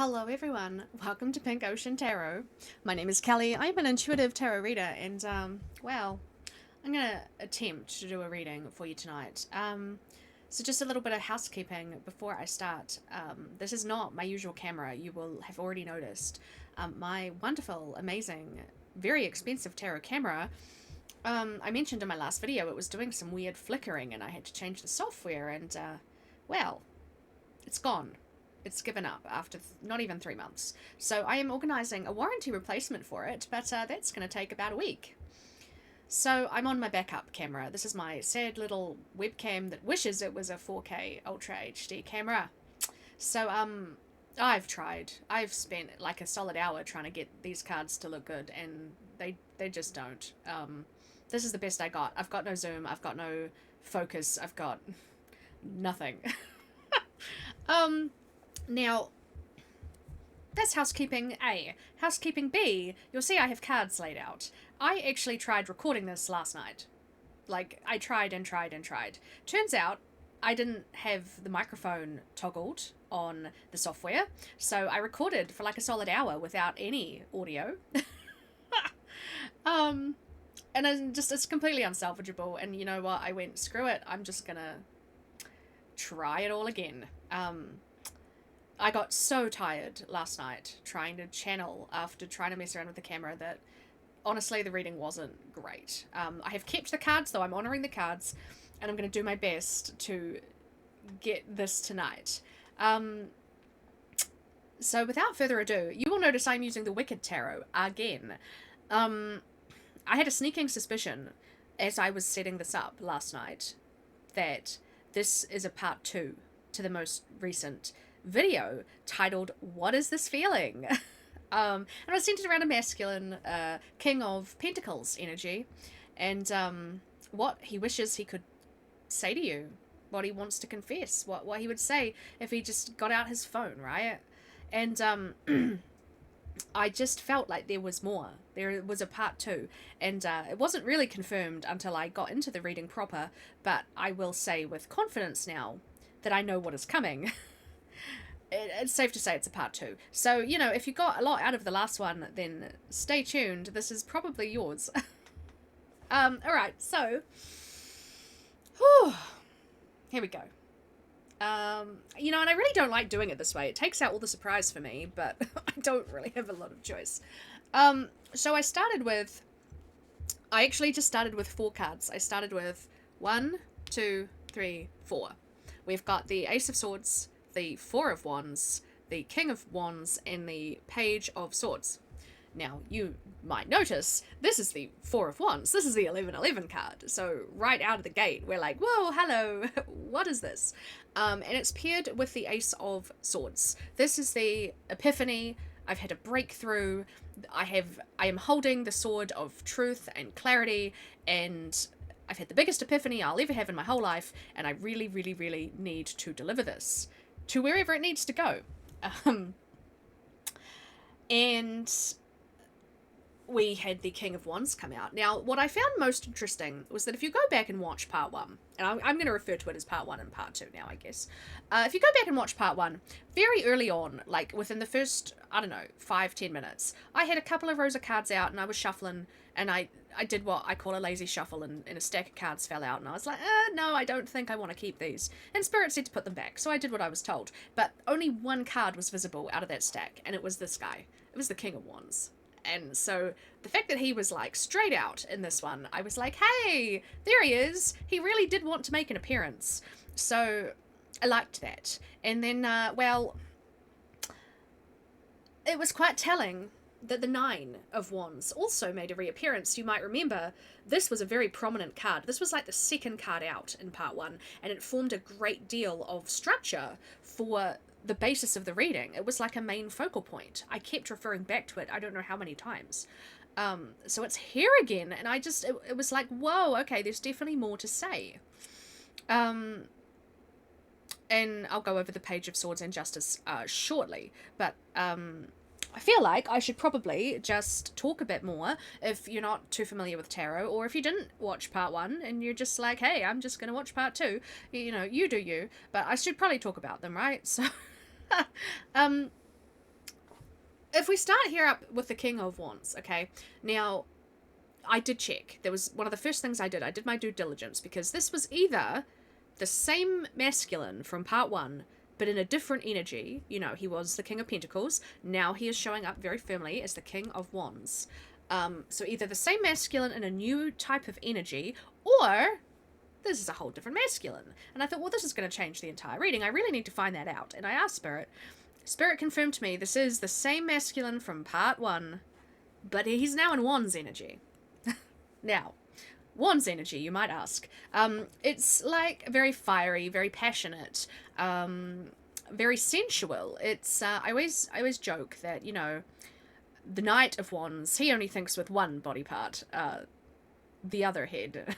Hello everyone, welcome to Pink Ocean Tarot. My name is Kelly. I'm an intuitive tarot reader and well, I'm going to attempt to do a reading for you tonight. So just a little bit of housekeeping before I start. This is not my usual camera, you will have already noticed. My wonderful, amazing, very expensive tarot camera, I mentioned in my last video it was doing some weird flickering and I had to change the software and well, it's gone. It's given up after not even 3 months. So I am organising a warranty replacement for it, but that's going to take about a week. So I'm on my backup camera. This is my sad little webcam that wishes it was a 4K Ultra HD camera. So I've tried. I've spent like a solid hour trying to get these cards to look good, and they just don't. This is the best I got. I've got no zoom. I've got no focus. I've got nothing. Now, that's housekeeping A. Housekeeping B, you'll see I have cards laid out. I actually tried recording this last night. Like, I tried and tried and tried. Turns out, I didn't have the microphone toggled on the software, so I recorded for like a solid hour without any audio. And it's completely unsalvageable, and you know what, I went, screw it, I'm just gonna try it all again. I got so tired last night trying to channel after trying to mess around with the camera that honestly the reading wasn't great. I have kept the cards though, I'm honouring the cards, and I'm going to do my best to get this tonight. So without further ado, you will notice I'm using the Wicked Tarot again. I had a sneaking suspicion as I was setting this up last night that this is a part 2 to the most recent video titled "What is this feeling?" And I was centered around a masculine King of Pentacles energy, and what he wishes he could say to you, what he wants to confess, what he would say if he just got out his phone, right? And I just felt like there was more. There was a part 2, and it wasn't really confirmed until I got into the reading proper, but I will say with confidence now that I know what is coming. It's safe to say it's a part 2. So, you know, if you got a lot out of the last one, then stay tuned. This is probably yours. Alright, so, whew, here we go. You know, and I really don't like doing it this way. It takes out all the surprise for me, but I don't really have a lot of choice. So I actually just started with 4 cards. I started with 1, 2, 3, 4. We've got the Ace of Swords, the Four of Wands, the King of Wands, and the Page of Swords. Now, you might notice, this is the Four of Wands. This is the 1111 card. So right out of the gate, we're like, whoa, hello, what is this? And it's paired with the Ace of Swords. This is the epiphany. I've had a breakthrough. I am holding the sword of truth and clarity, and I've had the biggest epiphany I'll ever have in my whole life, and I really, really, really need to deliver this to wherever it needs to go. And we had the King of Wands come out. Now, what I found most interesting was that if you go back and watch part 1, and I'm going to refer to it as part 1 and part 2 now, I guess. If you go back and watch part 1, very early on, like within the first, I don't know, 5-10 minutes, I had a couple of rows of cards out and I was shuffling, and I did what I call a lazy shuffle, and a stack of cards fell out, and I was like, no, I don't think I want to keep these. And Spirit said to put them back, so I did what I was told. But only one card was visible out of that stack, and it was this guy. It was the King of Wands. And so the fact that he was like straight out in this one, I was like, hey, there he is. He really did want to make an appearance. So I liked that. And then, well, it was quite telling that the Nine of Wands also made a reappearance. You might remember this was a very prominent card. This was like the second card out in part 1, and it formed a great deal of structure for the basis of the reading. It was like a main focal point. I kept referring back to it, I don't know how many times. So it's here again, and it was like, whoa, okay, there's definitely more to say. And I'll go over the Page of Swords and Justice shortly, but I feel like I should probably just talk a bit more if you're not too familiar with tarot, or if you didn't watch part 1 and you're just like, hey, I'm just going to watch part 2. You know, you do you, but I should probably talk about them, right? So, if we start here up with the King of Wands, okay? Now, I did check. There was one of the first things I did. I did my due diligence because this was either the same masculine from part one, but in a different energy. You know, he was the King of Pentacles. Now he is showing up very firmly as the King of Wands. So either the same masculine in a new type of energy, or this is a whole different masculine. And I thought, well, this is going to change the entire reading. I really need to find that out. And I asked Spirit. Spirit confirmed to me this is the same masculine from part one, but he's now in Wands energy. Now, Wands energy, you might ask. It's like very fiery, very passionate, very sensual. It's I always joke that, you know, the Knight of Wands, he only thinks with one body part, the other head.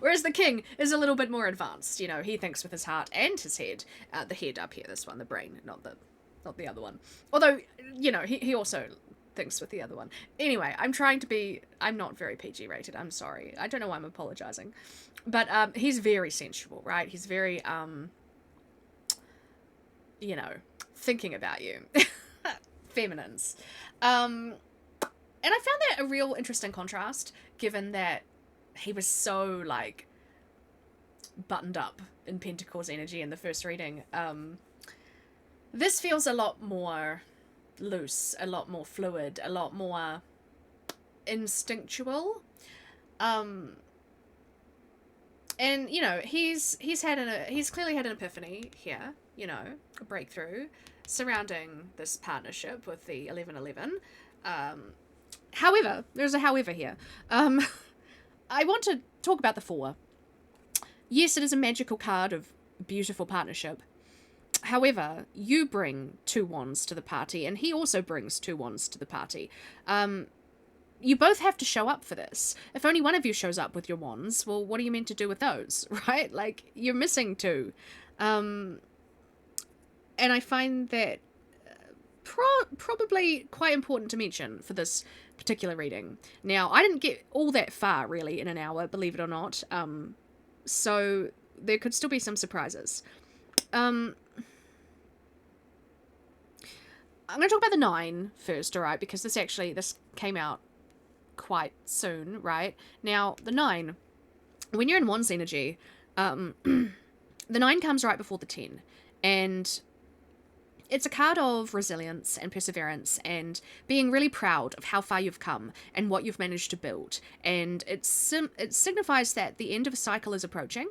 Whereas the King is a little bit more advanced. You know, he thinks with his heart and his head. The head up here, this one, the brain, not the other one. Although, you know, he also thinks with the other one. Anyway, I'm not very PG rated, I'm sorry. I don't know why I'm apologizing. But he's very sensual, right? He's very, you know, thinking about you. Feminines. And I found that a real interesting contrast, given that he was so, like, buttoned up in Pentacles energy in the first reading. This feels a lot more loose, a lot more fluid, a lot more instinctual. And, you know, he's clearly had an epiphany here, you know, a breakthrough surrounding this partnership with the 1111. However, there's a however here. I want to talk about the Four. Yes, it is a magical card of beautiful partnership. However, you bring 2 wands to the party, and he also brings 2 wands to the party. You both have to show up for this. If only one of you shows up with your wands, well, what are you meant to do with those, right? Like, you're missing 2. And I find that probably quite important to mention for this particular reading. Now, I didn't get all that far, really, in an hour, believe it or not. So there could still be some surprises. I'm going to talk about the 9 first, alright? Because this came out quite soon, right? Now, the 9, when you're in Wands energy, the 9 comes right before the 10. And it's a card of resilience and perseverance and being really proud of how far you've come and what you've managed to build. And it signifies that the end of a cycle is approaching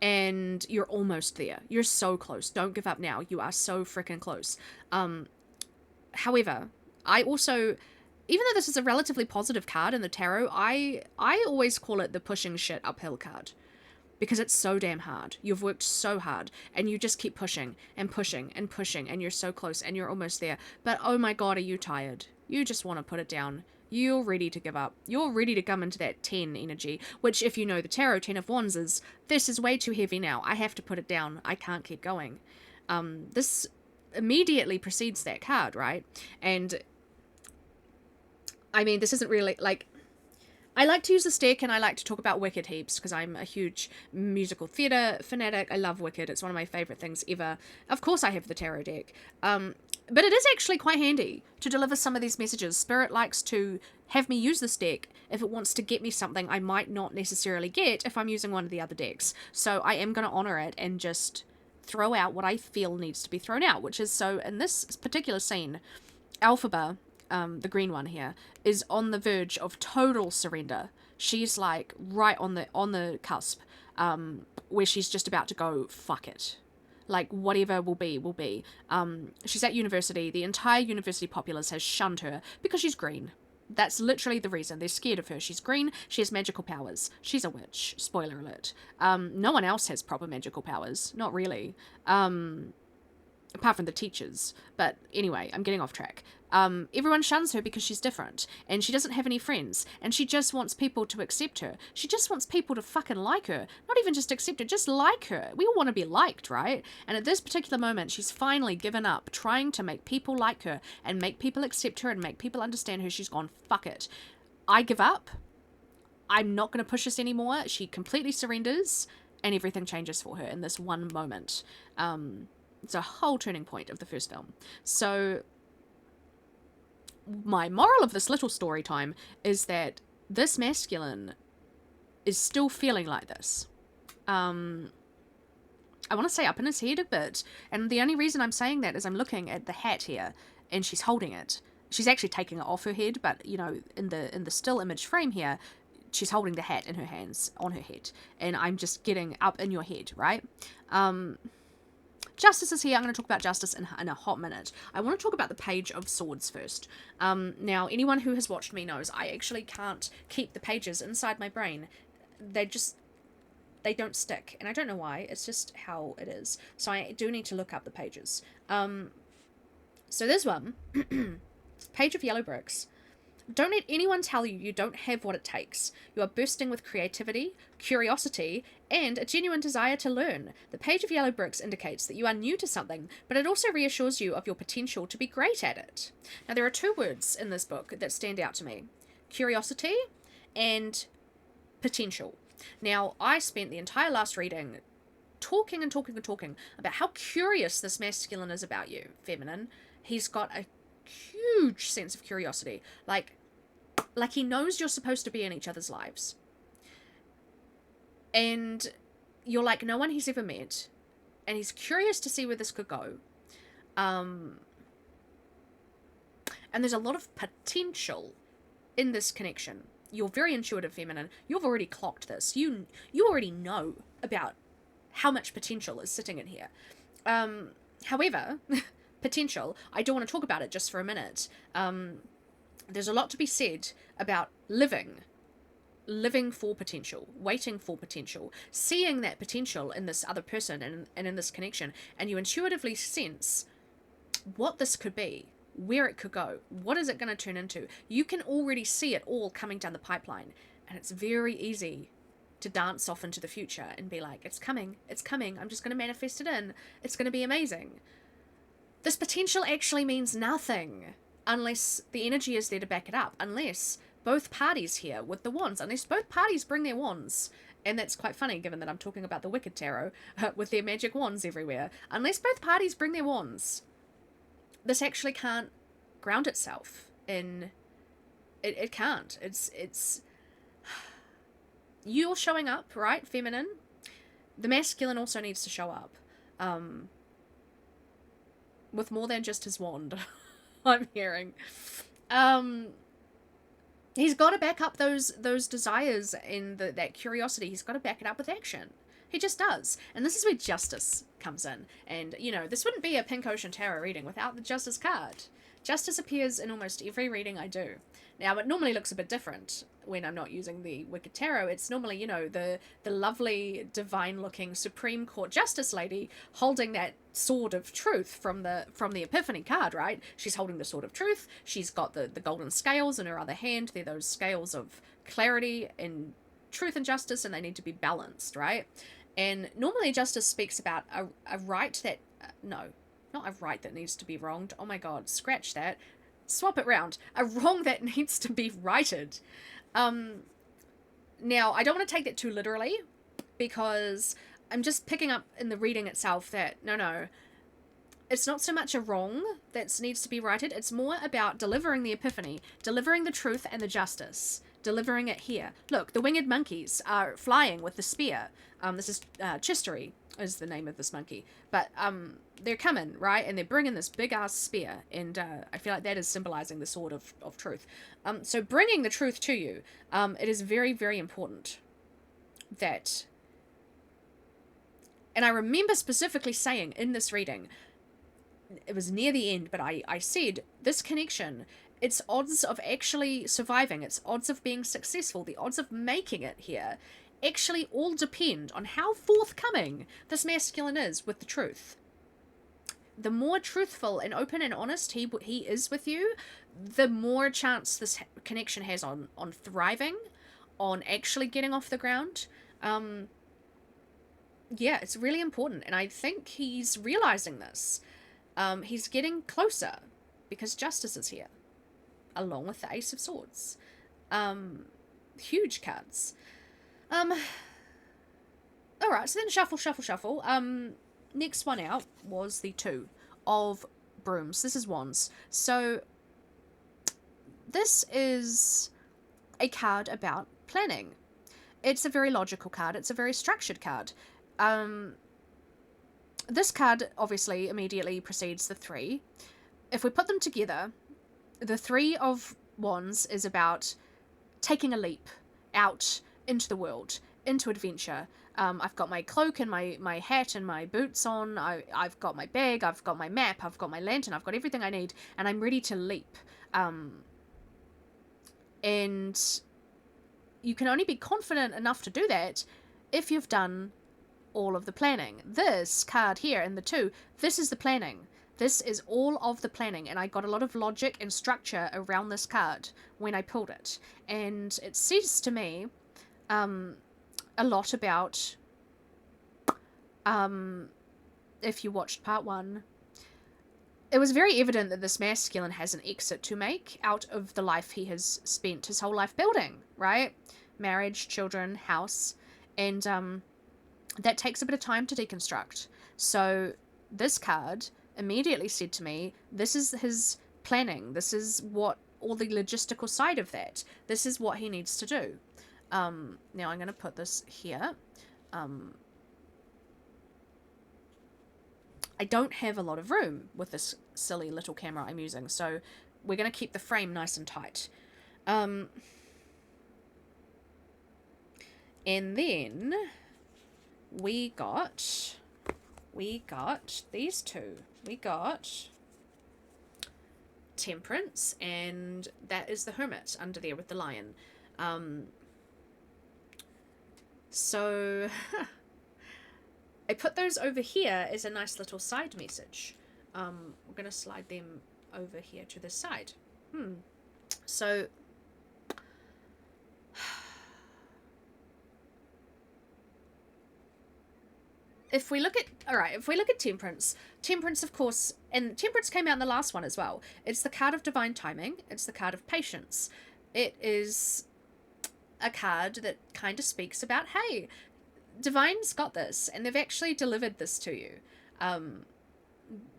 and you're almost there. You're so close. Don't give up now. You are so freaking close. However, I also, even though this is a relatively positive card in the tarot, I always call it the pushing shit uphill card. Because it's so damn hard. You've worked so hard, and you just keep pushing, and pushing, and pushing, and you're so close, and you're almost there. But oh my god, are you tired? You just want to put it down. You're ready to give up. You're ready to come into that 10 energy, which, if you know the tarot, 10 of Wands is, this is way too heavy now. I have to put it down. I can't keep going. This immediately precedes that card, right? And, I mean, this isn't really, like, I like to use this deck and I like to talk about Wicked heaps because I'm a huge musical theatre fanatic. I love Wicked. It's one of my favourite things ever. Of course I have the tarot deck. But it is actually quite handy to deliver some of these messages. Spirit likes to have me use this deck if it wants to get me something I might not necessarily get if I'm using one of the other decks. So I am going to honour it and just throw out what I feel needs to be thrown out, which is, so in this particular scene, Alphaba, the green one here, is on the verge of total surrender. She's like right on the cusp, where she's just about to go, fuck it. Like, whatever will be, will be. She's at university. The entire university populace has shunned her because she's green. That's literally the reason. They're scared of her. She's green. She has magical powers. She's a witch. Spoiler alert. No one else has proper magical powers. Not really. Apart from the teachers. But anyway, I'm getting off track. Everyone shuns her because she's different, and she doesn't have any friends, and she just wants people to accept her. She just wants people to fucking like her. Not even just accept her, just like her. We all want to be liked, right? And at this particular moment, she's finally given up trying to make people like her, and make people accept her, and make people understand her. She's gone, fuck it. I give up. I'm not going to push this anymore. She completely surrenders, and everything changes for her in this one moment. It's a whole turning point of the first film. So my moral of this little story time is that this masculine is still feeling like this. I want to say up in his head a bit, and the only reason I'm saying that is I'm looking at the hat here, and she's holding it. She's actually taking it off her head, but you know, in the still image frame here, she's holding the hat in her hands on her head, and I'm just getting up in your head, right? Justice is here. I'm going to talk about Justice in a hot minute. I want to talk about the Page of Swords first. Now, anyone who has watched me knows I actually can't keep the pages inside my brain. They don't stick, and I don't know why. It's just how it is. So I do need to look up the pages. So this one, Page of Yellow Bricks. Don't let anyone tell you you don't have what it takes. You are bursting with creativity, curiosity, and a genuine desire to learn. The Page of Yellow Bricks indicates that you are new to something, but it also reassures you of your potential to be great at it. Now, there are two words in this book that stand out to me. Curiosity and potential. Now, I spent the entire last reading talking about how curious this masculine is about you, feminine. He's got a huge sense of curiosity. Like he knows you're supposed to be in each other's lives. And you're like no one he's ever met. And he's curious to see where this could go. And there's a lot of potential in this connection. You're very intuitive, feminine. You've already clocked this. You already know about how much potential is sitting in here. However, potential, I do want to talk about it just for a minute. There's a lot to be said about living for potential, waiting for potential, seeing that potential in this other person and in this connection, and you intuitively sense what this could be, where it could go, what is it going to turn into. You can already see it all coming down the pipeline, and it's very easy to dance off into the future and be like, it's coming, I'm just going to manifest it in, it's going to be amazing. This potential actually means nothing unless the energy is there to back it up, unless both parties here with the wands, unless both parties bring their wands, and that's quite funny given that I'm talking about the Wicked Tarot with their magic wands everywhere, unless both parties bring their wands, this actually can't ground itself in, it can't, it's, you're showing up, right, feminine? The masculine also needs to show up, with more than just his wand, I'm hearing. He's got to back up those desires and that curiosity. He's got to back it up with action. He just does. And this is where Justice comes in. And, you know, this wouldn't be a Pink Ocean Tarot reading without the Justice card. Justice appears in almost every reading I do. Now, it normally looks a bit different when I'm not using the Wicked Tarot. It's normally, you know, the lovely, divine-looking Supreme Court Justice lady holding that sword of truth from the Epiphany card, right? She's holding the sword of truth. She's got the golden scales in her other hand. They're those scales of clarity and truth and justice, and they need to be balanced, right? And normally Justice speaks about a right that... no, not a right that needs to be wronged. Oh my god, scratch that. Swap it round. A wrong that needs to be righted. Now, I don't want to take that too literally, because I'm just picking up in the reading itself that, no, it's not so much a wrong that needs to be righted, it's more about delivering the epiphany, delivering the truth and the justice, delivering it here. Look, the winged monkeys are flying with the spear. This is Chistery is the name of this monkey, but they're coming, right, and they're bringing this big ass spear, and I feel like that is symbolizing the sword of truth. So bringing the truth to you, it is very, very important that, and I remember specifically saying in this reading, it was near the end, but I said, this connection, its odds of actually surviving, its odds of being successful, the odds of making it here, actually all depend on how forthcoming this masculine is with the truth. The more truthful and open and honest he is with you, the more chance this connection has on thriving, on actually getting off the ground. Yeah, it's really important, and I think he's realizing this. He's getting closer because Justice is here, along with the Ace of Swords. Huge cards. Alright, so then shuffle. Next one out was the Two of Brooms. This is Wands. So, this is a card about planning. It's a very logical card. It's a very structured card. This card obviously immediately precedes the 3. If we put them together, the 3 of Wands is about taking a leap out into the world, into adventure. I've got my cloak and my hat and my boots on. I've got my bag, I've got my map, I've got my lantern, I've got everything I need, and I'm ready to leap. And you can only be confident enough to do that if you've done all of the planning. This card here in the 2, this is the planning. This is all of the planning, and I got a lot of logic and structure around this card when I pulled it. And it says to me a lot about, if you watched part 1, it was very evident that this masculine has an exit to make out of the life he has spent his whole life building, right? Marriage, children, house, and that takes a bit of time to deconstruct. So this card immediately said to me, this is his planning. This is what all the logistical side of that. This is what he needs to do. Now I'm going to put this here. I don't have a lot of room with this silly little camera I'm using, so we're going to keep the frame nice and tight. And then we got these 2. We got Temperance, and that is the Hermit under there with the lion. So I put those over here as a nice little side message. We're going to slide them over here to the side. So if we look at Temperance, of course, and Temperance came out in the last one as well. It's the card of divine timing. It's the card of patience. It is a card that kind of speaks about, hey, Divine's got this, and they've actually delivered this to you.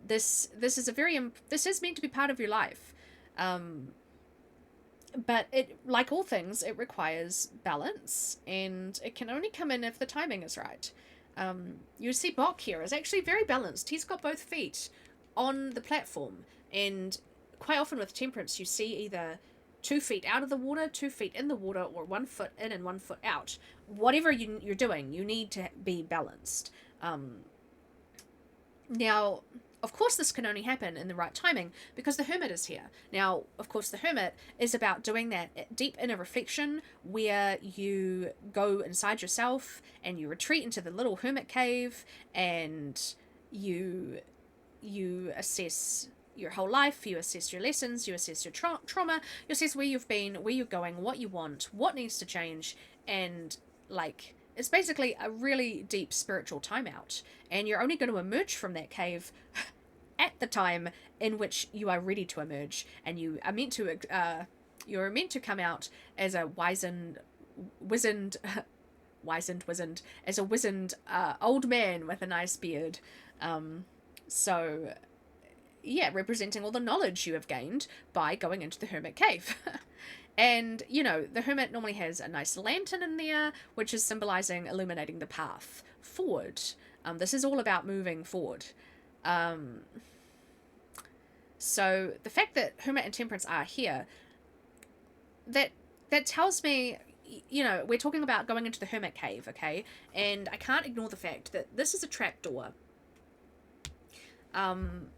This is meant to be part of your life. But it, like all things, it requires balance, and it can only come in if the timing is right. You see Bok here is actually very balanced. He's got both feet on the platform, and quite often with Temperance you see either 2 feet out of the water, 2 feet in the water, or 1 foot in and 1 foot out. Whatever you're doing, you need to be balanced. Now, of course, this can only happen in the right timing because the Hermit is here. Now, of course, the Hermit is about doing that deep inner reflection where you go inside yourself and you retreat into the little hermit cave and you assess your whole life, you assess your lessons, you assess your trauma, you assess where you've been, where you're going, what you want, what needs to change, and like, it's basically a really deep spiritual timeout, and you're only going to emerge from that cave at the time in which you are ready to emerge, and you're meant to come out as a wizened old man with a nice beard. So yeah, representing all the knowledge you have gained by going into the hermit cave. And, you know, the hermit normally has a nice lantern in there, which is symbolizing illuminating the path forward. This is all about moving forward. So the fact that Hermit and Temperance are here, that tells me, you know, we're talking about going into the hermit cave, okay? And I can't ignore the fact that this is a trapdoor. And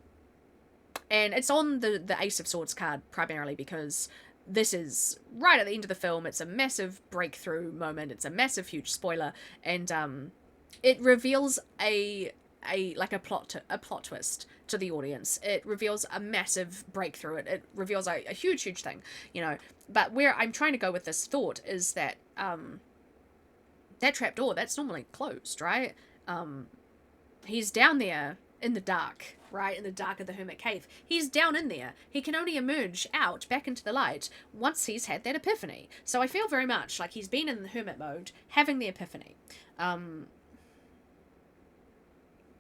it's on the Ace of Swords card primarily because this is right at the end of the film. It's a massive breakthrough moment. It's a massive, huge spoiler, and it reveals a plot twist to the audience. It reveals a massive breakthrough. It reveals a huge thing, you know. But where I'm trying to go with this thought is that that trapdoor, that's normally closed, right? He's down there in the dark, right? In the dark of the hermit cave. He's down in there. He can only emerge out back into the light once he's had that epiphany. So I feel very much like he's been in the hermit mode, having the epiphany.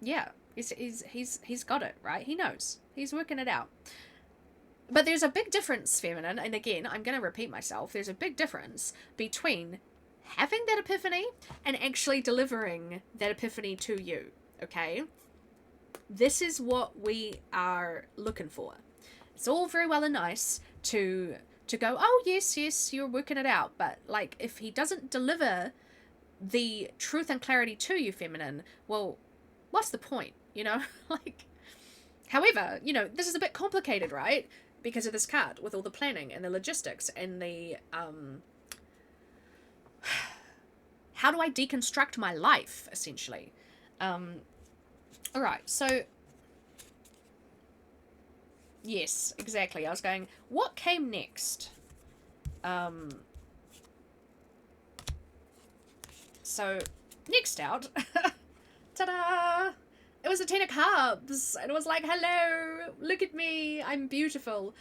Yeah, he's got it, right? He knows. He's working it out. But there's a big difference, feminine, and again, I'm going to repeat myself. There's a big difference between having that epiphany and actually delivering that epiphany to you, okay? This is what we are looking for. It's all very well and nice to go, oh, yes, you're working it out. But, like, if he doesn't deliver the truth and clarity to you, feminine, well, what's the point, you know? Like, however, you know, this is a bit complicated, right? Because of this card, with all the planning and the logistics and the, how do I deconstruct my life, essentially? Alright, so, yes, exactly. I was going, what came next? So, next out, ta-da! It was a 10 of Cups, and it was like, hello, look at me, I'm beautiful.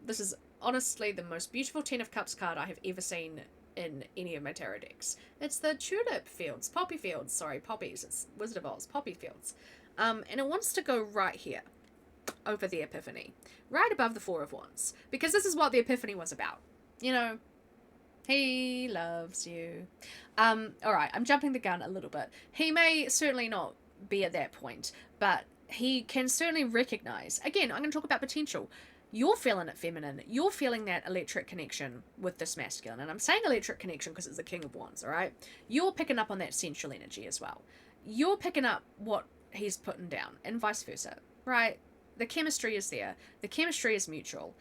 This is honestly the most beautiful 10 of Cups card I have ever seen in any of my tarot decks. It's the poppy fields, sorry, poppies, it's Wizard of Oz, poppy fields. And it wants to go right here, over the Epiphany, right above the Four of Wands, because this is what the Epiphany was about, you know. He loves you. Alright, I'm jumping the gun a little bit. He may certainly not be at that point, but he can certainly recognize, again, I'm going to talk about potential. You're feeling it, feminine. You're feeling that electric connection with this masculine. And I'm saying electric connection because it's the King of Wands, alright? You're picking up on that sensual energy as well. You're picking up what he's putting down, and vice versa, right? The chemistry is there. The chemistry is mutual.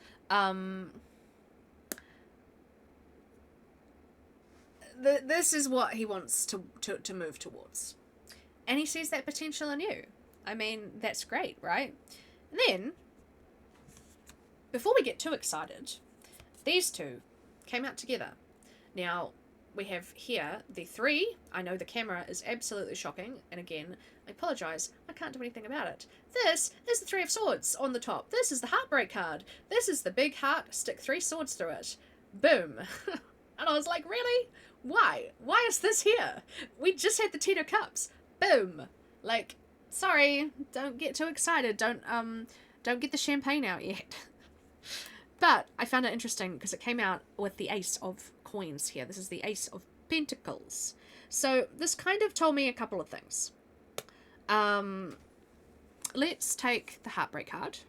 This is what he wants to move towards. And he sees that potential in you. I mean, that's great, right? And then, before we get too excited, these two came out together. Now, we have here the 3. I know the camera is absolutely shocking. And again, I apologise. I can't do anything about it. This is the 3 of Swords on the top. This is the Heartbreak card. This is the big heart. Stick 3 swords through it. Boom. And I was like, really? Why? Why is this here? We just had the 10 of Cups. Boom. Like, sorry, don't get too excited. Don't get the champagne out yet. But I found it interesting because it came out with the Ace of Coins here. This is the Ace of Pentacles. So this kind of told me a couple of things. Let's take the Heartbreak card.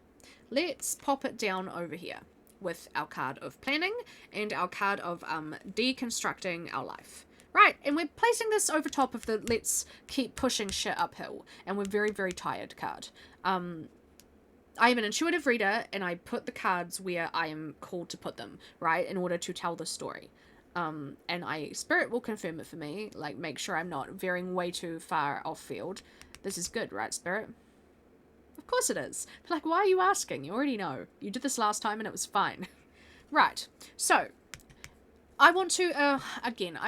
Let's pop it down over here with our card of planning and our card of deconstructing our life. Right, and we're placing this over top of the let's keep pushing shit uphill, and we're very, very tired card. I am an intuitive reader, and I put the cards where I am called to put them, right, in order to tell the story. And Spirit will confirm it for me, like, make sure I'm not veering way too far off field. This is good, right, Spirit? Of course it is. But, like, why are you asking? You already know. You did this last time, and it was fine. Right, so, I want to, again,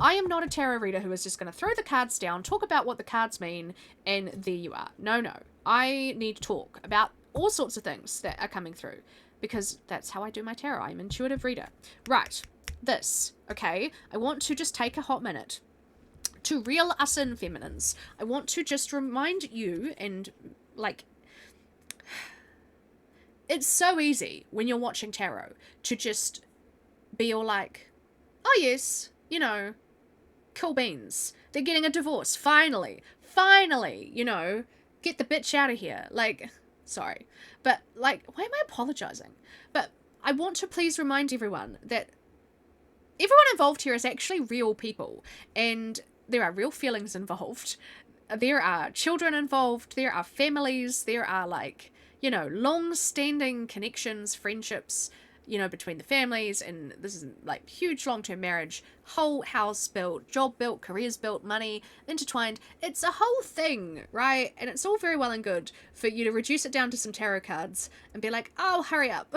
I am not a tarot reader who is just going to throw the cards down, talk about what the cards mean, and there you are. No. I need to talk about all sorts of things that are coming through, because that's how I do my tarot. I'm an intuitive reader. Right, this, okay? I want to just take a hot minute to reel us in, feminines. I want to just remind you, and, like, it's so easy when you're watching tarot to just be all like, oh yes, you know, cool beans. They're getting a divorce. Finally, you know, get the bitch out of here. Like, sorry. But, like, why am I apologizing? But I want to please remind everyone that everyone involved here is actually real people. And there are real feelings involved. There are children involved. There are families. There are, like, you know, long-standing connections, friendships, you know, between the families, and this is like huge long-term marriage, whole house built, job built, careers built, money intertwined. It's a whole thing, right? And it's all very well and good for you to reduce it down to some tarot cards and be like, oh, hurry up,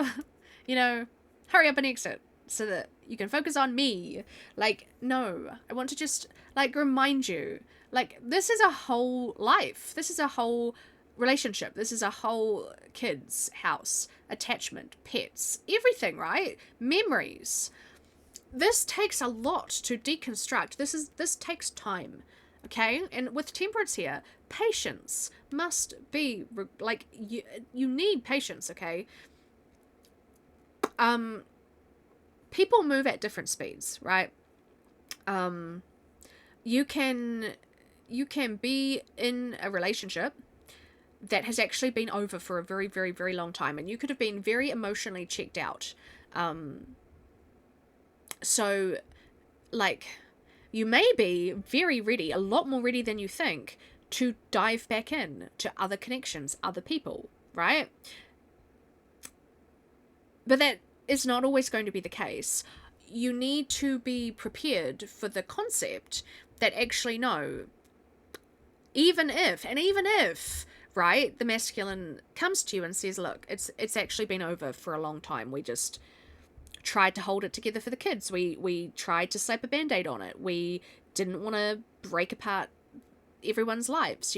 you know, hurry up and exit so that you can focus on me. Like, no, I want to just, like, remind you, like, this is a whole life. This is a whole relationship. This is a whole kids, house, attachment, pets, everything, right? Memories. This takes a lot to deconstruct. This takes time. Okay, and with temperance here, patience must be like you need patience. Okay, um, people move at different speeds, right? Um, you can you can be in a relationship that has actually been over for a very, very, very long time, and you could have been very emotionally checked out. Um, so, like, you may be very ready, a lot more ready than you think, to dive back in to other connections, other people, right? But that is not always going to be the case. You need to be prepared for the concept that actually, no, even if, right, the masculine comes to you and says, look, it's actually been over for a long time. We just tried to hold it together for the kids. We tried to slap a band-aid on it. We didn't want to break apart everyone's lives,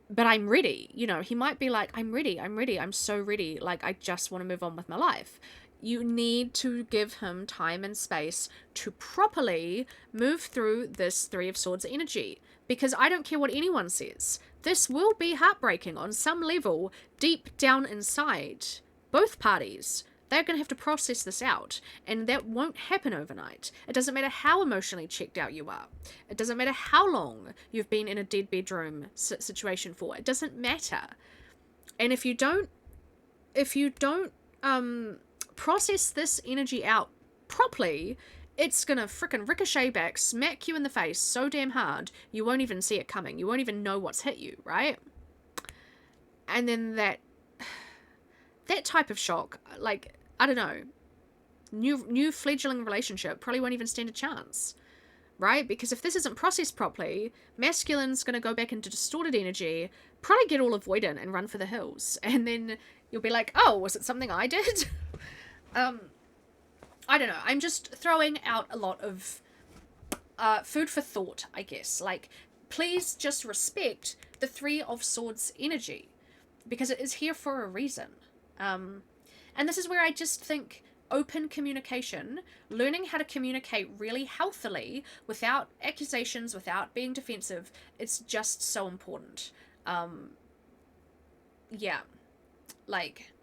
but I'm ready. He might be like, I'm ready, I'm so ready, like, I just want to move on with my life. You need to give him time and space to properly move through this Three of Swords energy, because I don't care what anyone says, this will be heartbreaking on some level deep down inside. Both parties, they're going to have to process this out, and that won't happen overnight. It doesn't matter how emotionally checked out you are. It doesn't matter how long you've been in a dead bedroom situation for. It doesn't matter. And if you don't process this energy out properly, it's gonna frickin' ricochet back, smack you in the face so damn hard you won't even see it coming. You won't even know what's hit you, right? And then that type of shock, like, I don't know, new fledgling relationship probably won't even stand a chance, right? Because if this isn't processed properly, masculine's gonna go back into distorted energy, probably get all avoidant and run for the hills, and then you'll be like, oh, was it something I did? I don't know. I'm just throwing out a lot of food for thought, I guess. Like, please just respect the Three of Swords energy, because it is here for a reason. And this is where I just think open communication, learning how to communicate really healthily without accusations, without being defensive, it's just so important. Yeah. Like,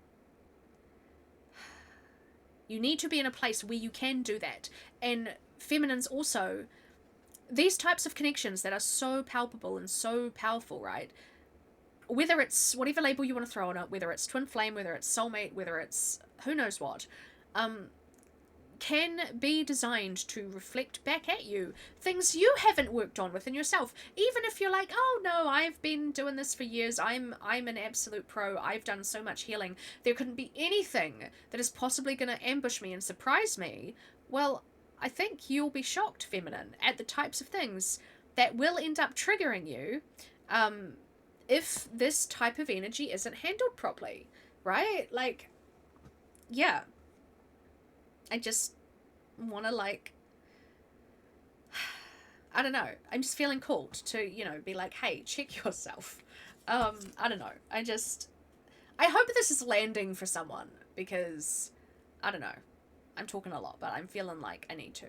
you need to be in a place where you can do that. And feminines also, these types of connections that are so palpable and so powerful, right? Whether it's whatever label you want to throw on it, whether it's twin flame, whether it's soulmate, whether it's who knows what, can be designed to reflect back at you things you haven't worked on within yourself. Even if you're like, oh no, I've been doing this for years, I'm an absolute pro, I've done so much healing, there couldn't be anything that is possibly going to ambush me and surprise me. Well, I think you'll be shocked, feminine, at the types of things that will end up triggering you if this type of energy isn't handled properly, right? Like, yeah. I just want to, like, I don't know. I'm just feeling called to, be like, hey, check yourself. I don't know. I hope this is landing for someone, because, I don't know. I'm talking a lot, but I'm feeling like I need to.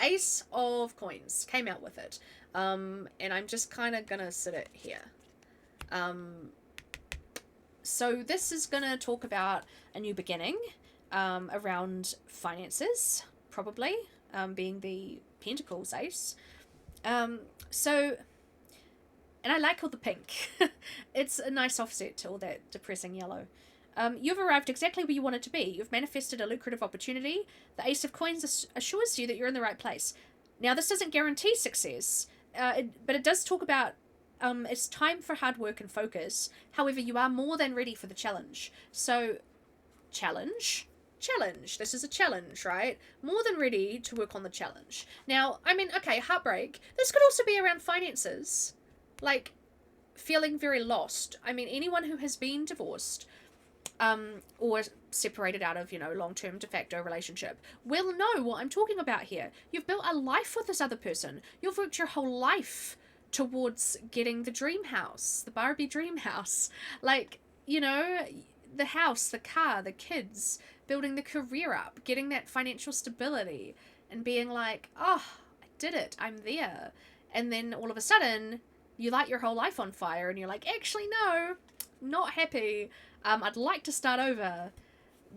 Ace of Coins came out with it. And I'm just kind of gonna sit it here. So this is gonna talk about a new beginning. Around finances, probably, being the Pentacles Ace. So, and I like all the pink. It's a nice offset to all that depressing yellow. You've arrived exactly where you wanted to be. You've manifested a lucrative opportunity. The Ace of Coins assures you that you're in the right place. Now, this doesn't guarantee success, but it does talk about it's time for hard work and focus. However, you are more than ready for the challenge. So, challenge. This is a challenge, right? More than ready to work on the challenge. Now, I mean, okay, heartbreak. This could also be around finances. Like, feeling very lost. I mean, anyone who has been divorced, or separated out of, long-term de facto relationship will know what I'm talking about here. You've built a life with this other person. You've worked your whole life towards getting the dream house, the Barbie dream house. Like, the house, the car, the kids, building the career up, getting that financial stability, and being like, oh, I did it. I'm there. And then all of a sudden, you light your whole life on fire and you're like, actually, no, not happy. I'd like to start over.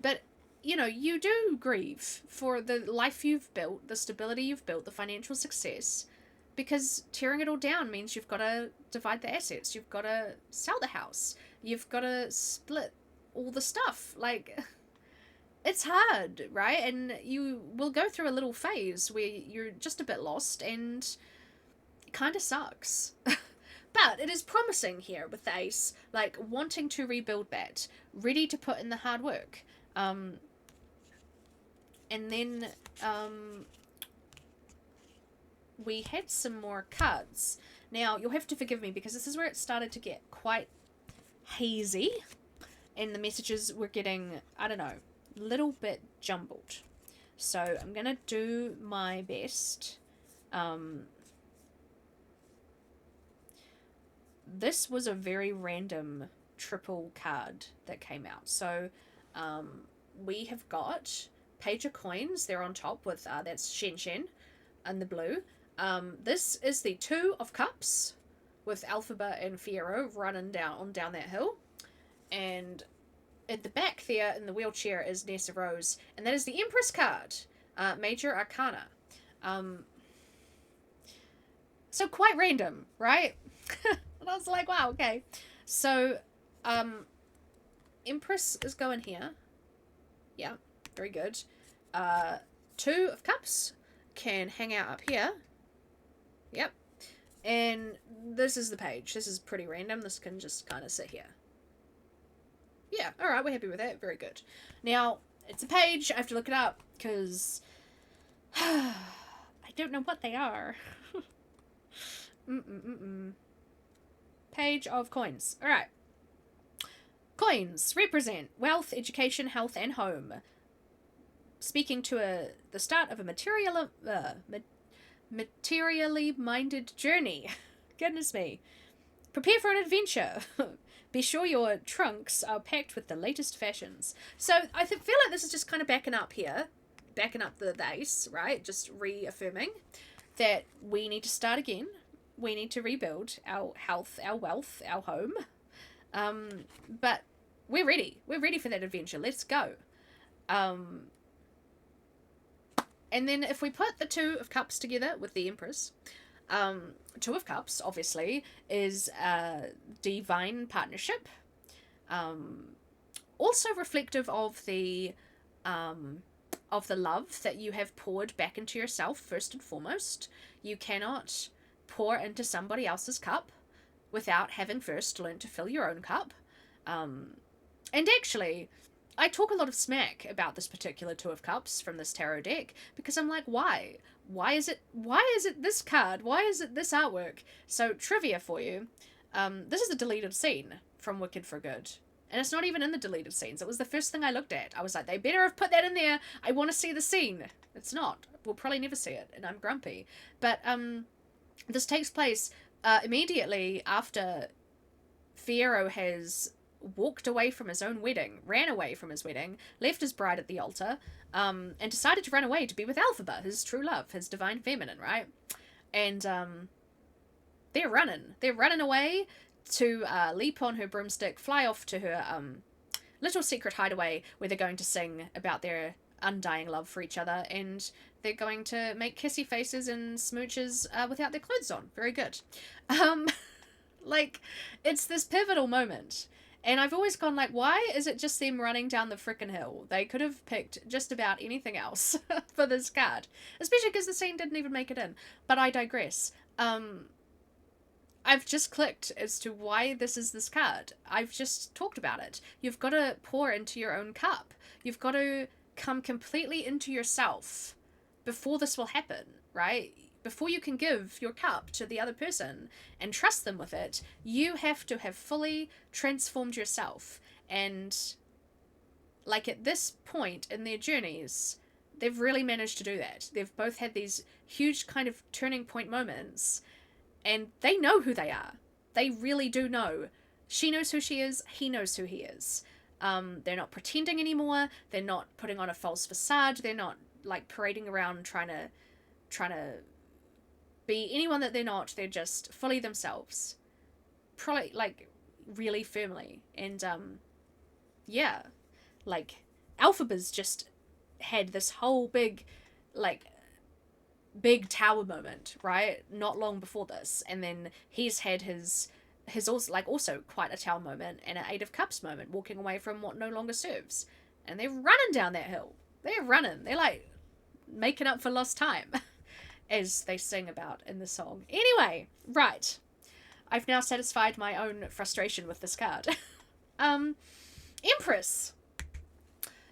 But, you know, you do grieve for the life you've built, the stability you've built, the financial success. Because tearing it all down means you've got to divide the assets. You've got to sell the house. You've got to split all the stuff. Like, it's hard, right? And you will go through a little phase where you're just a bit lost and it kind of sucks. But it is promising here with the ace, like wanting to rebuild that, ready to put in the hard work. And then we had some more cards. Now, you'll have to forgive me because this is where it started to get quite hazy. And the messages were getting, I don't know, a little bit jumbled. So I'm going to do my best. This was a very random triple card that came out. So we have got Page of Coins. They're on top with, that's Shen Shen in the blue. This is the Two of Cups with Elphaba and Fiyero running down that hill. And at the back there in the wheelchair is Nessa Rose. And that is the Empress card, Major Arcana. So quite random, right? And I was like, wow, okay. So, Empress is going here. Yeah, very good. Two of Cups can hang out up here. Yep. And this is the page. This is pretty random. This can just kind of sit here. Yeah, alright, we're happy with that. Very good. Now, it's a page. I have to look it up, because I don't know what they are. Page of Coins. Alright. Coins represent wealth, education, health, and home. Speaking to the start of a materially minded journey. Goodness me. Prepare for an adventure. Be sure your trunks are packed with the latest fashions. So I feel like this is just kind of backing up here. Backing up the ace, right? Just reaffirming that we need to start again. We need to rebuild our health, our wealth, our home. But we're ready. We're ready for that adventure. Let's go. And then if we put the Two of Cups together with the Empress, Two of Cups, obviously, is a divine partnership. Also reflective of the love that you have poured back into yourself, first and foremost. You cannot pour into somebody else's cup without having first learned to fill your own cup. And actually, I talk a lot of smack about this particular Two of Cups from this tarot deck because I'm like, why? Why is it this card? Why is it this artwork? So, trivia for you. This is a deleted scene from Wicked for Good. And it's not even in the deleted scenes. It was the first thing I looked at. I was like, they better have put that in there. I want to see the scene. It's not. We'll probably never see it, and I'm grumpy. But this takes place immediately after Fiyero has walked away from his own wedding, ran away from his wedding, left his bride at the altar, and decided to run away to be with Elphaba, his true love, his divine feminine, right? And they're running away to leap on her broomstick, fly off to her little secret hideaway where they're going to sing about their undying love for each other, and they're going to make kissy faces and smooches without their clothes on. Very good. Like, it's this pivotal moment. And I've always gone like, why is it just them running down the frickin' hill? They could have picked just about anything else for this card. Especially because the scene didn't even make it in. But I digress. I've just clicked as to why this is this card. I've just talked about it. You've got to pour into your own cup. You've got to come completely into yourself before this will happen, right? Before you can give your cup to the other person and trust them with it, you have to have fully transformed yourself. And like at this point in their journeys, they've really managed to do that. They've both had these huge kind of turning point moments, and they know who they are. They really do know. She knows who she is. He knows who he is. They're not pretending anymore. They're not putting on a false facade. They're not like parading around trying to be anyone that they're not. They're just fully themselves. Probably, like, really firmly. And, yeah. Like, Elphaba's just had this whole big, like, big tower moment, right? Not long before this. And then he's had his also, like, also quite a tower moment and an Eight of Cups moment, walking away from what no longer serves. And they're running down that hill. They're running. They're, like, making up for lost time, as they sing about in the song. Anyway, right. I've now satisfied my own frustration with this card. Empress.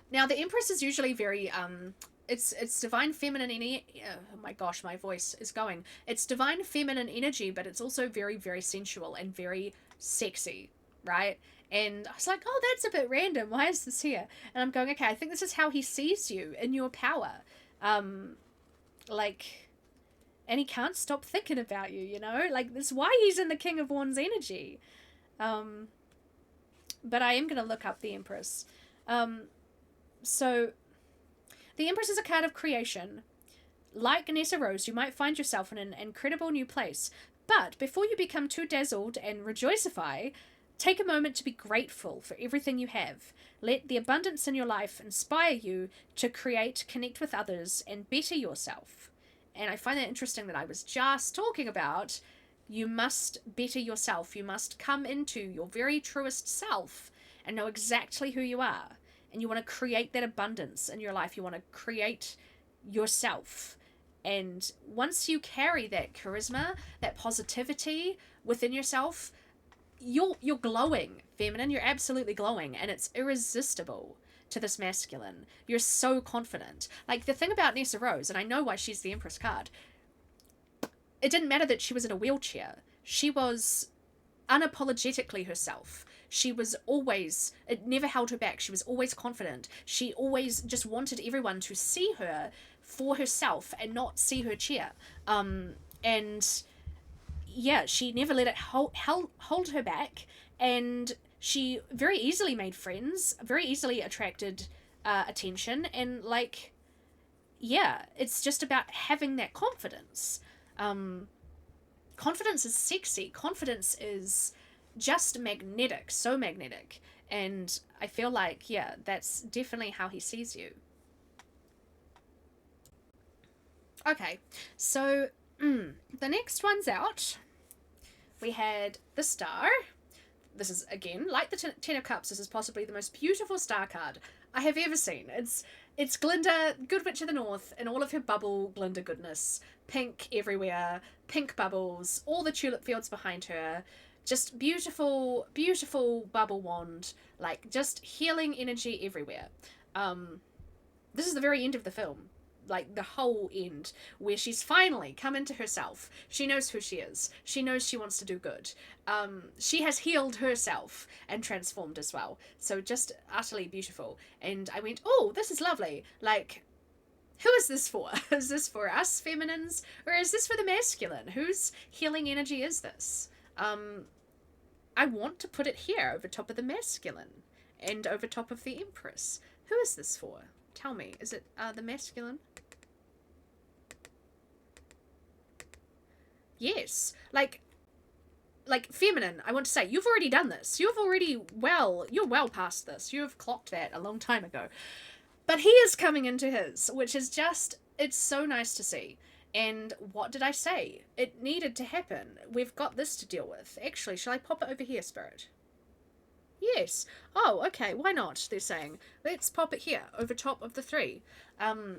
Now, the Empress is usually very, it's divine feminine energy. Oh my gosh, my voice is going. It's divine feminine energy, but it's also very, very sensual and very sexy, right? And I was like, oh, that's a bit random. Why is this here? And I'm going, okay, I think this is how he sees you in your power. Like, and he can't stop thinking about you, you know? Like, that's why he's in the King of Wands energy. But I am going to look up the Empress. So, the Empress is a card of creation. Like Nessa Rose, you might find yourself in an incredible new place. But before you become too dazzled and rejoicify, take a moment to be grateful for everything you have. Let the abundance in your life inspire you to create, connect with others, and better yourself. And I find that interesting that I was just talking about, you must better yourself. You must come into your very truest self and know exactly who you are. And you want to create that abundance in your life. You want to create yourself. And once you carry that charisma, that positivity within yourself, you're glowing, feminine. You're absolutely glowing. And it's irresistible to this masculine. You're so confident. Like, the thing about Nessa Rose, and I know why she's the Empress card, it didn't matter that she was in a wheelchair. She was unapologetically herself. She was always, it never held her back. She was always confident. She always just wanted everyone to see her for herself and not see her chair. And yeah, she never let it hold her back. And she very easily made friends, very easily attracted attention. And, like, yeah, it's just about having that confidence. Confidence is sexy. Confidence is just magnetic, so magnetic. And I feel like, yeah, that's definitely how he sees you. Okay, so the next one's out. We had the Star. This is, again, like the Ten of Cups, this is possibly the most beautiful star card I have ever seen. It's Glinda, Good Witch of the North, and all of her bubble Glinda goodness. Pink everywhere, pink bubbles, all the tulip fields behind her. Just beautiful, beautiful bubble wand. Like, just healing energy everywhere. This is the very end of the film. Like, the whole end, where she's finally come into herself. She knows who she is. She knows she wants to do good. She has healed herself and transformed as well. So just utterly beautiful. And I went, oh, this is lovely. Like, who is this for? Is this for us feminines? Or is this for the masculine? Whose healing energy is this? I want to put it here over top of the masculine and over top of the Empress. Who is this for? Tell me, is it the masculine? Yes. Like feminine, I want to say, you've already done this. You're well past this. You have clocked that a long time ago. But he is coming into his, which is just, it's so nice to see. And what did I say? It needed to happen. We've got this to deal with. Actually, shall I pop it over here, Spirit? Yes. Oh, okay. Why not? They're saying. Let's pop it here, over top of the three. Oh,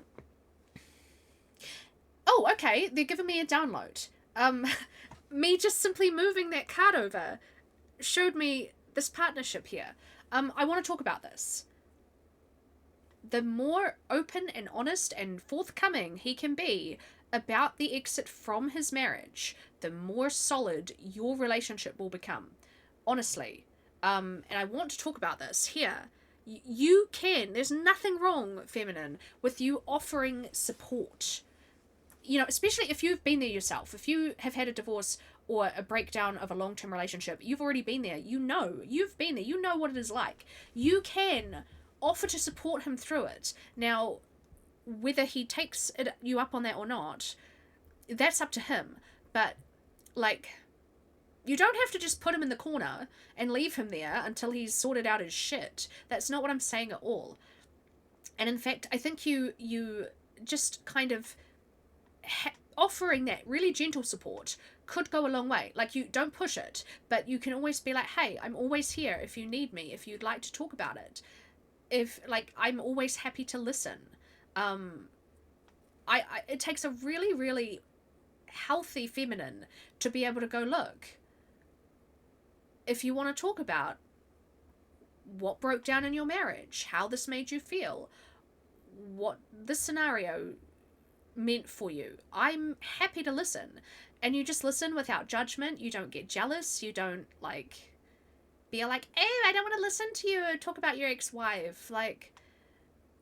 okay. They're giving me a download. Me just simply moving that card over showed me this partnership here. I want to talk about this. The more open and honest and forthcoming he can be about the exit from his marriage, the more solid your relationship will become. Honestly. And I want to talk about this here. You can. There's nothing wrong, feminine, with you offering support. You know, especially if you've been there yourself. If you have had a divorce or a breakdown of a long-term relationship, you've already been there. You know. You've been there. You know what it is like. You can offer to support him through it. Now, whether he takes you up on that or not, that's up to him. But, like, you don't have to just put him in the corner and leave him there until he's sorted out his shit. That's not what I'm saying at all. And in fact, I think you just kind of offering that really gentle support could go a long way. Like, you don't push it, but you can always be like, hey, I'm always here if you need me, if you'd like to talk about it. If, like, I'm always happy to listen. It takes a really, really healthy feminine to be able to go, look, if you want to talk about what broke down in your marriage, how this made you feel, what this scenario meant for you, I'm happy to listen. And you just listen without judgment. You don't get jealous. You don't, like, be like, oh, I don't want to listen to you talk about your ex-wife. Like,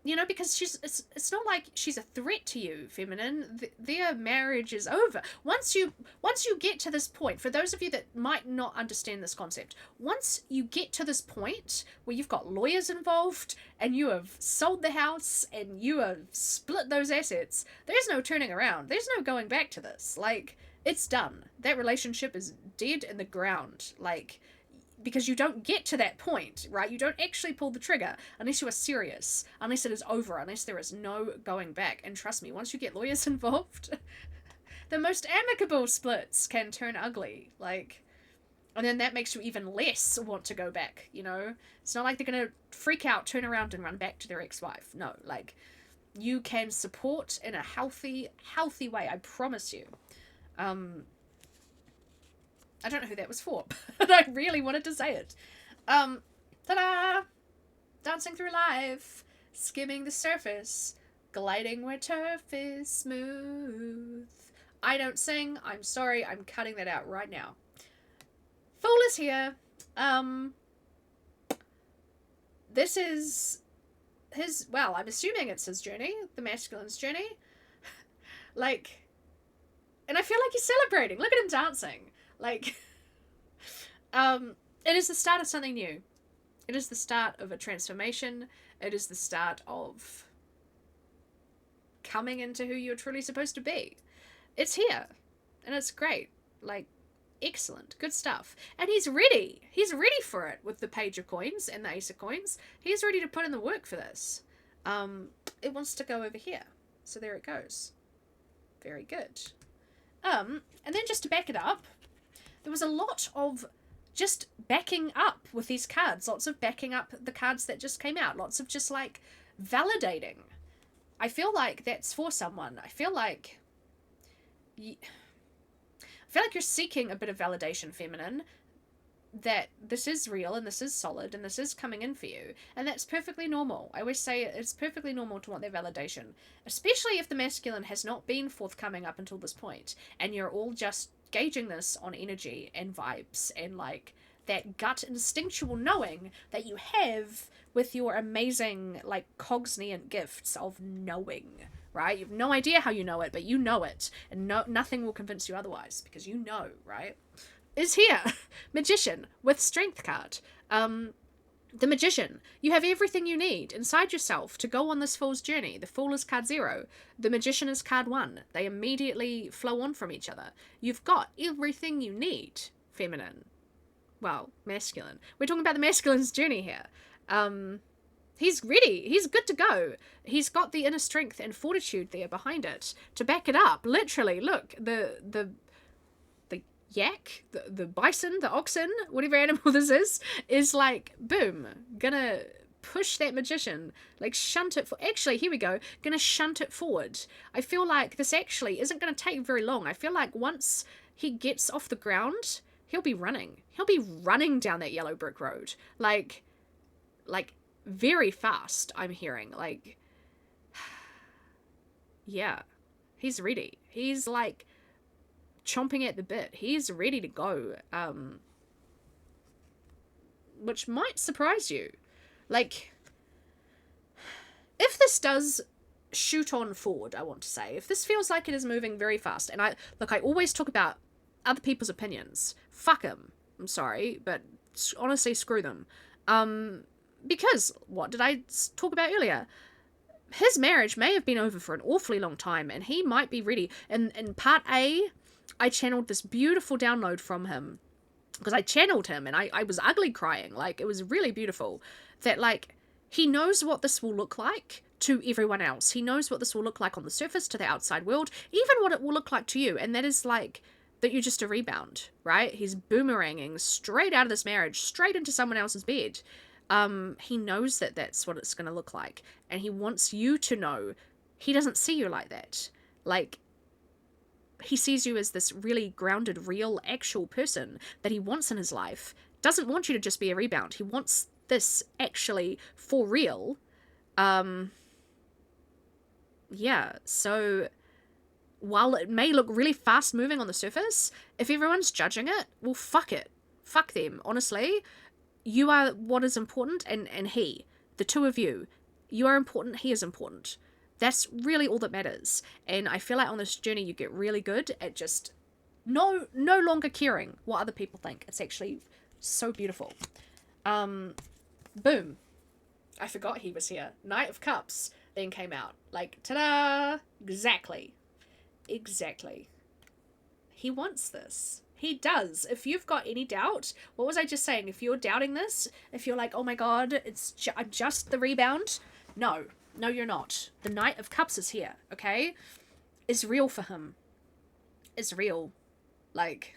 you know, because it's not like she's a threat to you, feminine. Their marriage is over. Once you get to this point, for those of you that might not understand this concept, once you get to this point where you've got lawyers involved and you have sold the house and you have split those assets, there's no turning around. There's no going back to this. Like, it's done. That relationship is dead in the ground. Like, because you don't get to that point, right? You don't actually pull the trigger unless you are serious, unless it is over, unless there is no going back. And trust me, once you get lawyers involved, the most amicable splits can turn ugly. Like, and then that makes you even less want to go back, you know? It's not like they're going to freak out, turn around, and run back to their ex-wife. No, like, you can support in a healthy way, I promise you. I don't know who that was for, but I really wanted to say it. Ta-da! Dancing through life, skimming the surface, gliding where turf is smooth. I don't sing. I'm sorry. I'm cutting that out right now. Fool is here. This is his, well, I'm assuming it's his journey, the masculine's journey. Like, and I feel like he's celebrating. Look at him dancing. Like, it is the start of something new. It is the start of a transformation. It is the start of coming into who you're truly supposed to be. It's here. And it's great. Like, excellent. Good stuff. And he's ready. He's ready for it with the Page of Coins and the Ace of Coins. He's ready to put in the work for this. It wants to go over here. So there it goes. Very good. And then just to back it up, there was a lot of just backing up with these cards. Lots of backing up the cards that just came out. Lots of just, like, validating. I feel like that's for someone. I feel like you're seeking a bit of validation, feminine, that this is real and this is solid and this is coming in for you. And that's perfectly normal. I always say it's perfectly normal to want that validation, especially if the masculine has not been forthcoming up until this point and you're all just gauging this on energy and vibes and, like, that gut instinctual knowing that you have with your amazing, like, cognizant gifts of knowing, right? You have no idea how you know it, but you know it, and nothing will convince you otherwise, because you know, right? Is here. Magician with Strength card. The Magician. You have everything you need inside yourself to go on this Fool's journey. The Fool is card 0. The Magician is card 1. They immediately flow on from each other. You've got everything you need, feminine. Well, masculine. We're talking about the masculine's journey here. He's ready. He's good to go. He's got the inner strength and fortitude there behind it to back it up. Literally, look, the yak, the bison, the oxen, whatever animal this is like, boom, gonna push that magician, like shunt it actually, here we go, gonna shunt it forward. I feel like this actually isn't gonna take very long. I feel like once he gets off the ground, he'll be running down that yellow brick road, like very fast. I'm hearing, like, yeah, he's ready. He's, like, chomping at the bit. He's ready to go. Which might surprise you. Like, if this does shoot on forward, I want to say, if this feels like it is moving very fast, and I always talk about other people's opinions. Fuck them. I'm sorry, but honestly, screw them. Because, what did I talk about earlier? His marriage may have been over for an awfully long time, and he might be ready. In part A I channeled this beautiful download from him, because I channeled him and I was ugly crying. Like, it was really beautiful that, like, he knows what this will look like to everyone else. He knows what this will look like on the surface to the outside world, even what it will look like to you. And that is like that you're just a rebound, right? He's boomeranging straight out of this marriage, straight into someone else's bed. He knows that that's what it's going to look like. And he wants you to know he doesn't see you like that. Like, he sees you as this really grounded, real, actual person that he wants in his life. Doesn't want you to just be a rebound. He wants this actually for real. Yeah, so while it may look really fast moving on the surface, if everyone's judging it, well, fuck it. Fuck them, honestly. You are what is important, and he, the two of you, you are important, he is important. That's really all that matters. And I feel like on this journey you get really good at just no longer caring what other people think. It's actually so beautiful. Boom. I forgot he was here. Knight of Cups then came out. Like, ta-da! Exactly. He wants this. He does. If you've got any doubt, what was I just saying? If you're doubting this, if you're like, oh my god, I'm just the rebound. No, you're not. The Knight of Cups is here, okay? It's real for him. It's real. Like,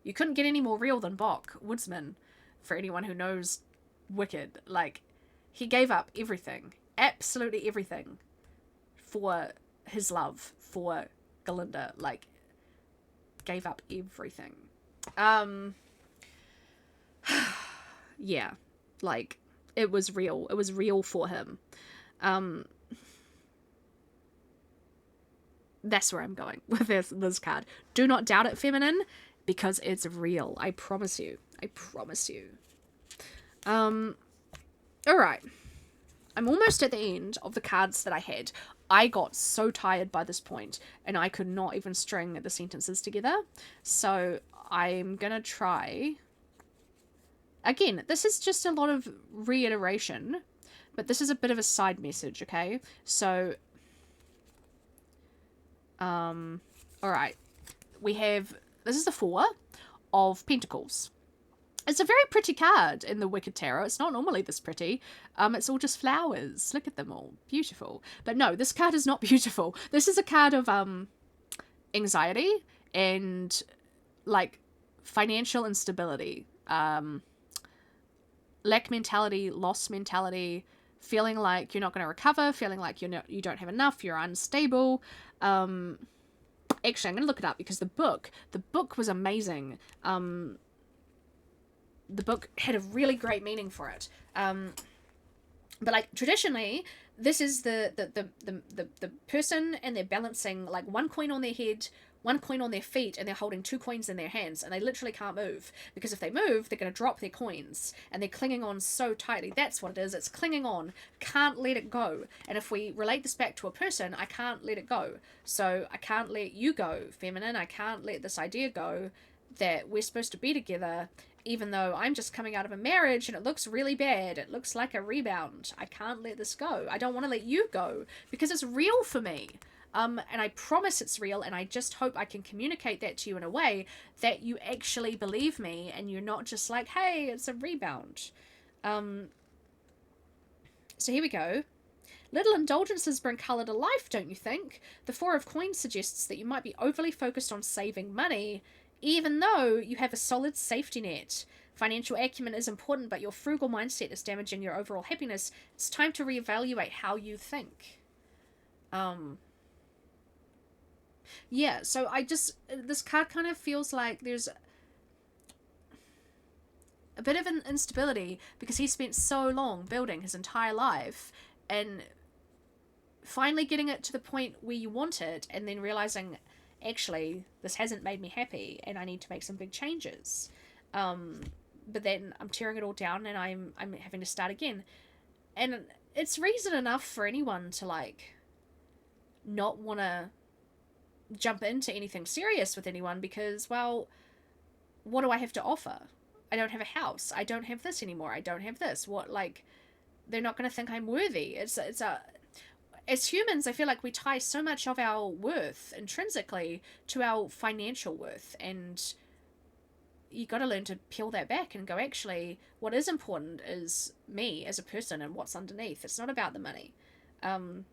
you couldn't get any more real than Bok, Woodsman, for anyone who knows Wicked. Like, he gave up everything. Absolutely everything. For his love for Galinda. Like, gave up everything. Yeah. Like, it was real. It was real for him. That's where I'm going with this card. Do not doubt it, feminine, because it's real. I promise you. Alright. I'm almost at the end of the cards that I had. I got so tired by this point, and I could not even string the sentences together. So I'm gonna try. Again, this is just a lot of reiteration, but this is a bit of a side message, okay? So, alright. We have, this is the Four of Pentacles. It's a very pretty card in the Wicked Tarot. It's not normally this pretty. It's all just flowers. Look at them all. Beautiful. But no, this card is not beautiful. This is a card of anxiety and, like, financial instability. Lack mentality, loss mentality, feeling like you're not going to recover, feeling like you don't have enough, you're unstable. Actually, I'm going to look it up because the book was amazing. The book had a really great meaning for it. But like traditionally, this is the person, and they're balancing like one coin on their head, one coin on their feet, and they're holding two coins in their hands, and they literally can't move, because if they move, they're going to drop their coins, and they're clinging on so tightly. That's what it is. It's clinging on. Can't let it go. And if we relate this back to a person, I can't let it go. So I can't let you go, feminine. I can't let this idea go that we're supposed to be together, even though I'm just coming out of a marriage and it looks really bad. It looks like a rebound. I can't let this go. I don't want to let you go because it's real for me. And I promise it's real, and I just hope I can communicate that to you in a way that you actually believe me and you're not just like, hey, it's a rebound. So here we go. Little indulgences bring colour to life, don't you think? The Four of Coins suggests that you might be overly focused on saving money, even though you have a solid safety net. Financial acumen is important, but your frugal mindset is damaging your overall happiness. It's time to reevaluate how you think. Yeah, so this card kind of feels like there's a bit of an instability because he spent so long building his entire life and finally getting it to the point where you want it, and then realizing, actually, this hasn't made me happy and I need to make some big changes. But then I'm tearing it all down and I'm having to start again. And it's reason enough for anyone to, like, not want to jump into anything serious with anyone because, well, what do I have to offer? I don't have a house. I don't have this anymore. I don't have this. What, like, they're not going to think I'm worthy. as humans, I feel like we tie so much of our worth intrinsically to our financial worth, and you got to learn to peel that back and go, actually, what is important is me as a person and what's underneath. It's not about the money. And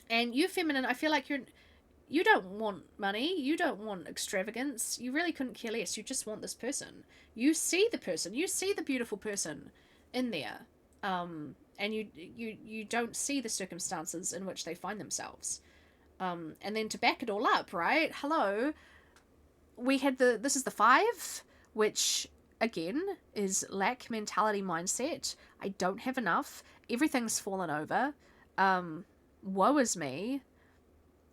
you feminine, I feel like you don't want money, you don't want extravagance, you really couldn't care less. You just want this person. You see the person, you see the beautiful person in there, and you don't see the circumstances in which they find themselves. And then to back it all up, right? Hello, we had this is the 5, which again is lack mentality mindset. I don't have enough. Everything's fallen over. Woe is me.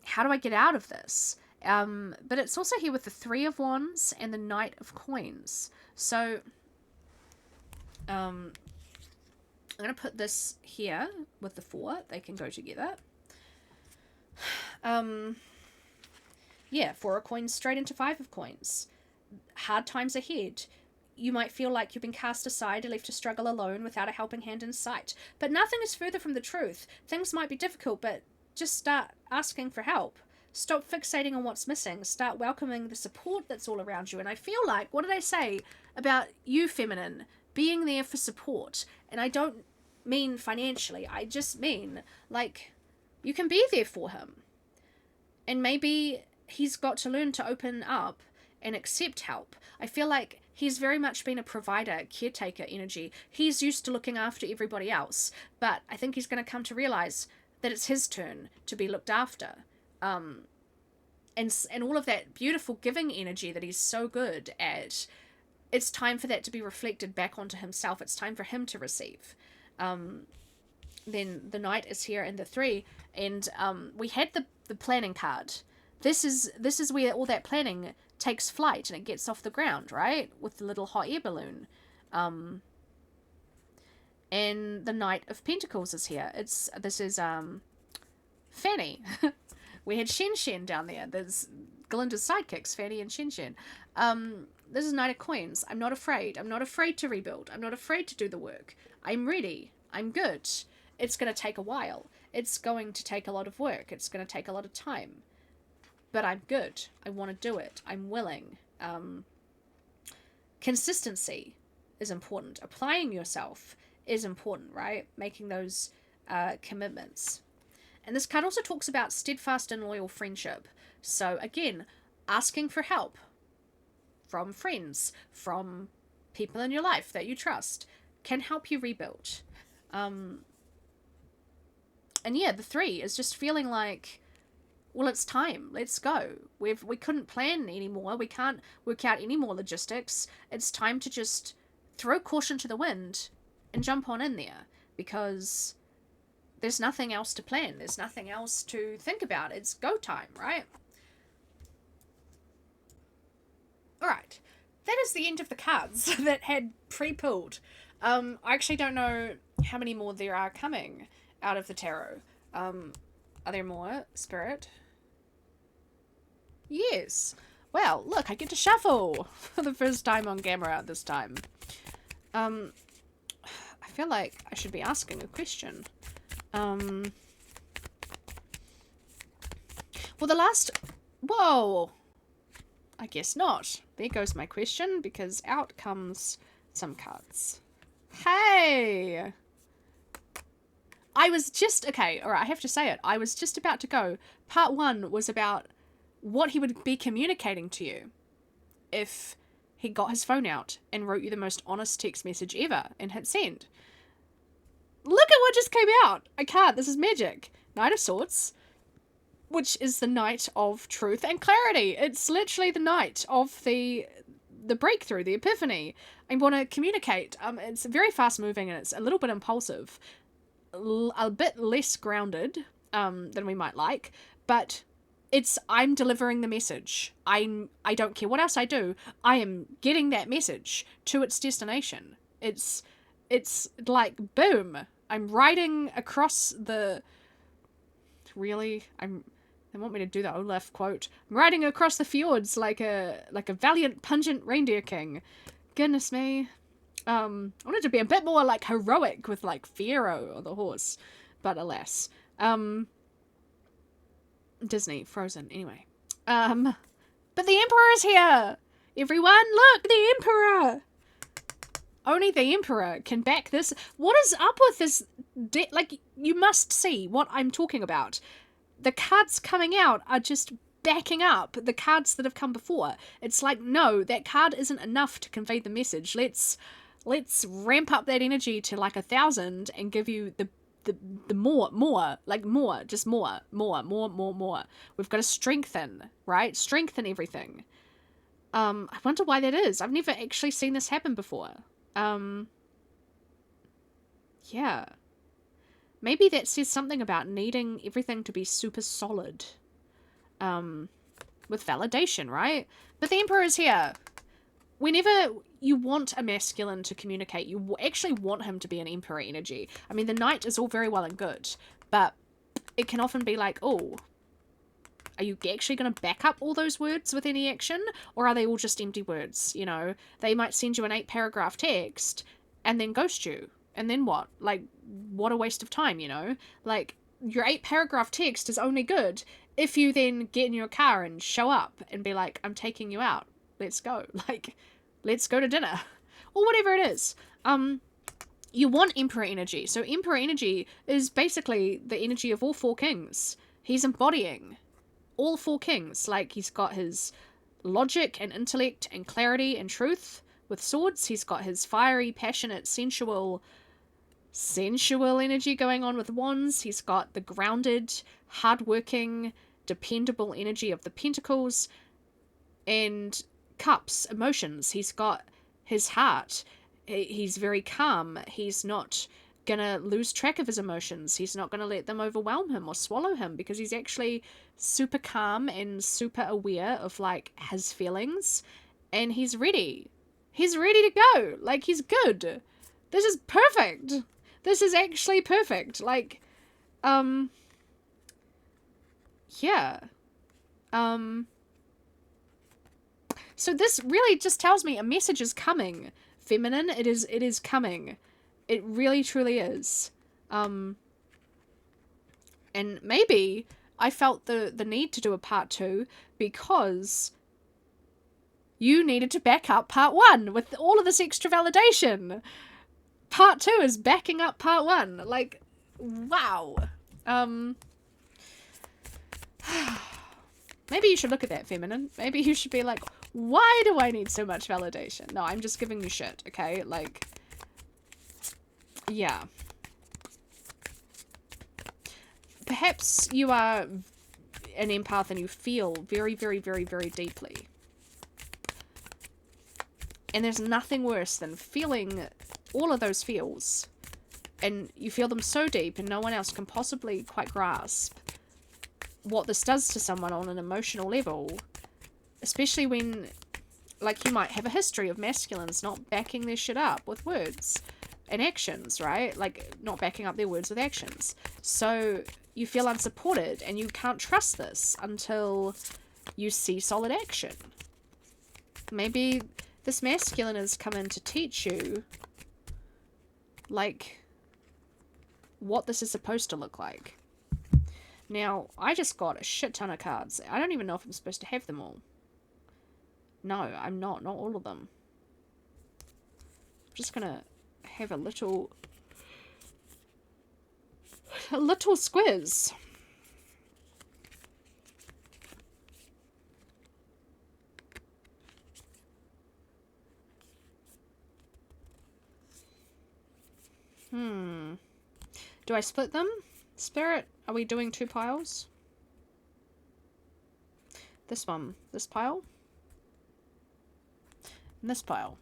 How do I get out of this? But it's also here with the 3 of Wands and the Knight of Coins. So, I'm going to put this here with the 4. They can go together. Yeah, 4 of Coins straight into 5 of Coins. Hard times ahead. You might feel like you've been cast aside and left to struggle alone without a helping hand in sight. But nothing is further from the truth. Things might be difficult, but just start asking for help. Stop fixating on what's missing. Start welcoming the support that's all around you. And I feel like, what did I say about you, feminine? Being there for support. And I don't mean financially. I just mean, like, you can be there for him. And maybe he's got to learn to open up and accept help. I feel like he's very much been a provider, caretaker energy. He's used to looking after everybody else. But I think he's going to come to realize that it's his turn to be looked after. And all of that beautiful giving energy that he's so good at, it's time for that to be reflected back onto himself. It's time for him to receive. Then the Knight is here in the 3, and we had the planning card. This is where all that planning takes flight and it gets off the ground, right? With the little hot air balloon. And the Knight of Pentacles is here. This is Fanny. We had Shen Shen down there. There's Galinda's sidekicks, Fanny and Shen Shen. This is Knight of Coins. I'm not afraid. I'm not afraid to rebuild. I'm not afraid to do the work. I'm ready. I'm good. It's going to take a while. It's going to take a lot of work. It's going to take a lot of time. But I'm good. I want to do it. I'm willing. Consistency is important. Applying yourself is important, right? Making those commitments. And this card also talks about steadfast and loyal friendship. So again, asking for help from friends, from people in your life that you trust, can help you rebuild. And yeah, the 3 is just feeling like, well, it's time. Let's go. We couldn't plan anymore. We can't work out any more logistics. It's time to just throw caution to the wind and jump on in there, because there's nothing else to plan. There's nothing else to think about. It's go time, right? All right. That is the end of the cards that had pre-pulled. I actually don't know how many more there are coming out of the tarot. Are there more, Spirit? Yes. Well, look, I get to shuffle for the first time on camera this time. I feel like I should be asking a question. Well, the last... Whoa! I guess not. There goes my question, because out comes some cards. Hey! I was just... Okay, alright, I have to say it. I was just about to go. Part 1 was about what he would be communicating to you if he got his phone out and wrote you the most honest text message ever and hit send. Look at what just came out! I can't, this is magic. Knight of Swords, which is the Knight of Truth and Clarity. It's literally the Knight of the breakthrough, the epiphany. I want to communicate. It's very fast moving and it's a little bit impulsive. A bit less grounded than we might like, but I'm delivering the message. I don't care what else I do. I am getting that message to its destination. It's like, boom. I'm riding across the... Really? They want me to do the Olaf quote. I'm riding across the fjords like a valiant, pungent reindeer king. Goodness me. I wanted to be a bit more like heroic with like Fiyero or the horse, but alas. Disney, Frozen, anyway. But the Emperor is here! Everyone, look, the Emperor! Only the Emperor can back this. What is up with this? Like, you must see what I'm talking about. The cards coming out are just backing up the cards that have come before. It's like, no, that card isn't enough to convey the message. Let's ramp up that energy to like 1,000 and give you the more, just more. We've got to strengthen, right? Strengthen everything. I wonder why that is. I've never actually seen this happen before. Yeah. Maybe that says something about needing everything to be super solid. With validation, right? But the Emperor is here. Whenever you want a masculine to communicate, you actually want him to be an Emperor energy. I mean, the Knight is all very well and good, but it can often be like, oh, are you actually going to back up all those words with any action? Or are they all just empty words? You know, they might send you an 8-paragraph text and then ghost you. And then what? Like, what a waste of time, you know? Like, your 8-paragraph text is only good if you then get in your car and show up and be like, I'm taking you out. Let's go. Like, let's go to dinner. Or whatever it is. You want Emperor energy. So Emperor energy is basically the energy of all 4 kings. He's embodying all 4 kings. Like, he's got his logic and intellect and clarity and truth with swords. He's got his fiery, passionate, sensual energy going on with wands. He's got the grounded, hardworking, dependable energy of the pentacles and cups, emotions. He's got his heart. He's very calm. He's not gonna lose track of his emotions. He's not gonna let them overwhelm him or swallow him, because he's actually super calm and super aware of like his feelings, and he's ready. He's ready to go. Like, he's good. This is perfect. This is actually perfect. Like, yeah. So this really just tells me a message is coming. Feminine, it is coming. It really truly is. And maybe I felt the need to do a part 2 because you needed to back up part 1 with all of this extra validation. Part 2 is backing up part 1. Like, wow. Maybe you should look at that, feminine. Maybe you should be like, why do I need so much validation? No, I'm just giving you shit, okay? Like, yeah. Perhaps you are an empath and you feel very, very, very, very deeply. And there's nothing worse than feeling all of those feels. And you feel them so deep and no one else can possibly quite grasp what this does to someone on an emotional level. Especially when, like, you might have a history of masculines not backing their shit up with words and actions, right? Like, not backing up their words with actions. So you feel unsupported and you can't trust this until you see solid action. Maybe this masculine has come in to teach you, like, what this is supposed to look like. Now, I just got a shit ton of cards. I don't even know if I'm supposed to have them all. No, I'm not. Not all of them. I'm just gonna have a little squiz. Do I split them? Spirit, are we doing 2 piles? This one. This pile? And this pile.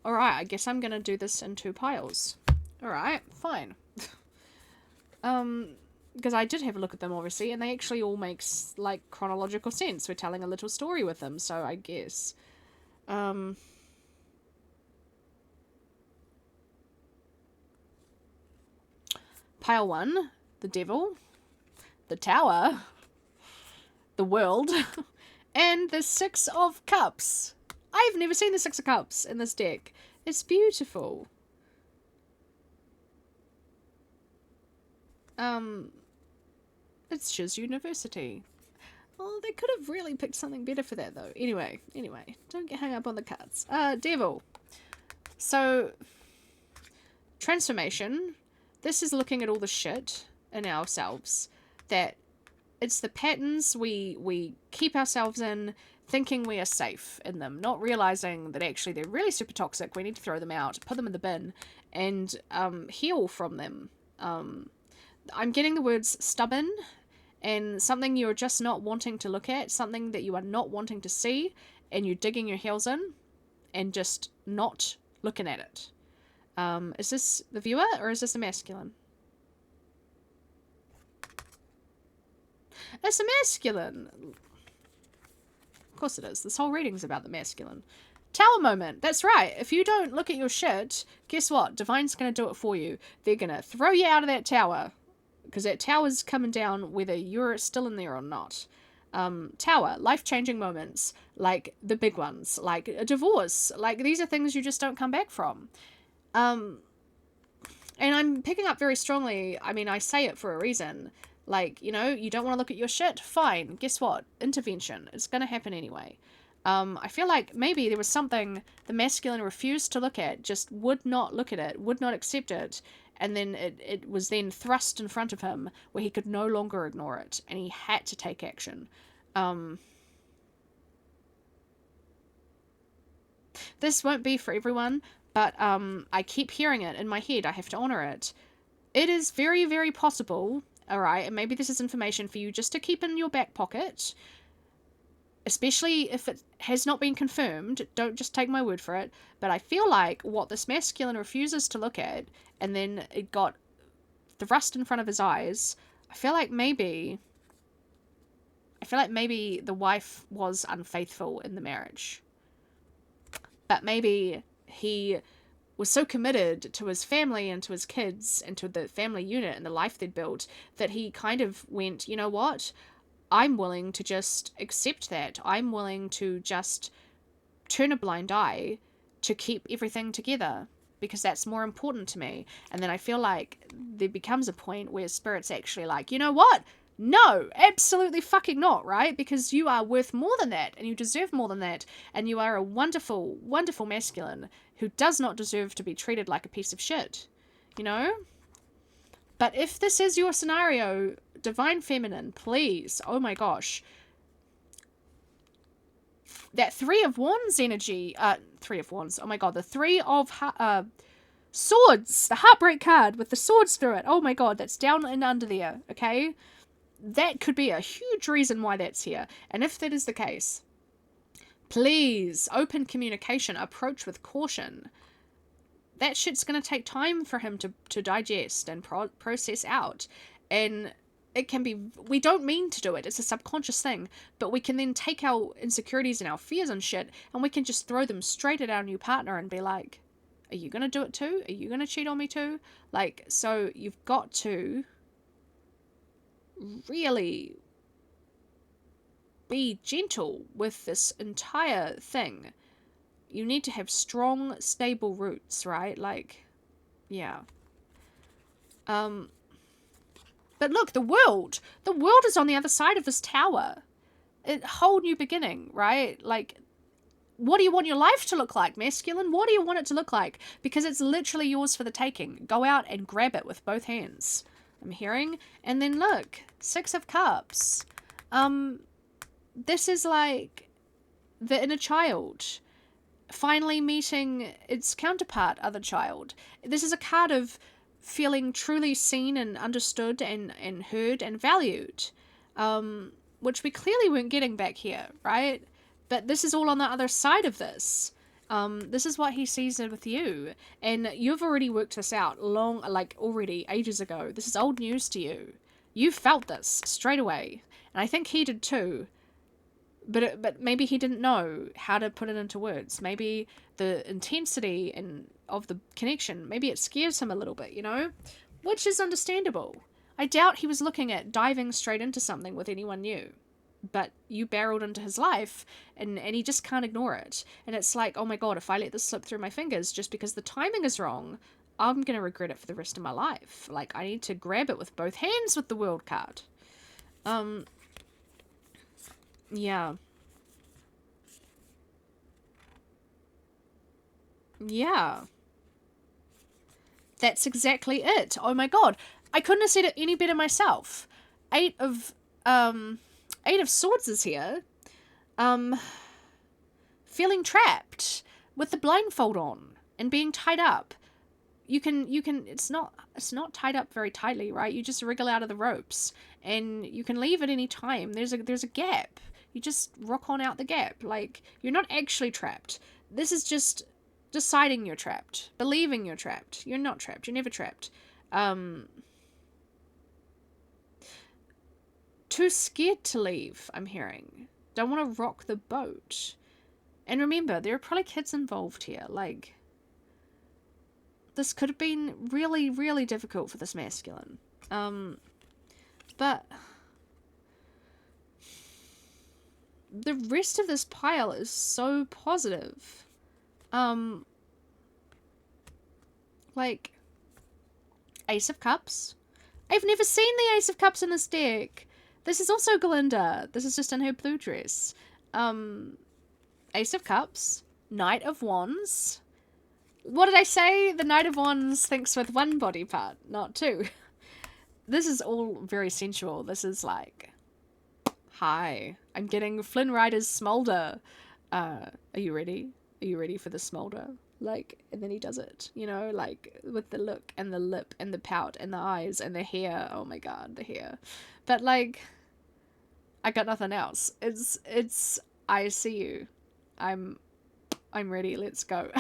Alright, I guess I'm gonna do this in 2 piles. Alright, fine. Because I did have a look at them, obviously, and they actually all make, like, chronological sense. We're telling a little story with them, so I guess. Pile 1, the devil, the tower, the world, and the 6 of cups. I've never seen the 6 of cups in this deck. It's beautiful. It's Shiz University. Well, they could have really picked something better for that, though. Anyway, don't get hung up on the cards. Devil. So, transformation. This is looking at all the shit in ourselves that it's the patterns we keep ourselves in, thinking we are safe in them, not realizing that actually they're really super toxic. We need to throw them out, put them in the bin, and heal from them. I'm getting the words stubborn and something you're just not wanting to look at, something that you are not wanting to see, and you're digging your heels in and just not looking at it. Is this the viewer or is this the masculine? It's a masculine. Of course it is. This whole reading's about the masculine. Tower moment. That's right. If you don't look at your shit, guess what? Divine's going to do it for you. They're going to throw you out of that tower. Because that tower's coming down whether you're still in there or not. Tower. Life-changing moments. Like the big ones. Like a divorce. Like these are things you just don't come back from. And I'm picking up very strongly. I mean, I say it for a reason. Like, you know, you don't want to look at your shit? Fine. Guess what? Intervention. It's going to happen anyway. I feel like maybe there was something the masculine refused to look at, just would not look at it, would not accept it, and then it was then thrust in front of him where he could no longer ignore it, and he had to take action. This won't be for everyone, but I keep hearing it in my head. I have to honor it. It is very, very possible, alright, and maybe this is information for you just to keep in your back pocket, especially if it has not been confirmed. Don't just take my word for it. But I feel like what this masculine refuses to look at, and then it got thrust in front of his eyes, I feel like maybe the wife was unfaithful in the marriage. But maybe he was so committed to his family and to his kids and to the family unit and the life they'd built that he kind of went, you know what? I'm willing to just accept that. I'm willing to just turn a blind eye to keep everything together because that's more important to me. And then I feel like there becomes a point where Spirit's actually like, you know what? No, absolutely fucking not, right? Because you are worth more than that and you deserve more than that. And you are a wonderful, wonderful masculine who does not deserve to be treated like a piece of shit, you know? But if this is your scenario, Divine Feminine, please, oh my gosh. That Three of Wands energy, Three of Wands, oh my god, the Three of Swords, the Heartbreak card with the swords through it, oh my god, that's down and under there, okay? That could be a huge reason why that's here. And if that is the case, please, open communication, approach with caution. That shit's going to take time for him to digest and process out. And it can be, we don't mean to do it, it's a subconscious thing, but we can then take our insecurities and our fears and shit, and we can just throw them straight at our new partner and be like, are you going to do it too? Are you going to cheat on me too? Like, so you've got to really be gentle with this entire thing. You need to have strong, stable roots, right? Like, yeah. But look, the world is on the other side of this tower. A whole new beginning, right? Like, what do you want your life to look like, masculine? What do you want it to look like? Because it's literally yours for the taking. Go out and grab it with both hands. I'm hearing. And then look, Six of Cups. This is like the inner child finally meeting its counterpart, other child. This is a card of feeling truly seen and understood and heard and valued, which we clearly weren't getting back here, right? But this is all on the other side of this. This is what he sees with you, and you've already worked this out already ages ago. This is old news to you. You felt this straight away, and I think he did too. But maybe he didn't know how to put it into words. Maybe the intensity of the connection, maybe it scares him a little bit, you know? Which is understandable. I doubt he was looking at diving straight into something with anyone new. but you barreled into his life, and he just can't ignore it. And it's like, oh my god, if I let this slip through my fingers just because the timing is wrong, I'm gonna regret it for the rest of my life. Like, I need to grab it with both hands with the World card. Yeah. Yeah. That's exactly it. Oh my god. I couldn't have said it any better myself. Eight of Swords is here. Feeling trapped with the blindfold on and being tied up. You can it's not tied up very tightly, right? You just wriggle out of the ropes and you can leave at any time. There's a gap. You just rock on out the gap. Like, you're not actually trapped. This is just deciding you're trapped, believing you're trapped. You're not trapped. You're never trapped. Too scared to leave, I'm hearing. Don't want to rock the boat. And remember, there are probably kids involved here. Like, this could have been really, really difficult for this masculine. But the rest of this pile is so positive. Like, Ace of Cups. I've never seen the Ace of Cups in this deck. This is also Glinda. This is just in her blue dress. Ace of Cups. Knight of Wands. What did I say? The Knight of Wands thinks with one body part, not two. This is all very sensual. This is like, hi. I'm getting Flynn Rider's smolder. Are you ready? Are you ready for the smolder? Like, and then he does it, you know, like, with the look and the lip and the pout and the eyes and the hair. Oh my god, the hair. But, like, I got nothing else. It's I see you. I'm ready. Let's go.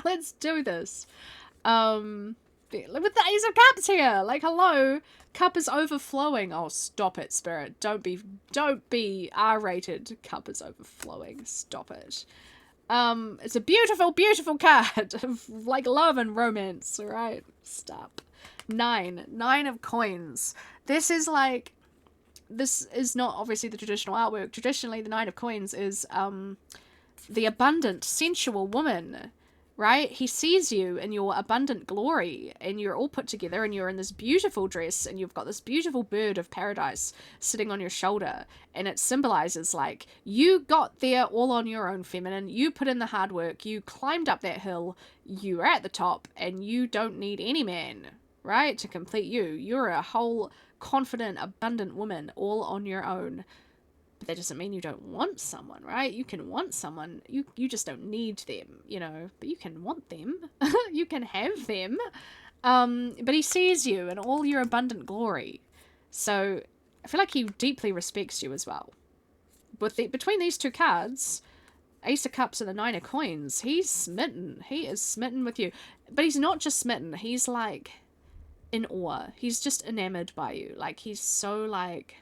Let's do this. With the Ace of Cups here. Like, hello. Cup is overflowing. Oh, stop it, Spirit. Don't be R-rated. Cup is overflowing. Stop it. It's a beautiful, beautiful card of, like, love and romance, alright? Stop. 9 of Coins. This is not obviously the traditional artwork. Traditionally, the 9 of Coins is, the abundant, sensual woman, right? He sees you in your abundant glory, and you're all put together, and you're in this beautiful dress, and you've got this beautiful bird of paradise sitting on your shoulder, and it symbolizes, like, you got there all on your own, feminine. You put in the hard work. You climbed up that hill. You're at the top, and you don't need any man, right, to complete you. You're a whole, confident, abundant woman all on your own. But that doesn't mean you don't want someone, right? You can want someone. You just don't need them, you know. But you can want them. You can have them. But he sees you in all your abundant glory. So I feel like he deeply respects you as well. Between these two cards, Ace of Cups and the 9 of Coins, he's smitten. He is smitten with you. But he's not just smitten. He's, like, in awe. He's just enamored by you. Like, he's so, like,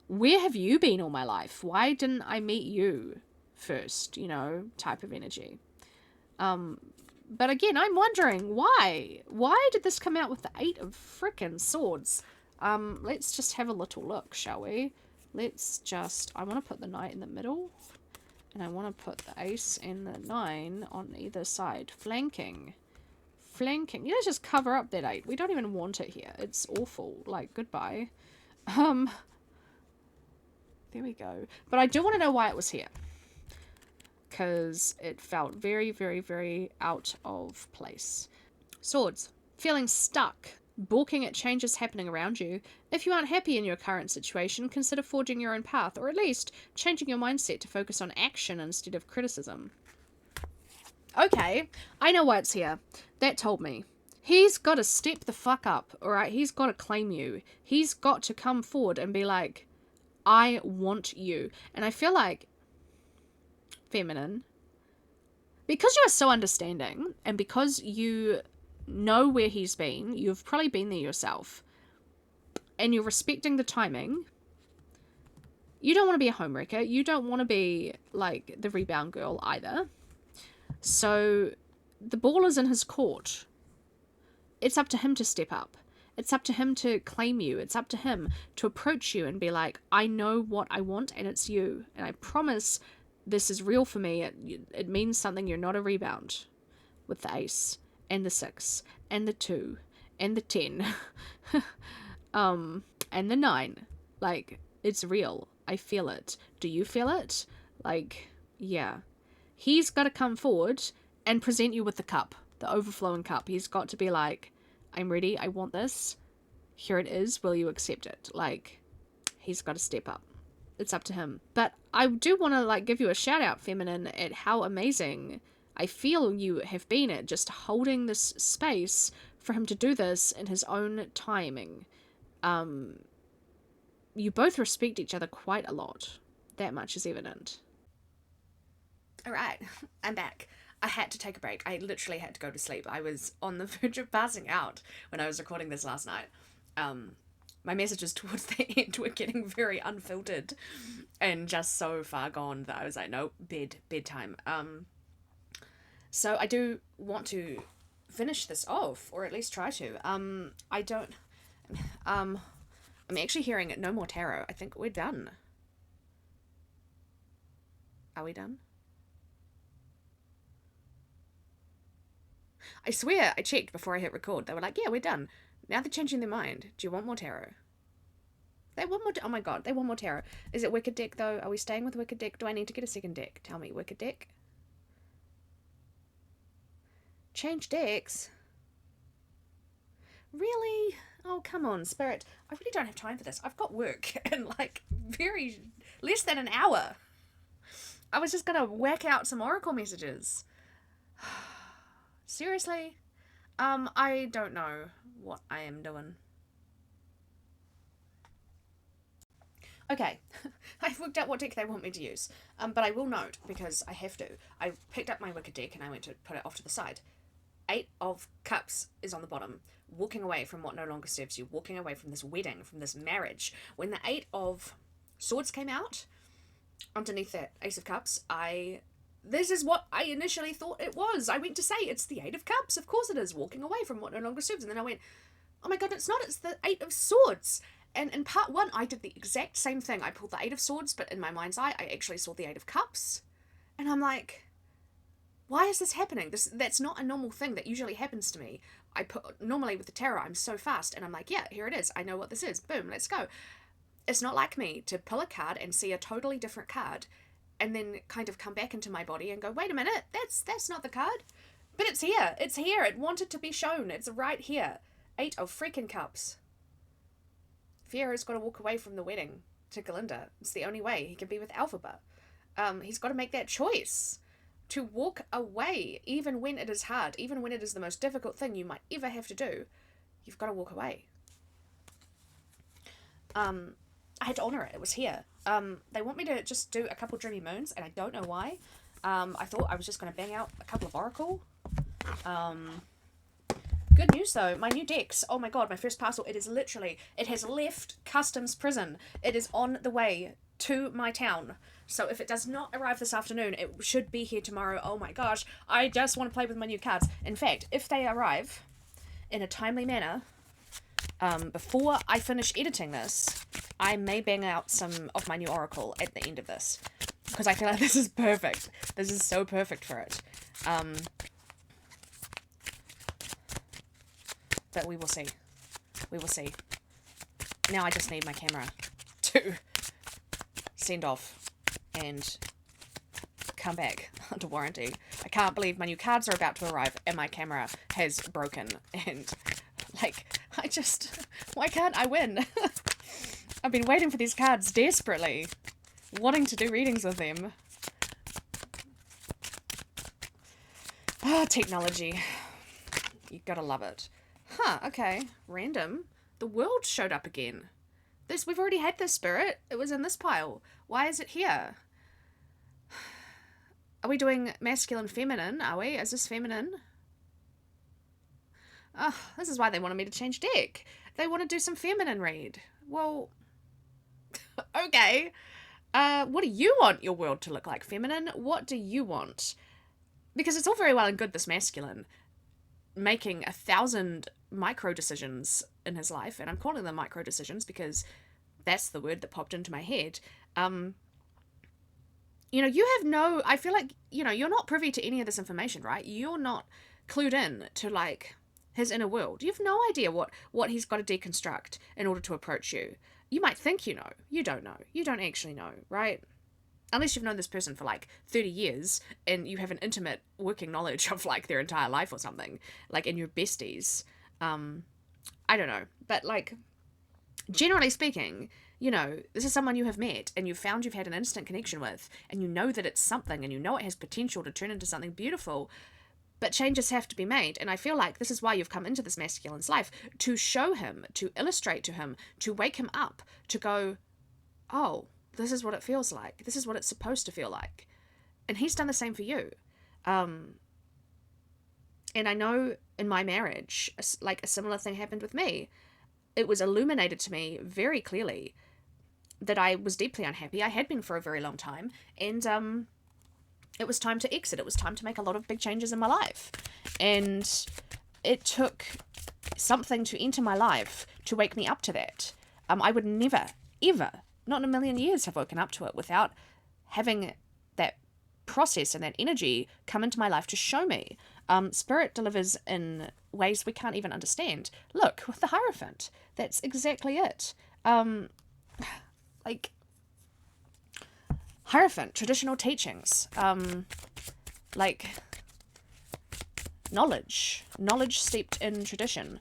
where have you been all my life? Why didn't I meet you first, you know, type of energy. But again, I'm wondering why? Why did this come out with the 8 of frickin' Swords? Let's just have a little look, shall we? I want to put the Knight in the middle. And I want to put the Ace and the 9 on either side. Flanking. Let's just cover up that 8. We don't even want it here. It's awful. Like, goodbye. There we go. But I do want to know why it was here. Because it felt very, very, very out of place. Swords. Feeling stuck. Balking at changes happening around you. If you aren't happy in your current situation, consider forging your own path. Or at least changing your mindset to focus on action instead of criticism. Okay. I know why it's here. That told me. He's got to step the fuck up. Alright? He's got to claim you. He's got to come forward and be like, I want you. And I feel like, feminine, because you are so understanding and because you know where he's been, you've probably been there yourself, and you're respecting the timing, you don't want to be a homewrecker. You don't want to be like the rebound girl either. So the ball is in his court. It's up to him to step up. It's up to him to claim you. It's up to him to approach you and be like, I know what I want and it's you. And I promise this is real for me. It means something. You're not a rebound. With the ace and the 6 and the 2 and the 10 and the 9. Like, it's real. I feel it. Do you feel it? Like, yeah. He's got to come forward and present you with the cup, the overflowing cup. He's got to be like, I'm ready. I want this. Here it is. Will you accept it? Like, he's got to step up. It's up to him. But I do want to, like, give you a shout out, feminine, at how amazing I feel you have been at just holding this space for him to do this in his own timing. You both respect each other quite a lot. That much is evident. All right, I'm back. I had to take a break. I literally had to go to sleep. I was on the verge of passing out when I was recording this last night. My messages towards the end were getting very unfiltered and just so far gone that I was like, nope, bedtime. So I do want to finish this off, or at least try to. I'm actually hearing no more tarot. I think we're done. Are we done? I swear I checked before I hit record. They were like, yeah, we're done. Now they're changing their mind. Do you want more tarot? They want more. Oh my god, they want more tarot. Is it Wicked deck though? Are we staying with Wicked deck? Do I need to get a second deck? Tell me, Wicked deck. Change decks? Really? Oh, come on, Spirit. I really don't have time for this. I've got work in like very less than an hour. I was just gonna whack out some oracle messages. Seriously? I don't know what I am doing. Okay, I've worked out what deck they want me to use. But I will note, because I have to, I picked up my Wicked deck and I went to put it off to the side. 8 of Cups is on the bottom. Walking away from what no longer serves you. Walking away from this wedding, from this marriage. When the 8 of Swords came out, underneath that Ace of Cups, this is what I initially thought it was. I went to say, it's the 8 of Cups. Of course it is. Walking away from what no longer serves. And then I went, oh my god, it's not. It's the 8 of Swords. And in part 1, I did the exact same thing. I pulled the 8 of Swords, but in my mind's eye, I actually saw the 8 of Cups. And I'm like, why is this happening? That's not a normal thing that usually happens to me. Normally with the tarot, I'm so fast. And I'm like, yeah, here it is. I know what this is. Boom, let's go. It's not like me to pull a card and see a totally different card and then kind of come back into my body and go, wait a minute, that's not the card. But it's here. It's here. It wanted to be shown. It's right here. 8 of freaking Cups. Fiero's got to walk away from the wedding to Galinda. It's the only way he can be with Alphaba. He's got to make that choice to walk away, even when it is hard, even when it is the most difficult thing you might ever have to do. You've got to walk away. I had to honor it. It was here. They want me to just do a couple Dreamy Moons, and I don't know why. I thought I was just going to bang out a couple of Oracle. Good news though, my new decks, oh my god, my first parcel, it has left Customs Prison. It is on the way to my town. So if it does not arrive this afternoon, it should be here tomorrow. Oh my gosh, I just want to play with my new cards. In fact, if they arrive in a timely manner, before I finish editing this, I may bang out some of my new Oracle at the end of this. Because I feel like this is perfect. This is so perfect for it. But we will see. We will see. Now I just need my camera to send off and come back under warranty. I can't believe my new cards are about to arrive and my camera has broken. And, like, why can't I win? I've been waiting for these cards desperately. Wanting to do readings with them. Ah, technology. You gotta love it. Huh, okay. Random. The world showed up again. We've already had this, Spirit. It was in this pile. Why is it here? Are we doing masculine, feminine? Are we? Is this feminine? Oh, this is why they wanted me to change deck. They want to do some feminine read. Well, okay. What do you want your world to look like, feminine? What do you want? Because it's all very well and good, this masculine. making 1,000 micro decisions in his life, and I'm calling them micro decisions because that's the word that popped into my head. um you have no, I feel like, you're not privy to any of this information, right? You're not clued in to like his inner world. You have no idea what he's got to deconstruct in order to approach you. You might think you know. You don't know. You don't actually know, right? Unless you've known this person for like 30 years and you have an intimate working knowledge of like their entire life or something, like in your besties. I don't know, but like, generally speaking, this is someone you have met and you've had an instant connection with, and you know that it's something, and you know it has potential to turn into something beautiful, but changes have to be made. And I feel like this is why you've come into this masculine's life, to show him, to illustrate to him, to wake him up, to go, oh, this is what it feels like. This is what it's supposed to feel like. And he's done the same for you. And I know in my marriage, like a similar thing happened with me. It was illuminated to me very clearly that I was deeply unhappy. I had been for a very long time, and it was time to exit. It was time to make a lot of big changes in my life. And it took something to enter my life to wake me up to that. I would never, ever, not in a million years, have woken up to it without having that process and that energy come into my life to show me. Spirit delivers in ways we can't even understand. Look, with the Hierophant, that's exactly it. Like, Hierophant, traditional teachings, like knowledge steeped in tradition,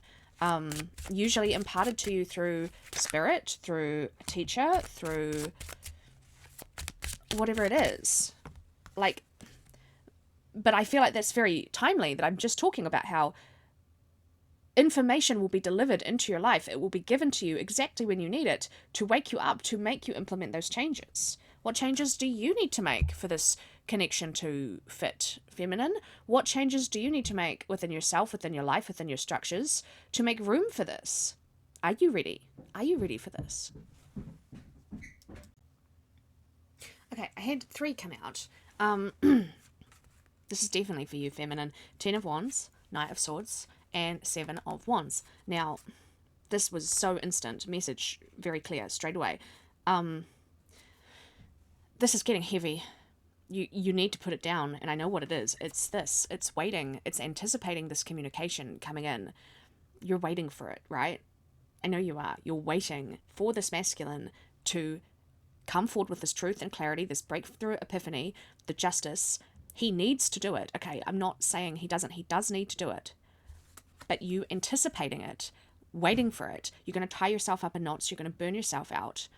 usually imparted to you through spirit, through a teacher, through whatever it is. Like, but I feel like that's very timely, that I'm just talking about how information will be delivered into your life. It will be given to you exactly when you need it, to wake you up, to make you implement those changes. What changes do you need to make for this connection to fit feminine? What changes do you need to make within yourself, within your life, within your structures, to make room for this? Are you ready? Are you ready for this? Okay, I had 3 come out. This is definitely for you, feminine. 10 of Wands, Knight of Swords, and 7 of Wands. Now, this was so instant. Message very clear, straight away. This is getting heavy. You need to put it down, and I know what it is. It's this. It's waiting. It's anticipating this communication coming in. You're waiting for it, right? I know you are. You're waiting for this masculine to come forward with this truth and clarity, this breakthrough epiphany, the justice. He needs to do it. Okay, I'm not saying he doesn't. He does need to do it. But you anticipating it, waiting for it, you're going to tie yourself up in knots. You're going to burn yourself out.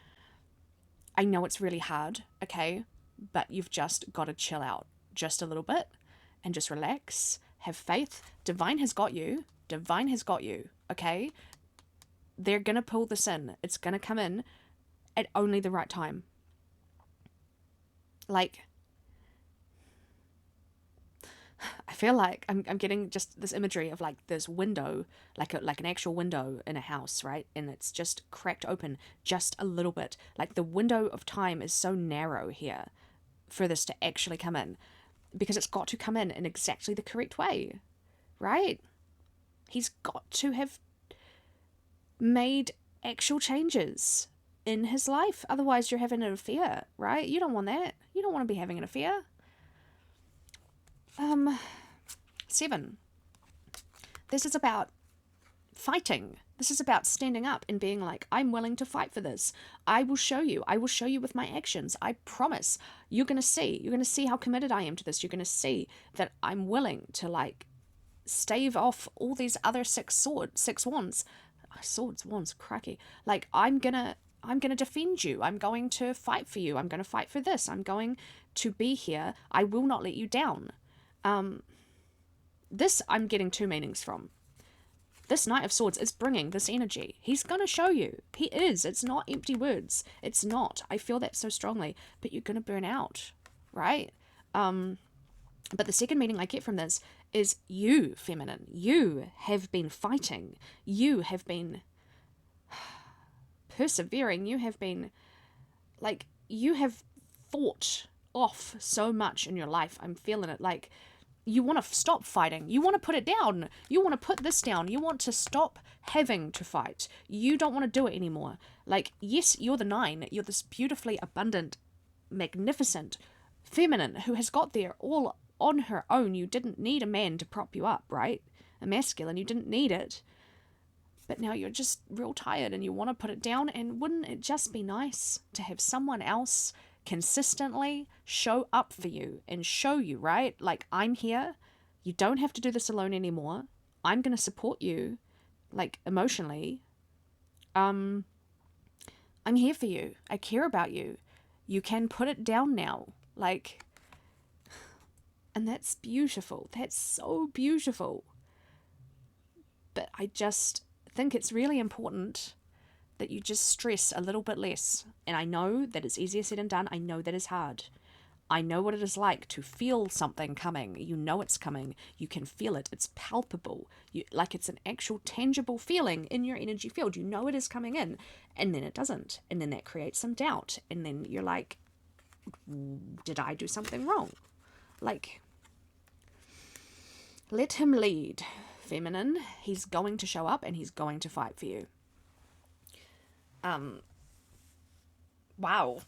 I know it's really hard, okay? But you've just got to chill out just a little bit and just relax. Have faith. Divine has got you. Divine has got you, okay? They're going to pull this in. It's going to come in at only the right time. Like, I feel like I'm getting just this imagery of like this window, like an actual window in a house, right? And it's just cracked open just a little bit. Like the window of time is so narrow here for this to actually come in, because it's got to come in exactly the correct way, right? He's got to have made actual changes in his life. Otherwise you're having an affair, right? You don't want that. You don't want to be having an affair. 7. This is about fighting. This is about standing up and being like, I'm willing to fight for this. I will show you. I will show you with my actions. I promise. You're going to see. You're going to see how committed I am to this. You're going to see that I'm willing to like stave off all these other 6 wands. Wands, cracky. Like I'm going to defend you. I'm going to fight for you. I'm going to fight for this. I'm going to be here. I will not let you down. This I'm getting 2 meanings from. This Knight of Swords is bringing this energy. He's going to show you. He is. It's not empty words. It's not. I feel that so strongly. But you're going to burn out, right? But the second meaning I get from this is you, feminine. You have been fighting. You have been persevering. You have been, you have fought off so much in your life. I'm feeling it. Like, you want to stop fighting. You want to put it down. You want to put this down. You want to stop having to fight. You don't want to do it anymore. Like, yes, you're the 9. You're this beautifully abundant, magnificent feminine who has got there all on her own. You didn't need a man to prop you up, right? A masculine, you didn't need it. But now you're just real tired and you want to put it down. And wouldn't it just be nice to have someone else consistently show up for you and show you, right? Like, I'm here. You don't have to do this alone anymore. I'm going to support you, like, emotionally. I'm here for you. I care about you. You can put it down now. Like, and that's beautiful. That's so beautiful. But I just think it's really important that you just stress a little bit less. And I know that it's easier said than done. I know that is hard. I know what it is like to feel something coming. You know it's coming. You can feel it. It's palpable. Like it's an actual tangible feeling in your energy field. You know it is coming in. And then it doesn't. And then that creates some doubt. And then you're like, did I do something wrong? Like, let him lead, feminine. He's going to show up and he's going to fight for you. Wow.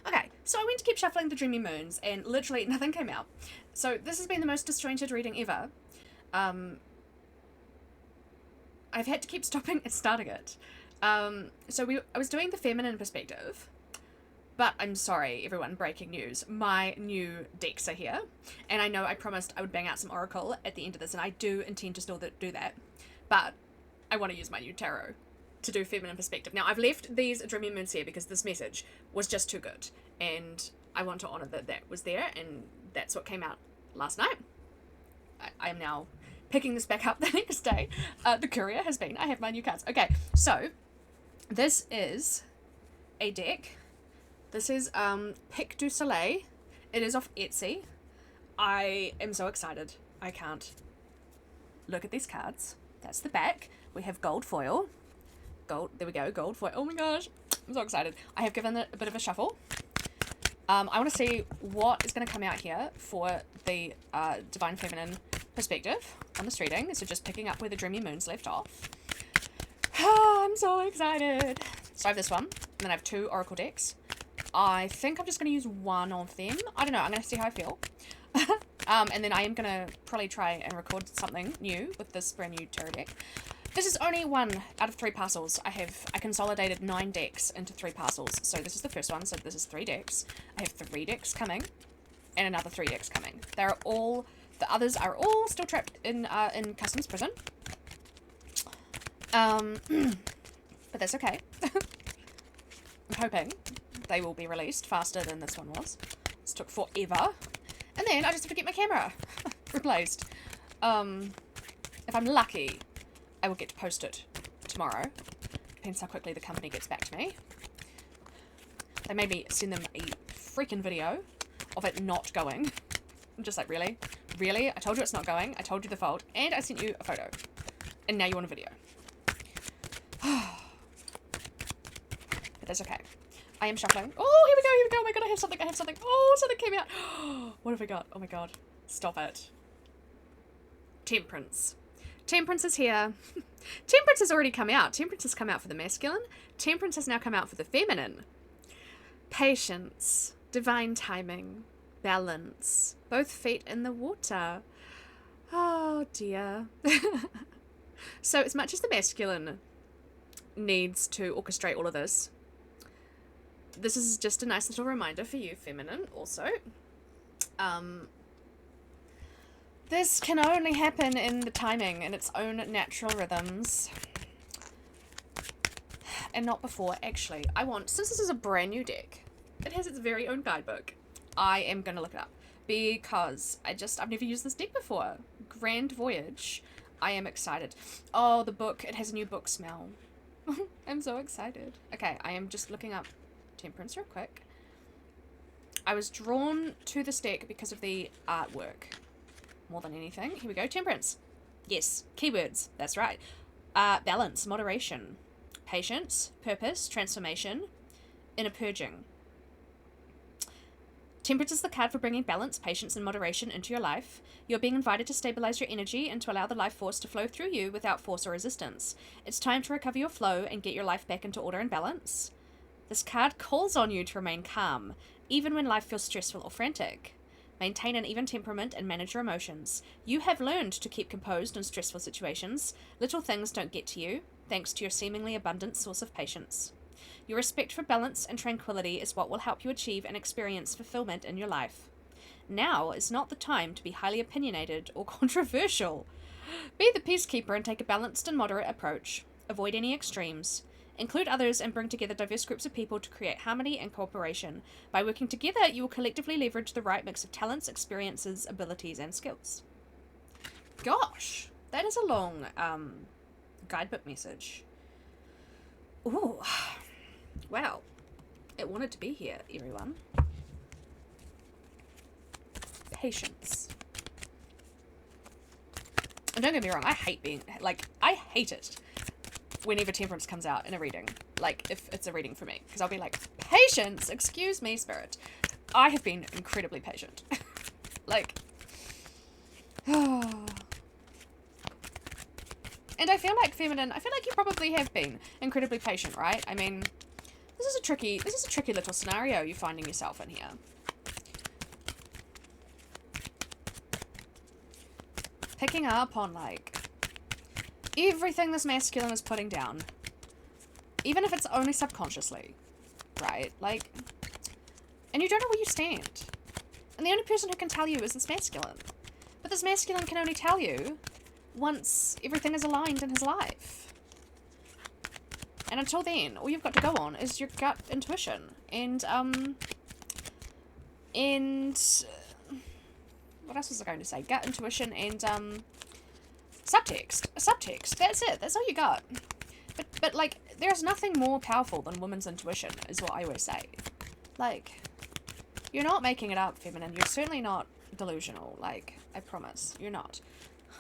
Okay, so I went to keep shuffling the Dreamy Moons and literally nothing came out. So this has been the most disjointed reading ever. I've had to keep stopping and starting it. I was doing the feminine perspective, but I'm sorry, everyone, breaking news. My new decks are here, and I know I promised I would bang out some Oracle at the end of this, and I do intend to still do that, but I want to use my new tarot to do feminine perspective. Now, I've left these Dreamy Moons here because this message was just too good, and I want to honor that was there, and that's what came out last night. I am now picking this back up the next day. The courier has been. I have my new cards. Okay, so this is a deck. This is Pic du Soleil. It is off Etsy. I am so excited. I can't. Look at these cards. That's the back. We have gold foil. Gold. There we go. Gold foil. Oh my gosh. I'm so excited. I have given it a bit of a shuffle. I want to see what is going to come out here for the Divine Feminine perspective on this reading. So just picking up where the Dreamy Moons left off. I'm so excited. So I have this one. And then I have 2 Oracle decks. I think I'm just going to use one of them. I don't know. I'm going to see how I feel. And then I am going to probably try and record something new with this brand new tarot deck. This is only 1 out of 3 parcels. I consolidated 9 decks into 3 parcels. So this is the first one. So this is 3 decks. I have 3 decks coming and another 3 decks coming. The others are all still trapped in customs prison. But that's okay. I'm hoping they will be released faster than this one was. This took forever. And then I just have to get my camera replaced. If I'm lucky, I will get to post it tomorrow. Depends how quickly the company gets back to me. They made me send them a freaking video of it not going. I'm just like, really? Really? I told you it's not going. I told you the fault. And I sent you a photo. And now you want a video. But that's okay. I am shuffling. Oh, here we go. Oh my god, I have something. Oh, something came out. What have we got? Oh my god. Stop it. Temperance. Temperance is here. Temperance has already come out. Temperance has come out for the masculine. Temperance has now come out for the feminine. Patience. Divine timing. Balance. Both feet in the water. Oh dear. So as much as the masculine needs to orchestrate all of this, this is just a nice little reminder for you, feminine, also. This can only happen in the timing, in its own natural rhythms. And not before, actually. Since this is a brand new deck, it has its very own guidebook. I am going to look it up. Because I've never used this deck before. Grand Voyage. I am excited. Oh, the book. It has a new book smell. I'm so excited. Okay, I am just looking up Temperance real quick. I was drawn to this deck because of the artwork more than anything. Here we go. Temperance. Yes. Keywords. That's right. Balance. Moderation. Patience. Purpose. Transformation. Inner purging. Temperance is the card for bringing balance, patience, and moderation into your life. You're being invited to stabilize your energy and to allow the life force to flow through you without force or resistance. It's time to recover your flow and get your life back into order and balance. This card calls on you to remain calm, even when life feels stressful or frantic. Maintain an even temperament and manage your emotions. You have learned to keep composed in stressful situations. Little things don't get to you, thanks to your seemingly abundant source of patience. Your respect for balance and tranquility is what will help you achieve and experience fulfillment in your life. Now is not the time to be highly opinionated or controversial. Be the peacekeeper and take a balanced and moderate approach. Avoid any extremes. Include others and bring together diverse groups of people to create harmony and cooperation. By working together, you will collectively leverage the right mix of talents, experiences, abilities, and skills. Gosh, that is a long guidebook message. Ooh. Wow. It wanted to be here, everyone. Patience. And don't get me wrong, I hate it whenever temperance comes out in a reading. Like, if it's a reading for me. Because I'll be like, patience? Excuse me, spirit. I have been incredibly patient. Like, and I feel like you probably have been incredibly patient, right? I mean, this is a tricky little scenario you're finding yourself in here. Picking up on, like, everything this masculine is putting down. Even if it's only subconsciously. Right? Like, and you don't know where you stand. And the only person who can tell you is this masculine. But this masculine can only tell you once everything is aligned in his life. And until then, all you've got to go on is your gut intuition. And what else was I going to say? Gut intuition and, subtext. That's it. That's all you got. But like, there's nothing more powerful than women's intuition, is what I always say. Like, you're not making it up, feminine. You're certainly not delusional. Like, I promise. You're not.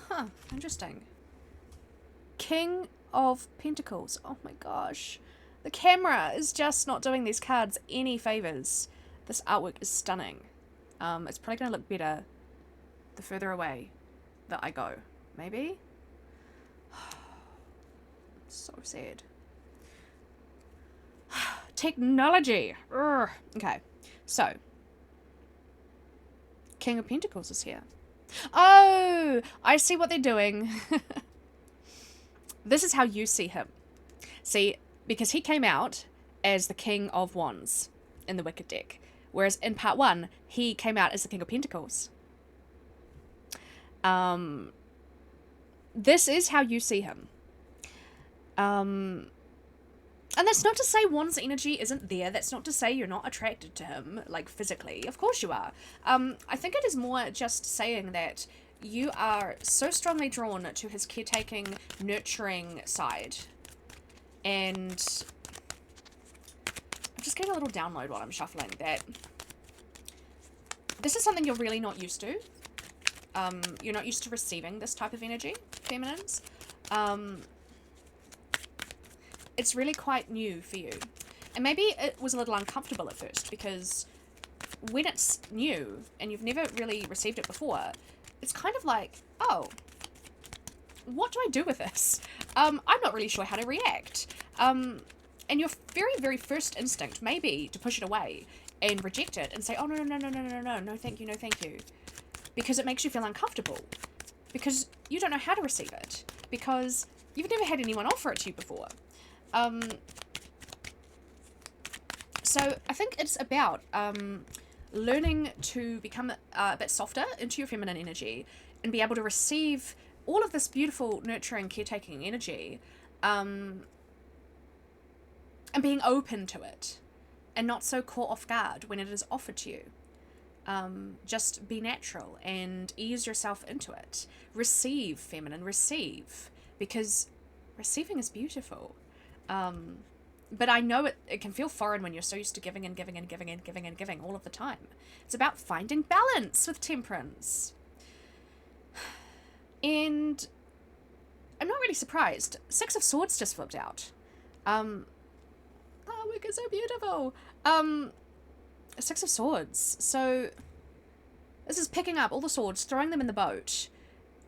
Huh. Interesting. King of Pentacles. Oh my gosh. The camera is just not doing these cards any favors. This artwork is stunning. It's probably going to look better the further away that I go. Maybe? So sad. Technology. Urgh. Okay. So. King of Pentacles is here. Oh! I see what they're doing. This is how you see him. See, because he came out as the King of Wands in the Wicked deck. Whereas in part 1, he came out as the King of Pentacles. This is how you see him. And that's not to say Wands energy isn't there. That's not to say you're not attracted to him, like, physically. Of course you are. I think it is more just saying that you are so strongly drawn to his caretaking, nurturing side. And I'm just getting a little download while I'm shuffling that this is something you're really not used to. You're not used to receiving this type of energy, feminines. It's really quite new for you. And maybe it was a little uncomfortable at first, because when it's new and you've never really received it before, it's kind of like, oh, what do I do with this? I'm not really sure how to react. And your very, very first instinct may be to push it away and reject it and say, oh, no, thank you. Because it makes you feel uncomfortable. Because you don't know how to receive it. Because you've never had anyone offer it to you before. So I think it's about learning to become a bit softer into your feminine energy and be able to receive all of this beautiful, nurturing, caretaking energy, and being open to it and not so caught off guard when it is offered to you. Just be natural and ease yourself into it. Receive, feminine, receive, because receiving is beautiful. But I know it can feel foreign when you're so used to giving and giving and giving and giving and giving all of the time. It's about finding balance with temperance. And I'm not really surprised. 6 of Swords just flipped out. Oh, Wicca's so beautiful. Six of Swords. So this is picking up all the swords, throwing them in the boat,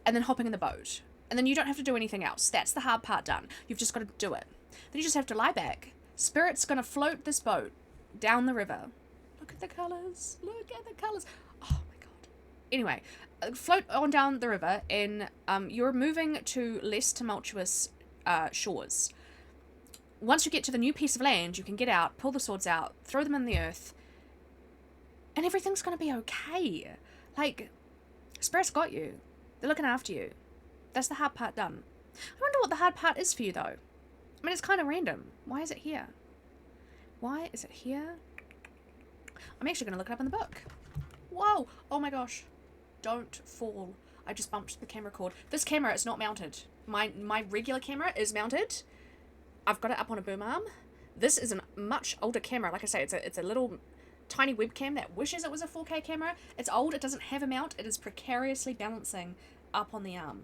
and then hopping in the boat. And then you don't have to do anything else. That's the hard part done. You've just got to do it. Then you just have to lie back. Spirit's going to float this boat down the river. Look at the colours. Look at the colours. Oh my god. Anyway, float on down the river, and you're moving to less tumultuous shores. Once you get to the new piece of land, you can get out, pull the swords out, throw them in the earth, and everything's going to be okay. Like, Spirit's got you. They're looking after you. That's the hard part done. I wonder what the hard part is for you, though. I mean, it's kind of random. Why is it here? Why is it here? I'm actually going to look it up in the book. Whoa! Oh my gosh. Don't fall. I just bumped the camera cord. This camera is not mounted. My regular camera is mounted. I've got it up on a boom arm. This is a much older camera. Like I say, it's a little tiny webcam that wishes it was a 4K camera. It's old. It doesn't have a mount. It is precariously balancing up on the arm.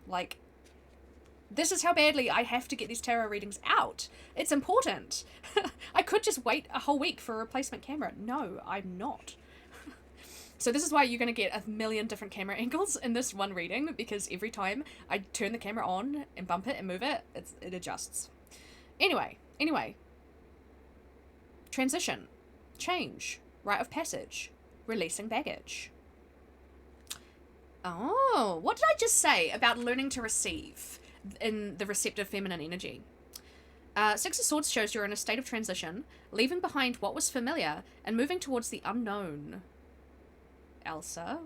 Like, this is how badly I have to get these tarot readings out. It's important. I could just wait a whole week for a replacement camera. No, I'm not. So this is why you're going to get a million different camera angles in this one reading, because every time I turn the camera on and bump it and move it, it adjusts. Anyway. Transition. Change. Rite of passage. Releasing baggage. Oh, what did I just say about learning to receive in the receptive feminine energy? Six of Swords shows you're in a state of transition, leaving behind what was familiar and moving towards the unknown. Elsa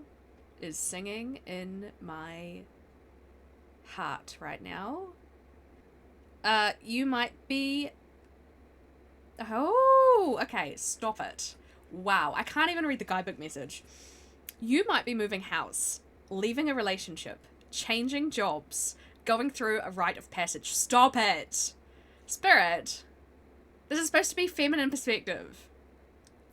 is singing in my heart right now. You might be... Oh, okay, stop it. Wow, I can't even read the guidebook message. You might be moving house, leaving a relationship, changing jobs, going through a rite of passage. Stop it! Spirit, this is supposed to be feminine perspective.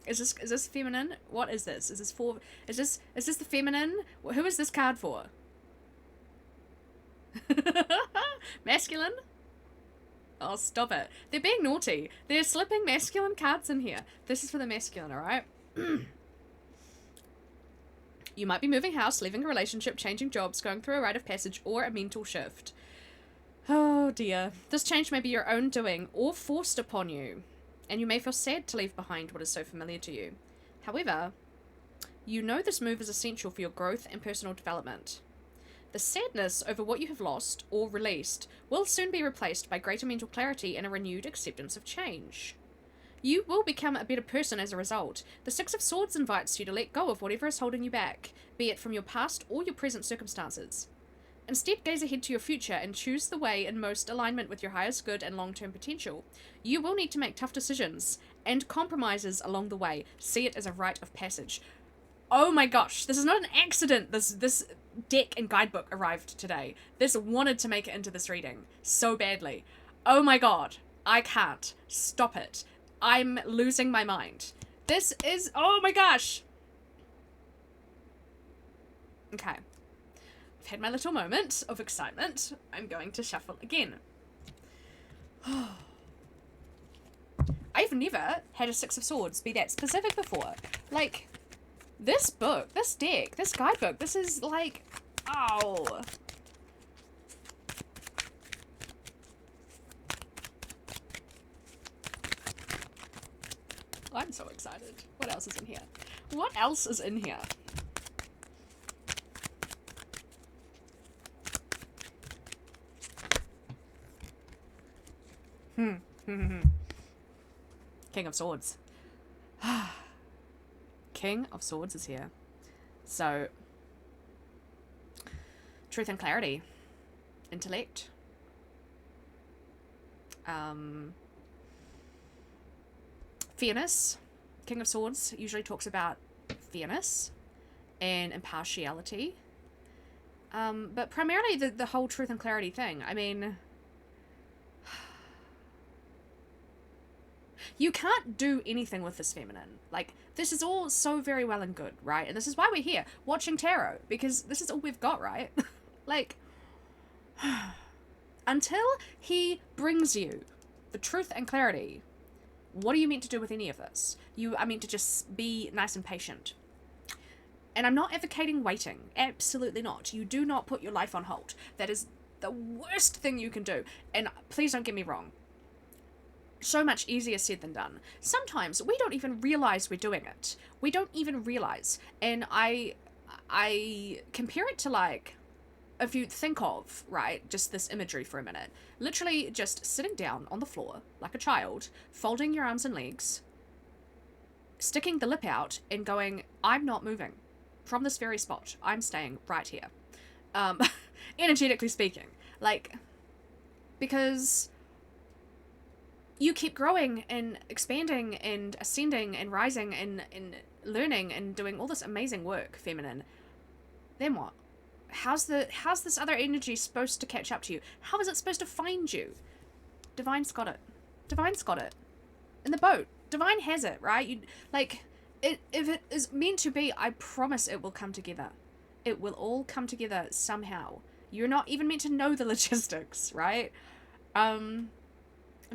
Is this feminine? What is this? Is this the feminine? Who is this card for? Masculine? Oh, stop it. They're being naughty. They're slipping masculine cards in here. This is for the masculine, alright? You might be moving house, leaving a relationship, changing jobs, going through a rite of passage, or a mental shift. Oh dear. This change may be your own doing, or forced upon you, and you may feel sad to leave behind what is so familiar to you. However, you know this move is essential for your growth and personal development. The sadness over what you have lost or released will soon be replaced by greater mental clarity and a renewed acceptance of change. You will become a better person as a result. The Six of Swords invites you to let go of whatever is holding you back, be it from your past or your present circumstances. Instead, gaze ahead to your future and choose the way in most alignment with your highest good and long-term potential. You will need to make tough decisions and compromises along the way. See it as a rite of passage. Oh my gosh, this is not an accident. This deck and guidebook arrived today. This wanted to make it into this reading so badly. Oh my god, I can't. Stop it. I'm losing my mind. This is... Oh my gosh! Okay. I've had my little moment of excitement. I'm going to shuffle again. I've never had a Six of Swords be that specific before. Like, this book, this deck, this guidebook, this is like... Oh... I'm so excited. What else is in here? What else is in here? King of Swords. King of Swords is here. So, truth and clarity. Intellect. Fairness. King of Swords usually talks about fairness and impartiality. But primarily the whole truth and clarity thing. I mean, you can't do anything with this feminine. Like, this is all so very well and good, right? And this is why we're here, watching tarot, because this is all we've got, right? Like, until he brings you the truth and clarity, What are you meant to do with any of this? You are meant to just be nice and patient. And I'm not advocating waiting. Absolutely not. You do not put your life on hold. That is the worst thing you can do. And please don't get me wrong. So much easier said than done. Sometimes we don't even realize we're doing it. We don't even realize. And I compare it to, like, if you think of, right, just this imagery for a minute, literally just sitting down on the floor like a child, folding your arms and legs, sticking the lip out and going, I'm not moving from this very spot. I'm staying right here. Energetically speaking. Like, because you keep growing and expanding and ascending and rising and learning and doing all this amazing work, feminine. Then what? How's this other energy supposed to catch up to you? How is it supposed to find you? Divine's got it. Divine's got it. In the boat. Divine has it, right? You, like, if it is meant to be, I promise it will come together. It will all come together somehow. You're not even meant to know the logistics, right? I'm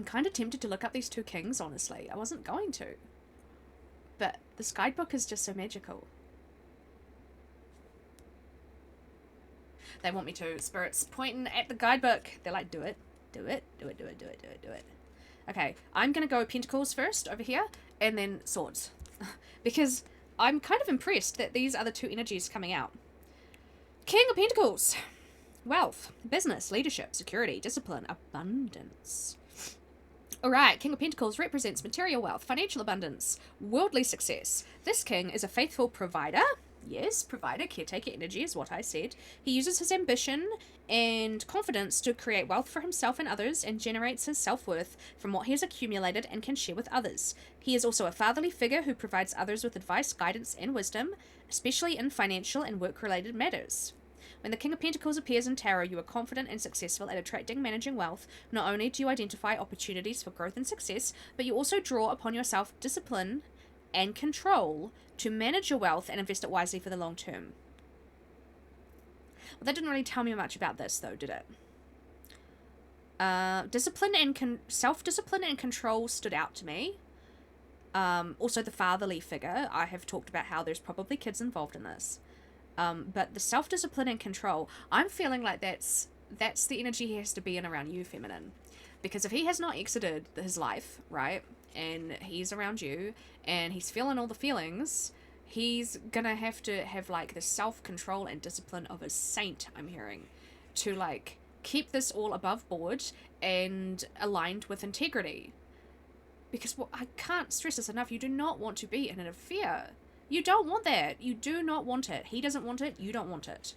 kind of tempted to look up these two kings, honestly. I wasn't going to. But this guidebook is just so magical. They want me to. Spirits pointing at the guidebook. They're like, do it. Do it. Do it. Do it. Do it. Do it. Do it. Okay, I'm going to go Pentacles first over here, and then Swords. Because I'm kind of impressed that these are the two energies coming out. King of Pentacles. Wealth, business, leadership, security, discipline, abundance. Alright, King of Pentacles represents material wealth, financial abundance, worldly success. This king is a faithful provider. Yes, provider, caretaker energy is what I said. He uses his ambition and confidence to create wealth for himself and others and generates his self-worth from what he has accumulated and can share with others. He is also a fatherly figure who provides others with advice, guidance, and wisdom, especially in financial and work-related matters. When the King of Pentacles appears in tarot, you are confident and successful at attracting, managing wealth. Not only do you identify opportunities for growth and success, but you also draw upon your self-discipline and control to manage your wealth and invest it wisely for the long term. Well, that didn't really tell me much about this, though, did it? Discipline and self-discipline and control stood out to me. Also, the fatherly figure. I have talked about how there's probably kids involved in this. But the self-discipline and control, I'm feeling like that's the energy he has to be in around you, feminine. Because if he has not exited his life, right, and he's around you, and he's feeling all the feelings, he's gonna have to have, like, the self-control and discipline of a saint, I'm hearing, to, like, keep this all above board and aligned with integrity. Because, well, I can't stress this enough, you do not want to be in an affair. You don't want that. You do not want it. He doesn't want it. You don't want it.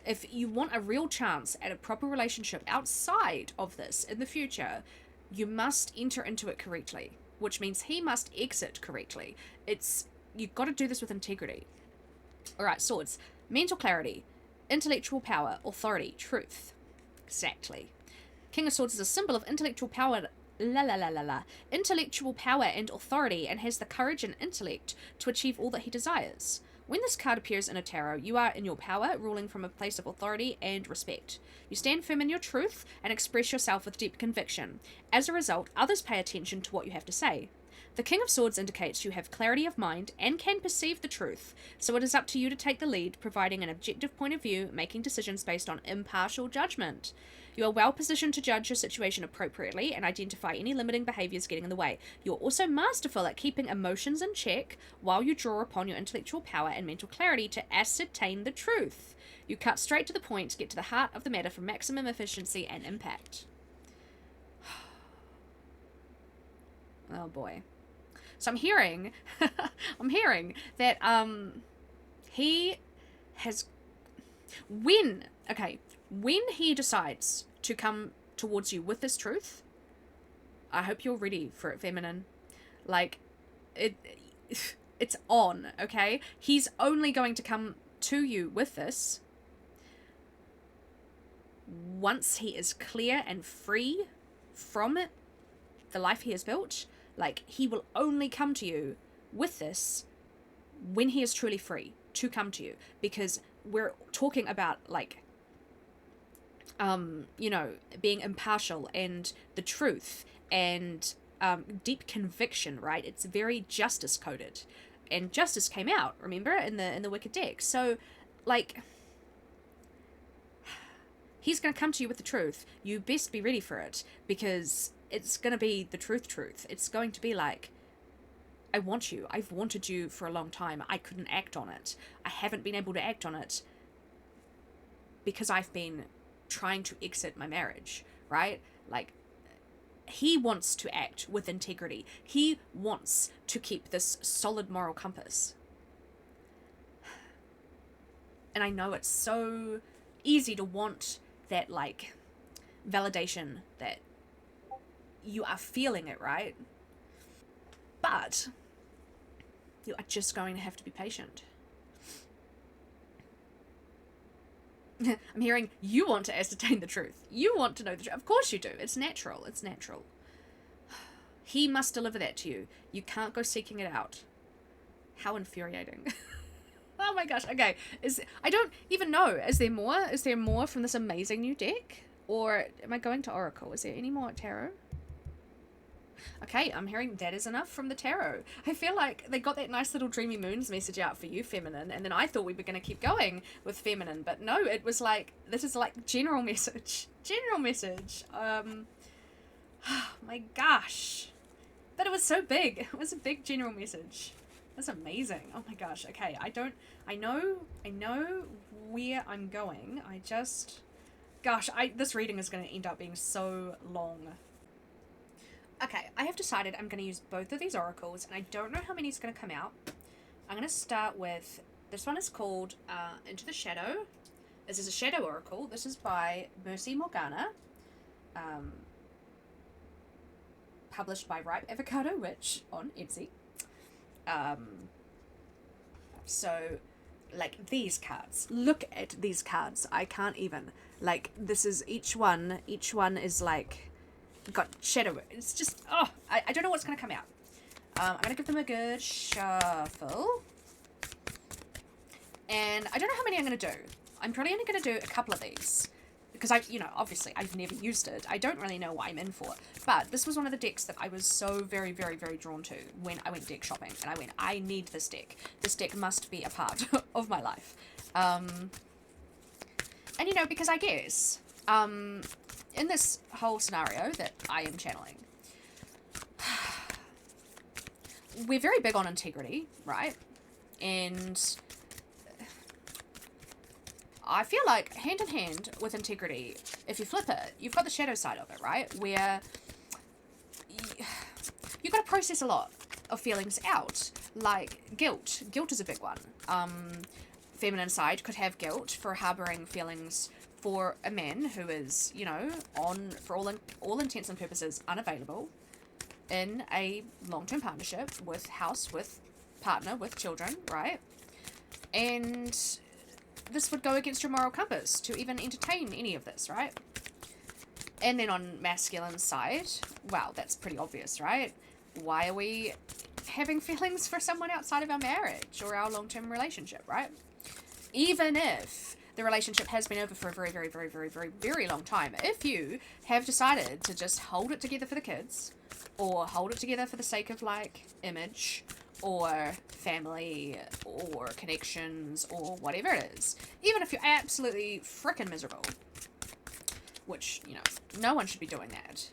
If you want a real chance at a proper relationship outside of this in the future, you must enter into it correctly, which means he must exit correctly. You've got to do this with integrity. All right, Swords. Mental clarity, intellectual power, authority, truth. Exactly. King of Swords is a symbol of intellectual power. Intellectual power and authority, and has the courage and intellect to achieve all that he desires. When this card appears in a tarot, you are in your power, ruling from a place of authority and respect. You stand firm in your truth and express yourself with deep conviction. As a result, others pay attention to what you have to say. The King of Swords indicates you have clarity of mind and can perceive the truth, so it is up to you to take the lead, providing an objective point of view, making decisions based on impartial judgment. You are well positioned to judge your situation appropriately and identify any limiting behaviours getting in the way. You are also masterful at keeping emotions in check while you draw upon your intellectual power and mental clarity to ascertain the truth. You cut straight to the point to get to the heart of the matter for maximum efficiency and impact. Oh boy. So I'm hearing that he has when he decides to come towards you with this truth, I hope you're ready for it, feminine. Like, it's on, okay? He's only going to come to you with this once he is clear and free from it, the life he has built. Like, he will only come to you with this when he is truly free to come to you. Because we're talking about, like, being impartial and the truth and deep conviction, right? It's very justice coded, and justice came out, remember, in the Wicked deck. So, like, he's going to come to you with the truth. You best be ready for it, because it's going to be the truth. It's going to be like, I want you. I've wanted you for a long time. I couldn't act on it. I haven't been able to act on it because I've been trying to exit my marriage, right? Like, he wants to act with integrity. He wants to keep this solid moral compass. And I know it's so easy to want that, like, validation that you are feeling it, right? But you are just going to have to be patient. I'm hearing you want to ascertain the truth. You want to know the truth. Of course you do. It's natural. It's natural. He must deliver that to you. You can't go seeking it out. How infuriating. Oh my gosh. Okay. I don't even know. Is there more? Is there more from this amazing new deck? Or am I going to Oracle? Is there any more Tarot? Okay, I'm hearing that is enough from the tarot. I feel like they got that nice little Dreamy Moons message out for you, feminine, and then I thought we were going to keep going with feminine, but no, it was like, this is like general message. General message. My gosh. But it was so big. It was a big general message. That's amazing. Oh my gosh. Okay, I know where I'm going. Gosh, this reading is going to end up being so long. Okay, I have decided I'm going to use both of these oracles, and I don't know how many is going to come out. I'm going to start with, this one is called Into the Shadow. This is a Shadow Oracle. This is by Mercy Morgana. Published by Ripe Avocado Witch on Etsy. So, like, these cards. Look at these cards. I can't even. Like, this is each one is like, got shadow. It's just, I don't know what's going to come out. I'm going to give them a good shuffle. And I don't know how many I'm going to do. I'm probably only going to do a couple of these. Because obviously I've never used it. I don't really know what I'm in for. But this was one of the decks that I was so very, very, very drawn to when I went deck shopping. And I went, I need this deck. This deck must be a part of my life. And because I guess, in this whole scenario that I am channeling, we're very big on integrity, right? And I feel like hand in hand with integrity, if you flip it, you've got the shadow side of it, right? Where you've got to process a lot of feelings out, like guilt. Guilt is a big one. Feminine side could have guilt for harboring feelings for a man who is, for all intents and purposes, unavailable in a long-term partnership with house, with partner, with children, right? And this would go against your moral compass to even entertain any of this, right? And then on masculine side, wow, that's pretty obvious, right? Why are we having feelings for someone outside of our marriage or our long-term relationship, right? Even if the relationship has been over for a very, very, very, very, very, very long time. If you have decided to just hold it together for the kids, or hold it together for the sake of, like, image, or family, or connections, or whatever it is, even if you're absolutely frickin' miserable, which, no one should be doing that.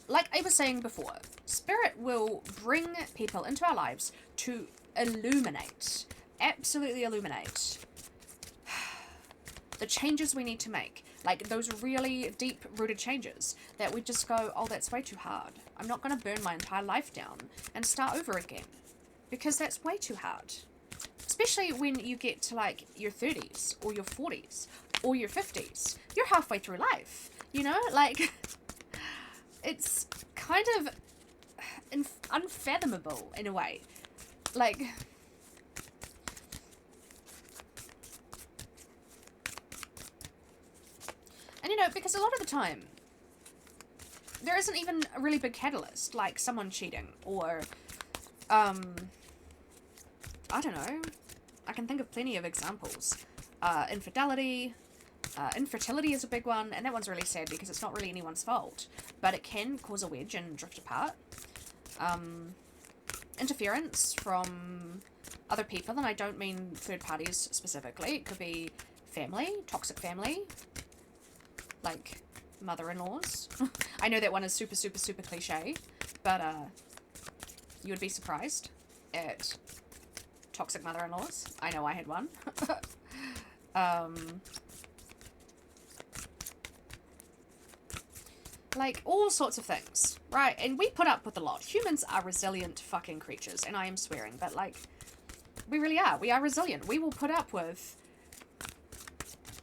Like I was saying before, Spirit will bring people into our lives to illuminate, absolutely illuminate, the changes we need to make. Like those really deep-rooted changes that we just go, oh, that's way too hard. I'm not going to burn my entire life down and start over again. Because that's way too hard. Especially when you get to, like, your 30s, or your 40s, or your 50s. You're halfway through life, Like, it's kind of unfathomable in a way. Like, and because a lot of the time, there isn't even a really big catalyst, like someone cheating, or, I don't know, I can think of plenty of examples. Infidelity, Infertility is a big one, and that one's really sad because it's not really anyone's fault, but it can cause a wedge and drift apart. Interference from other people, and I don't mean third parties specifically. It could be family, toxic family, like mother-in-laws. I know that one is super, super, super cliche, but you would be surprised at toxic mother-in-laws. I know I had one. Like, all sorts of things, right? And we put up with a lot. Humans are resilient fucking creatures, and I am swearing, but, like, we really are. We are resilient. We will put up with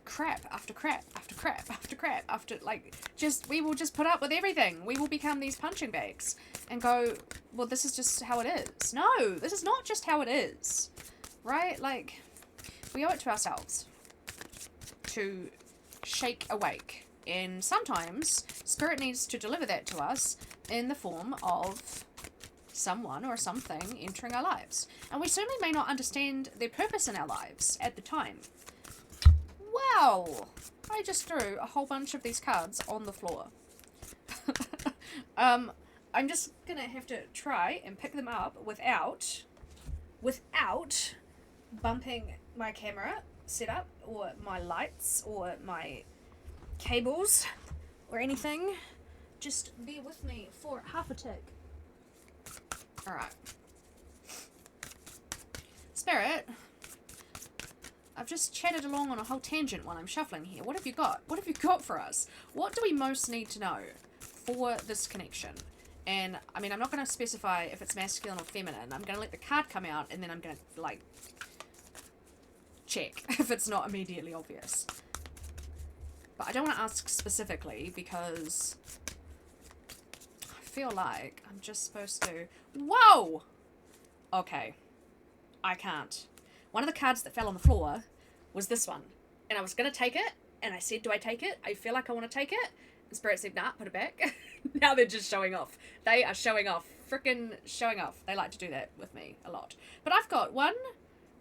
crap after crap after crap after crap after, like, we will just put up with everything. We will become these punching bags and go, well, this is just how it is. No, this is not just how it is, right? Like, we owe it to ourselves to shake awake. And sometimes Spirit needs to deliver that to us in the form of someone or something entering our lives. And we certainly may not understand their purpose in our lives at the time. Wow! I just threw a whole bunch of these cards on the floor. I'm just gonna have to try and pick them up without bumping my camera setup or my lights or my cables or anything. Just bear with me for half a tick. Alright. Spirit, I've just chatted along on a whole tangent while I'm shuffling here. What have you got? What have you got for us? What do we most need to know for this connection? And, I mean, I'm not going to specify if it's masculine or feminine. I'm going to let the card come out and then I'm going to, like, check if it's not immediately obvious. But I don't want to ask specifically because I feel like I'm just supposed to... Whoa! Okay. I can't. One of the cards that fell on the floor was this one. And I was going to take it, and I said, do I take it? I feel like I want to take it. And Spirit said, nah, put it back. Now they're just showing off. They are showing off. Frickin' showing off. They like to do that with me a lot. But I've got one.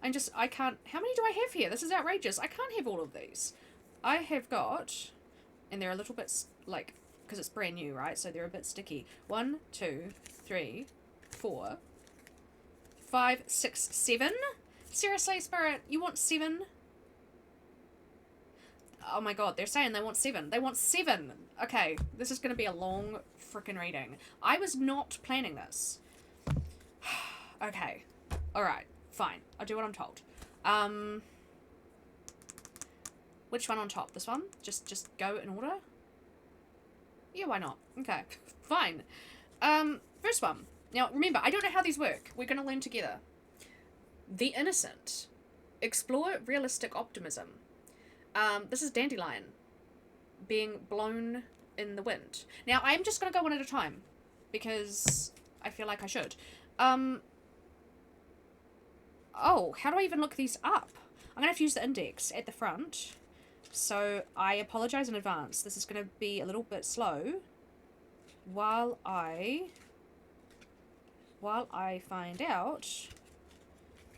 I can't... How many do I have here? This is outrageous. I can't have all of these. I have got, and they're a little bit, like, because it's brand new, right? So they're a bit sticky. 1, 2, 3, 4, 5, 6, 7. Seriously, Spirit, you want 7? Oh my god, they're saying they want 7. They want 7. Okay, this is going to be a long frickin' reading. I was not planning this. Okay. Alright, fine. I'll do what I'm told. Which one on top? This one? Just go in order? Yeah, why not? Okay, fine. First one. Now, remember, I don't know how these work. We're going to learn together. The Innocent. Explore realistic optimism. This is Dandelion being blown in the wind. Now, I'm just going to go one at a time because I feel like I should. Oh, how do I even look these up? I'm going to have to use the index at the front. So I apologize in advance. This is going to be a little bit slow while I find out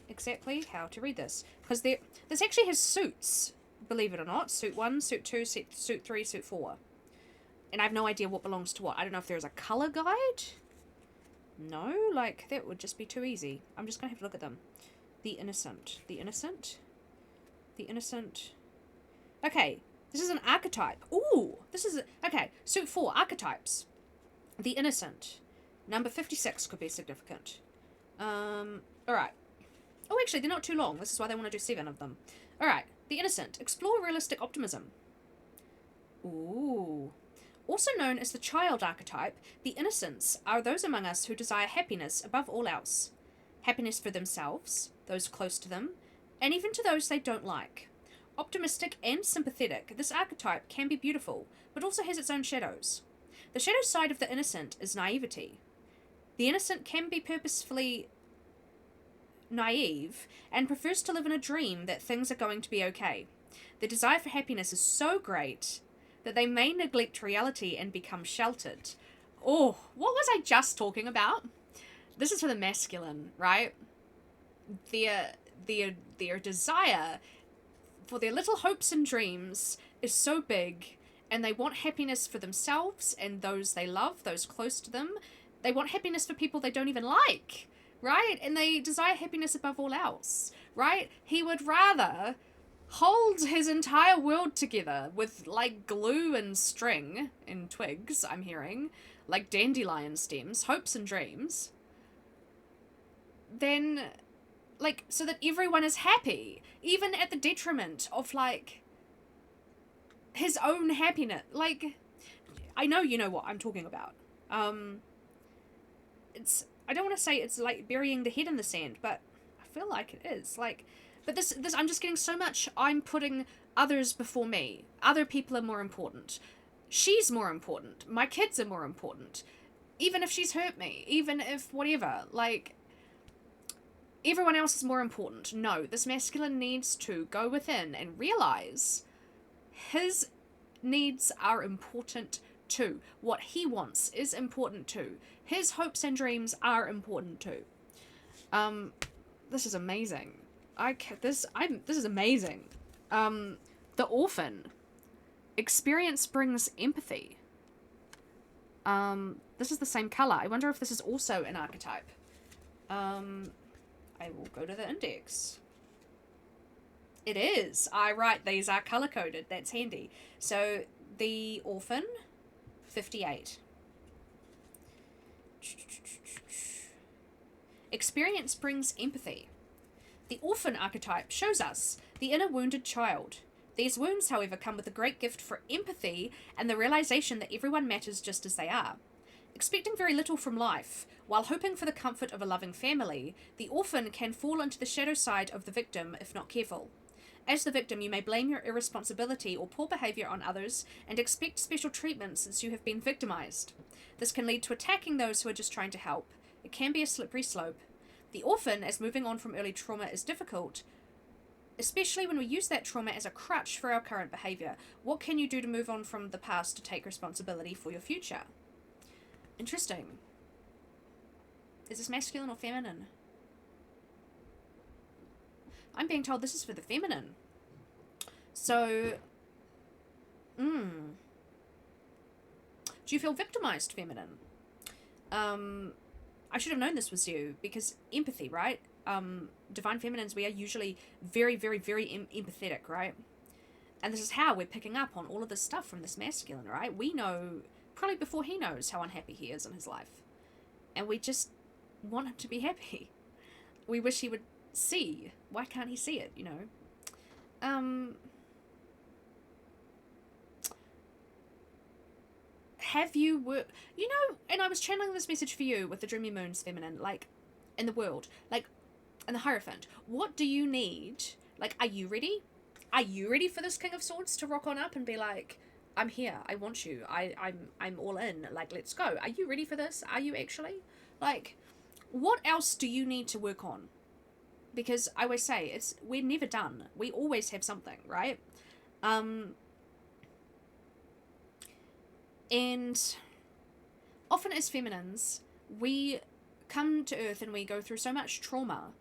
exactly how to read this. Because this actually has suits, believe it or not. Suit 1, Suit 2, Suit 3, Suit 4. And I have no idea what belongs to what. I don't know if there's a colour guide. No, like, that would just be too easy. I'm just going to have to look at them. The Innocent. The Innocent. The Innocent... Okay, this is an archetype. Ooh, this is... Okay, Suit 4, archetypes. The Innocent. Number 56 could be significant. Alright. Oh, actually, they're not too long. This is why they want to do 7 of them. Alright, The Innocent. Explore realistic optimism. Ooh. Also known as the child archetype, the innocents are those among us who desire happiness above all else. Happiness for themselves, those close to them, and even to those they don't like. Optimistic and sympathetic, this archetype can be beautiful, but also has its own shadows. The shadow side of the innocent is naivety. The innocent can be purposefully naive and prefers to live in a dream that things are going to be okay. Their desire for happiness is so great that they may neglect reality and become sheltered. Oh, what was I just talking about? This is for the masculine, right? Their desire for their little hopes and dreams is so big, and they want happiness for themselves and those they love, those close to them. They want happiness for people they don't even like, right? And they desire happiness above all else, right? He would rather hold his entire world together with, like, glue and string and twigs, I'm hearing, like dandelion stems, hopes and dreams, then, like, so that everyone is happy, even at the detriment of, like, his own happiness. Like, I know you know what I'm talking about. It's, I don't want to say it's like burying the head in the sand, but I feel like it is. Like, but this, I'm just getting so much, I'm putting others before me. Other people are more important. She's more important. My kids are more important. Even if she's hurt me, even if whatever, like, everyone else is more important. No, this masculine needs to go within and realize his needs are important too. What he wants is important too. His hopes and dreams are important too. This is amazing. This is amazing. The orphan. Experience brings empathy. This is the same color. I wonder if this is also an archetype. I will go to the index. It is. Right, these are color coded. That's handy. So the orphan, 58. Experience brings empathy. The orphan archetype shows us the inner wounded child. These wounds, however, come with a great gift for empathy and the realization that everyone matters just as they are. Expecting very little from life, while hoping for the comfort of a loving family, the orphan can fall into the shadow side of the victim if not careful. As the victim, you may blame your irresponsibility or poor behavior on others and expect special treatment since you have been victimized. This can lead to attacking those who are just trying to help. It can be a slippery slope. The orphan, as moving on from early trauma is difficult, especially when we use that trauma as a crutch for our current behavior. What can you do to move on from the past to take responsibility for your future? Interesting. Is this masculine or feminine? I'm being told this is for the feminine. So, do you feel victimized, feminine? I should have known this was you, because empathy, right? Divine feminines, we are usually very, very, very empathetic, right? And this is how we're picking up on all of this stuff from this masculine, right? We know, probably before he knows, how unhappy he is in his life. And we just want him to be happy. We wish he would see. Why can't he see it, you know? Have you worked, you know, and I was channeling this message for you with the Dreamy Moons feminine, like, in the world, like, in the Hierophant. What do you need? Like, are you ready? Are you ready for this King of Swords to rock on up and be like, I'm here, I want you, I'm all in, like, let's go. Are you ready for this? Are you actually? Like, what else do you need to work on? Because I always say, we're never done. We always have something, right? And often as feminines, we come to Earth and we go through so much trauma.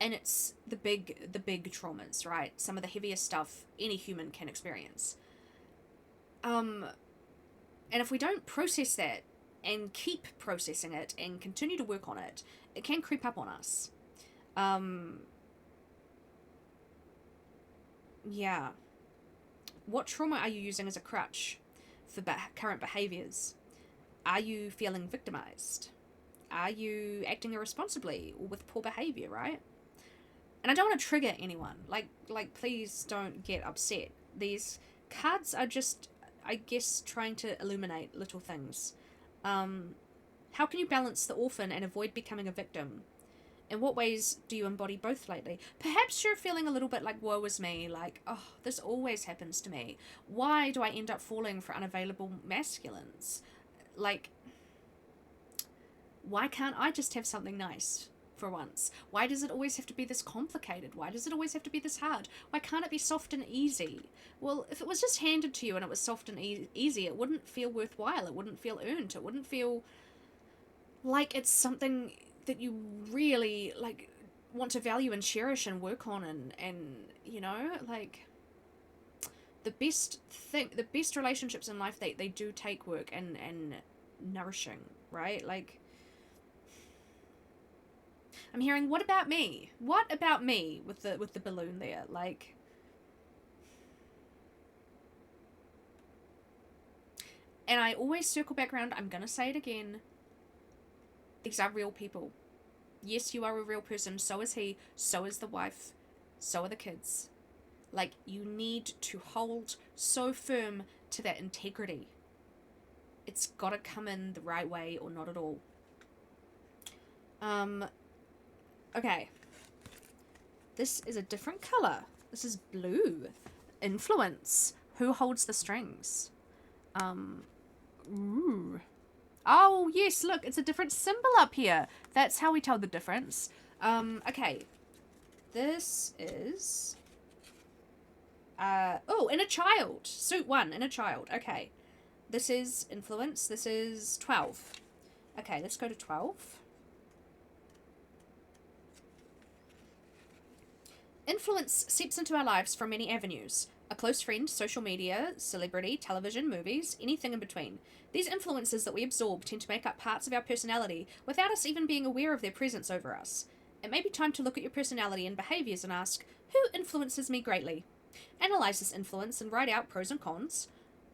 And it's the big traumas, right? Some of the heaviest stuff any human can experience. And if we don't process that and keep processing it and continue to work on it, it can creep up on us. Yeah. What trauma are you using as a crutch for current behaviors? Are you feeling victimized? Are you acting irresponsibly or with poor behavior, right? And I don't want to trigger anyone. Like, please don't get upset. These cards are just, I guess, trying to illuminate little things. How can you balance the orphan and avoid becoming a victim? In what ways do you embody both lately? Perhaps you're feeling a little bit like, woe is me, like, oh, this always happens to me. Why do I end up falling for unavailable masculines? Like, why can't I just have something nice for once? Why does it always have to be this complicated? Why does it always have to be this hard? Why can't it be soft and easy? Well, if it was just handed to you and it was soft and easy, it wouldn't feel worthwhile. It wouldn't feel earned. It wouldn't feel like it's something that you really, like, want to value and cherish and work on, and you know, like, the best relationships in life, they do take work and nourishing, right? Like, I'm hearing, what about me? What about me with the balloon there? Like, and I always circle back around, I'm gonna say it again. These are real people. Yes, you are a real person, so is he, so is the wife, so are the kids. Like, you need to hold so firm to that integrity. It's gotta come in the right way or not at all. Okay. This is a different color. This is blue. Influence. Who holds the strings? Ooh. Oh, yes, look, it's a different symbol up here. That's how we tell the difference. Okay. This is... oh, inner child. Suit 1, inner child. Okay. This is influence. This is 12. Okay, let's go to 12. Influence seeps into our lives from many avenues. A close friend, social media, celebrity, television, movies, anything in between. These influences that we absorb tend to make up parts of our personality without us even being aware of their presence over us. It may be time to look at your personality and behaviours and ask, who influences me greatly? Analyse this influence and write out pros and cons.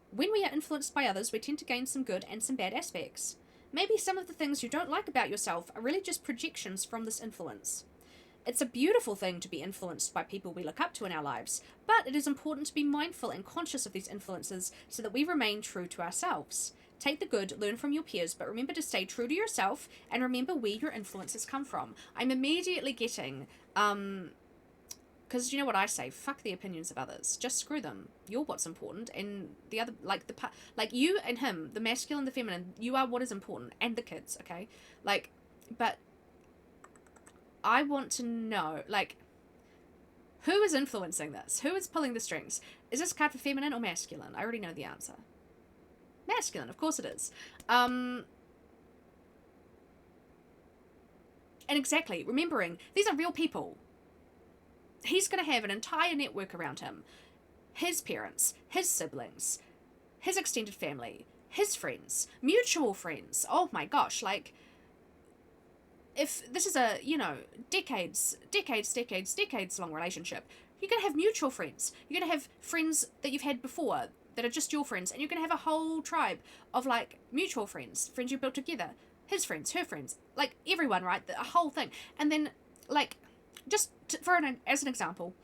When we are influenced by others, we tend to gain some good and some bad aspects. Maybe some of the things you don't like about yourself are really just projections from this influence. It's a beautiful thing to be influenced by people we look up to in our lives, but it is important to be mindful and conscious of these influences so that we remain true to ourselves. Take the good, learn from your peers, but remember to stay true to yourself and remember where your influences come from. I'm immediately getting, because you know what I say, fuck the opinions of others. Just screw them. You're what's important, and the other, like you and him, the masculine, the feminine, you are what is important, and the kids, okay? Like, but I want to know, like, who is influencing this? Who is pulling the strings? Is this card for feminine or masculine? I already know the answer. Masculine, of course it is. And exactly, remembering, these are real people. He's going to have an entire network around him. His parents, his siblings, his extended family, his friends, mutual friends. Oh my gosh, like, if this is a, you know, decades long relationship, you're going to have mutual friends. You're going to have friends that you've had before that are just your friends, and you're going to have a whole tribe of, like, mutual friends you built together. His friends, her friends, like, everyone, right? A whole thing. And then, like, just as an example,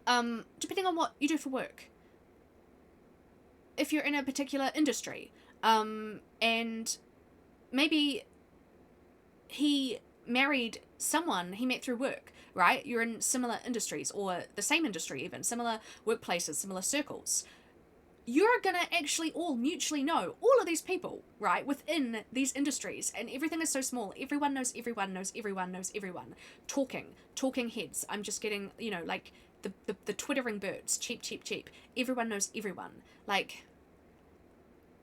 depending on what you do for work, if you're in a particular industry, and maybe he married someone he met through work, right? You're in similar industries, or the same industry even, similar workplaces, similar circles. You're gonna actually all mutually know all of these people, right, within these industries, and everything is so small. Everyone knows everyone knows everyone knows everyone. Talking heads. I'm just getting, you know, like, the twittering birds. Cheep. Everyone knows everyone. Like,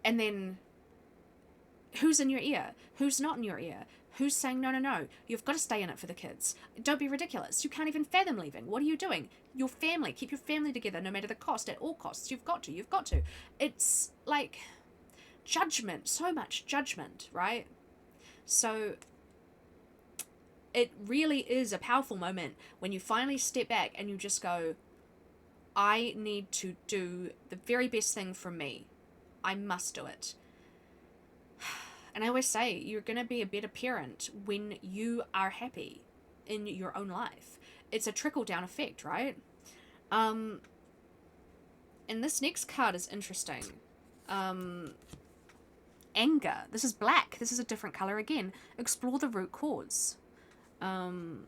and then who's in your ear? Who's not in your ear? Who's saying, no, you've got to stay in it for the kids. Don't be ridiculous. You can't even fathom leaving. What are you doing? Your family. Keep your family together no matter the cost, at all costs. You've got to. It's like judgment, so much judgment, right? So it really is a powerful moment when you finally step back and you just go, I need to do the very best thing for me. I must do it. And I always say, you're going to be a better parent when you are happy in your own life. It's a trickle-down effect, right? And this next card is interesting. Anger. This is black. This is a different color again. Explore the root cause. I'm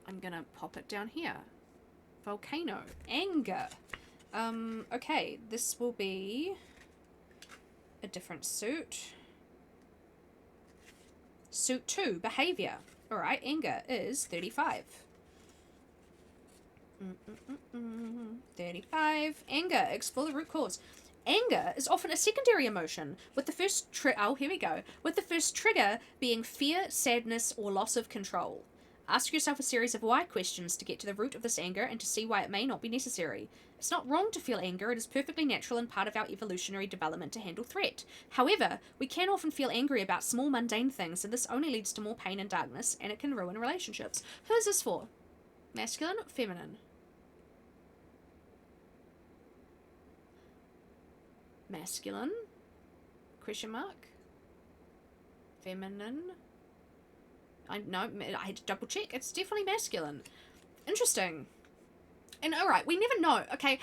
going to pop it down here. Volcano. Anger. Okay, this will be a different suit. Suit 2, behavior. Alright, anger is 35. 35. Anger, explore the root cause. Anger is often a secondary emotion, with the first with the first trigger being fear, sadness, or loss of control. Ask yourself a series of why questions to get to the root of this anger and to see why it may not be necessary. It's not wrong to feel anger, it is perfectly natural and part of our evolutionary development to handle threat. However, we can often feel angry about small mundane things, and this only leads to more pain and darkness, and it can ruin relationships. Who's this for? Masculine or feminine? Masculine? Question mark? Feminine? I had to double check. It's definitely masculine. Interesting. And alright, we never know, okay?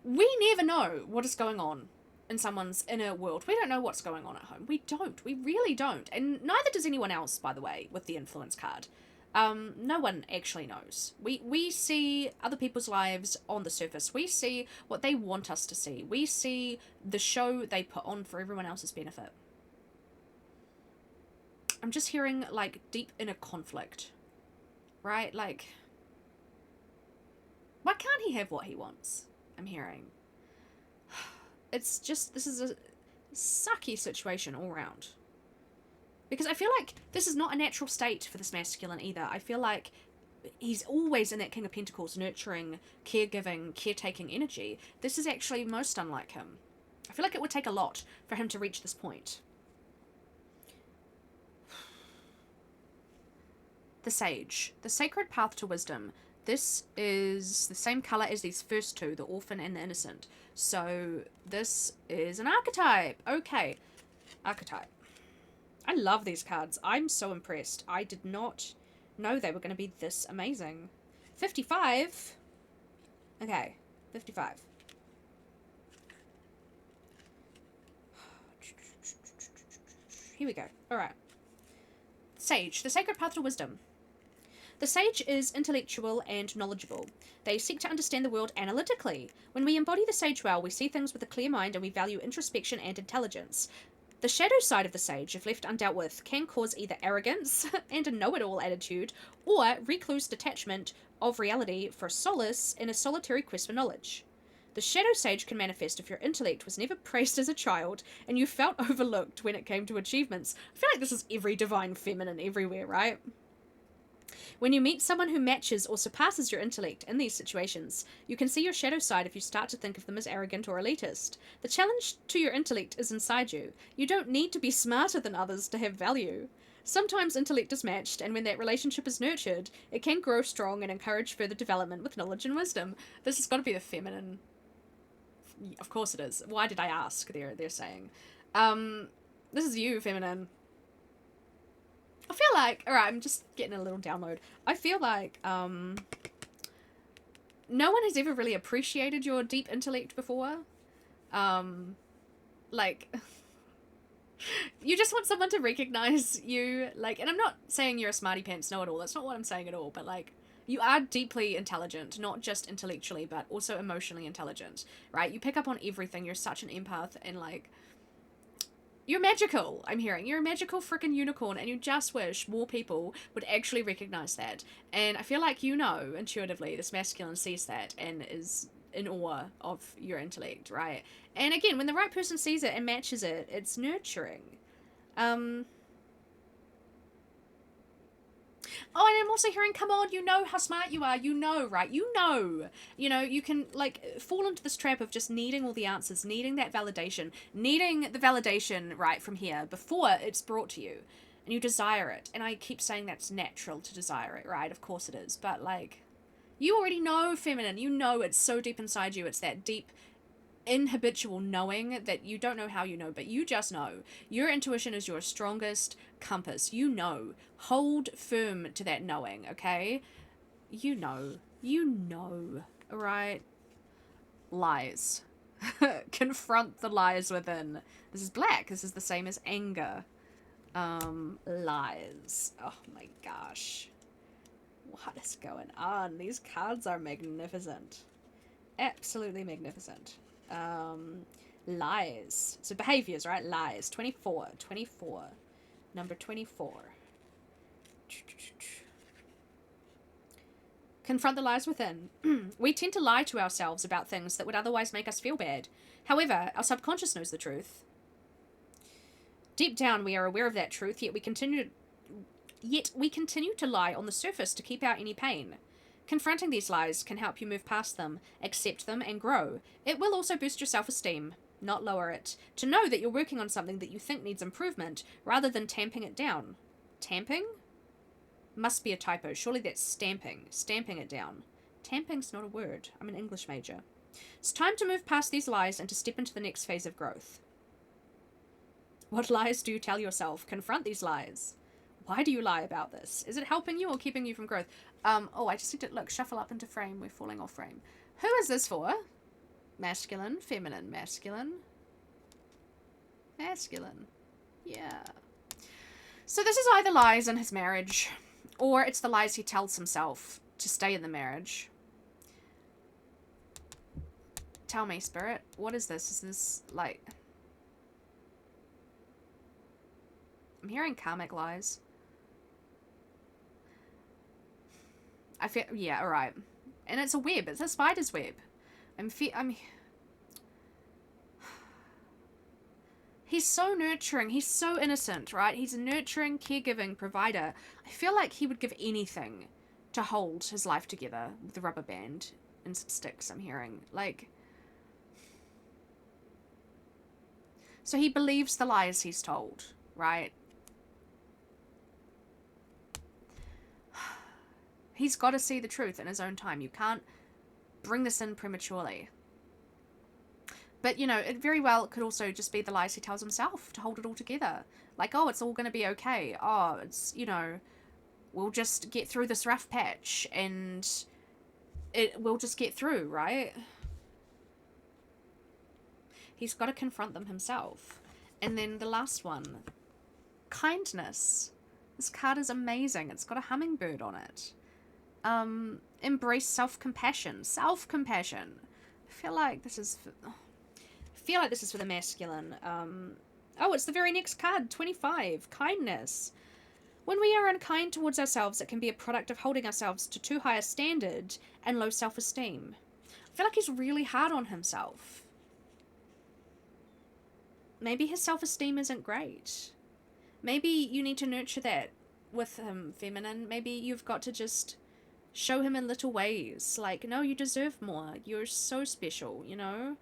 We never know what is going on in someone's inner world. We don't know what's going on at home. We don't. We really don't. And neither does anyone else, by the way, with the influence card. No one actually knows. We see other people's lives on the surface. We see what they want us to see. We see the show they put on for everyone else's benefit. I'm just hearing, like, deep inner conflict. Right? Like, why can't he have what he wants? I'm hearing. It's just, this is a sucky situation all around. Because I feel like this is not a natural state for this masculine either. I feel like he's always in that King of Pentacles, nurturing, caregiving, caretaking energy. This is actually most unlike him. I feel like it would take a lot for him to reach this point. The Sage. The sacred path to wisdom. This is the same colour as these first two, the orphan and the innocent. So this is an archetype. Okay. Archetype. I love these cards. I'm so impressed. I did not know they were going to be this amazing. 55. Okay. 55. Here we go. Alright. Sage. The sacred path to wisdom. The sage is intellectual and knowledgeable. They seek to understand the world analytically. When we embody the sage well, we see things with a clear mind and we value introspection and intelligence. The shadow side of the sage, if left undealt with, can cause either arrogance and a know-it-all attitude, or recluse detachment of reality for solace in a solitary quest for knowledge. The shadow sage can manifest if your intellect was never praised as a child and you felt overlooked when it came to achievements. I feel like this is every divine feminine everywhere, right? When you meet someone who matches or surpasses your intellect in these situations, you can see your shadow side if you start to think of them as arrogant or elitist. The challenge to your intellect is inside you. You don't need to be smarter than others to have value. Sometimes intellect is matched, and when that relationship is nurtured, it can grow strong and encourage further development with knowledge and wisdom. This has got to be the feminine. Of course it is. Why did I ask? They're saying. This is you, feminine. I feel like, alright, I'm just getting a little download. I feel like, no one has ever really appreciated your deep intellect before. Like, you just want someone to recognize you, like, and I'm not saying you're a smarty pants know-it-all, that's not what I'm saying at all, but, like, you are deeply intelligent, not just intellectually, but also emotionally intelligent, right? You pick up on everything, you're such an empath, and, like, you're magical, I'm hearing. You're a magical freaking unicorn, and you just wish more people would actually recognize that. And I feel like you know, intuitively, this masculine sees that and is in awe of your intellect, right? And again, when the right person sees it and matches it, it's nurturing. Oh, and I'm also hearing, come on, you know how smart you are, you know, right? You know, you can, like, fall into this trap of just needing all the answers, needing that validation, needing the validation, right, from here, before it's brought to you, and you desire it, and I keep saying that's natural to desire it, right? Of course it is, but, like, you already know, feminine, you know it's so deep inside you, it's that deep, inhabitual knowing that you don't know how you know, but you just know. Your intuition is your strongest compass. You know. Hold firm to that knowing, okay? You know. You know. Alright? Lies. Confront the lies within. This is black. This is the same as anger. Lies. Oh my gosh. What is going on? These cards are magnificent. Absolutely magnificent. Lies. So behaviors, right? Lies. 24. Number 24. Confront the lies within. We tend to lie to ourselves about things that would otherwise make us feel bad. However, our subconscious knows the truth. Deep down, we are aware of that truth, yet we continue to lie on the surface to keep out any pain. Confronting these lies can help you move past them, accept them, and grow. It will also boost your self-esteem, not lower it. To know that you're working on something that you think needs improvement, rather than tamping it down. Tamping? Must be a typo. Surely that's stamping. Stamping it down. Tamping's not a word. I'm an English major. It's time to move past these lies and to step into the next phase of growth. What lies do you tell yourself? Confront these lies. Why do you lie about this? Is it helping you or keeping you from growth? Oh, I just need to, look, shuffle up into frame. We're falling off frame. Who is this for? Masculine, feminine, masculine. Masculine. Yeah. So this is either lies in his marriage, or it's the lies he tells himself to stay in the marriage. Tell me, Spirit, what is this? Is this, like... I'm hearing karmic lies. I feel... Yeah, alright. And it's a web. It's a spider's web. He's so nurturing. He's so innocent, right? He's a nurturing, caregiving provider. I feel like he would give anything to hold his life together with a rubber band and some sticks, I'm hearing. Like... So he believes the lies he's told, right? He's got to see the truth in his own time. You can't bring this in prematurely. But, you know, it very well could also just be the lies he tells himself to hold it all together. Like, oh, it's all going to be okay. Oh, it's, you know, we'll just get through this rough patch and we'll just get through, right? He's got to confront them himself. And then the last one, kindness. This card is amazing. It's got a hummingbird on it. Embrace self-compassion. Self-compassion. I feel like this is for the masculine. Oh, it's the very next card, 25. Kindness. When we are unkind towards ourselves, it can be a product of holding ourselves to too high a standard and low self-esteem. I feel like he's really hard on himself. Maybe his self-esteem isn't great. Maybe you need to nurture that with him, feminine. Maybe you've got to just show him in little ways. Like, no, you deserve more. You're so special, you know?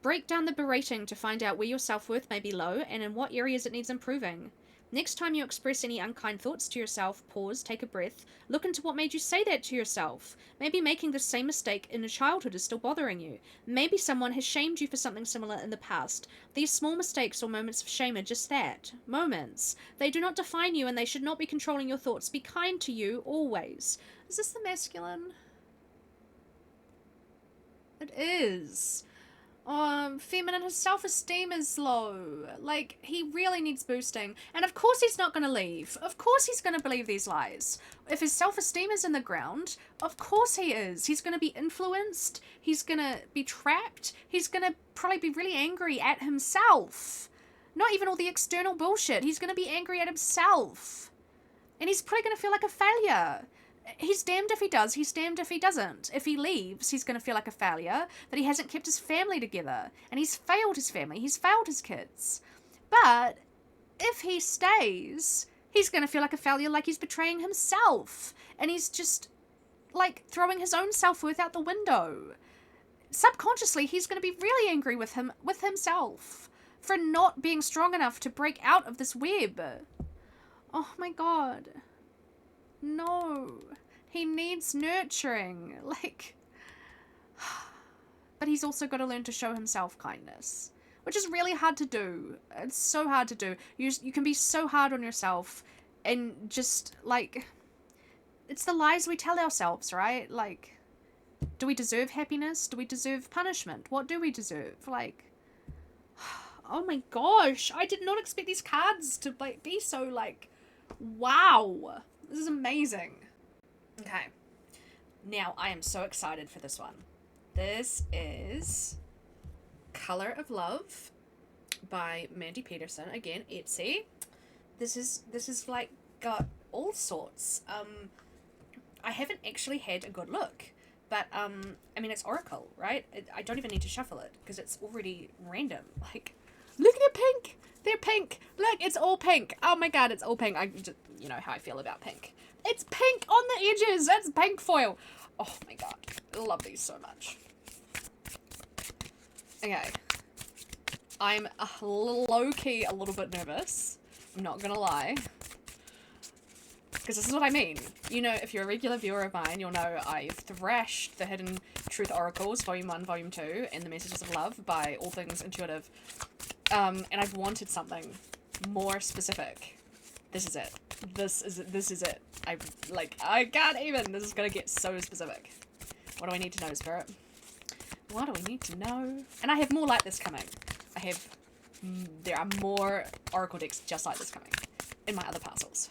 Break down the berating to find out where your self-worth may be low and in what areas it needs improving. Next time you express any unkind thoughts to yourself, pause, take a breath, look into what made you say that to yourself. Maybe making the same mistake in your childhood is still bothering you. Maybe someone has shamed you for something similar in the past. These small mistakes or moments of shame are just that. Moments. They do not define you and they should not be controlling your thoughts. Be kind to you, always. Is this the masculine? It is. Feminine, his self-esteem is low. Like, he really needs boosting. And of course he's not going to leave. Of course he's going to believe these lies. If his self-esteem is in the ground, of course he is. He's going to be influenced. He's going to be trapped. He's going to probably be really angry at himself. Not even all the external bullshit. He's going to be angry at himself. And he's probably going to feel like a failure. He's damned if he does, he's damned if he doesn't. If he leaves, he's going to feel like a failure, that he hasn't kept his family together. And he's failed his family, he's failed his kids. But if he stays, he's going to feel like a failure, like he's betraying himself. And he's just, like, throwing his own self-worth out the window. Subconsciously, he's going to be really angry with himself for not being strong enough to break out of this web. Oh my god. No, he needs nurturing, like, but he's also got to learn to show himself kindness, which is really hard to do. It's so hard to do. You can be so hard on yourself and just, like, it's the lies we tell ourselves, right? Like, do we deserve happiness? Do we deserve punishment? What do we deserve? Like, oh my gosh, I did not expect these cards to, like, be so, like, wow. This is amazing. Okay. Now, I am so excited for this one. This is Color of Love by Mandy Peterson. Again, Etsy. This is like got all sorts. I haven't actually had a good look. But, I mean, it's Oracle, right? I don't even need to shuffle it, because it's already random. Like, look, they're pink! They're pink! Look, it's all pink! Oh my god, it's all pink. I just, you know how I feel about pink. It's pink on the edges! That's pink foil! Oh my god. I love these so much. Okay. I'm low-key a little bit nervous. I'm not gonna lie. Because this is what I mean. You know, if you're a regular viewer of mine, you'll know I thrashed the Hidden Truth Oracles, Volume 1, Volume 2, and the Messages of Love by All Things Intuitive. And I've wanted something more specific. This is it. This is it. I can't even. This is gonna get so specific. What do I need to know, Spirit? What do we need to know? And I have more like this coming. There are more Oracle decks just like this coming in my other parcels.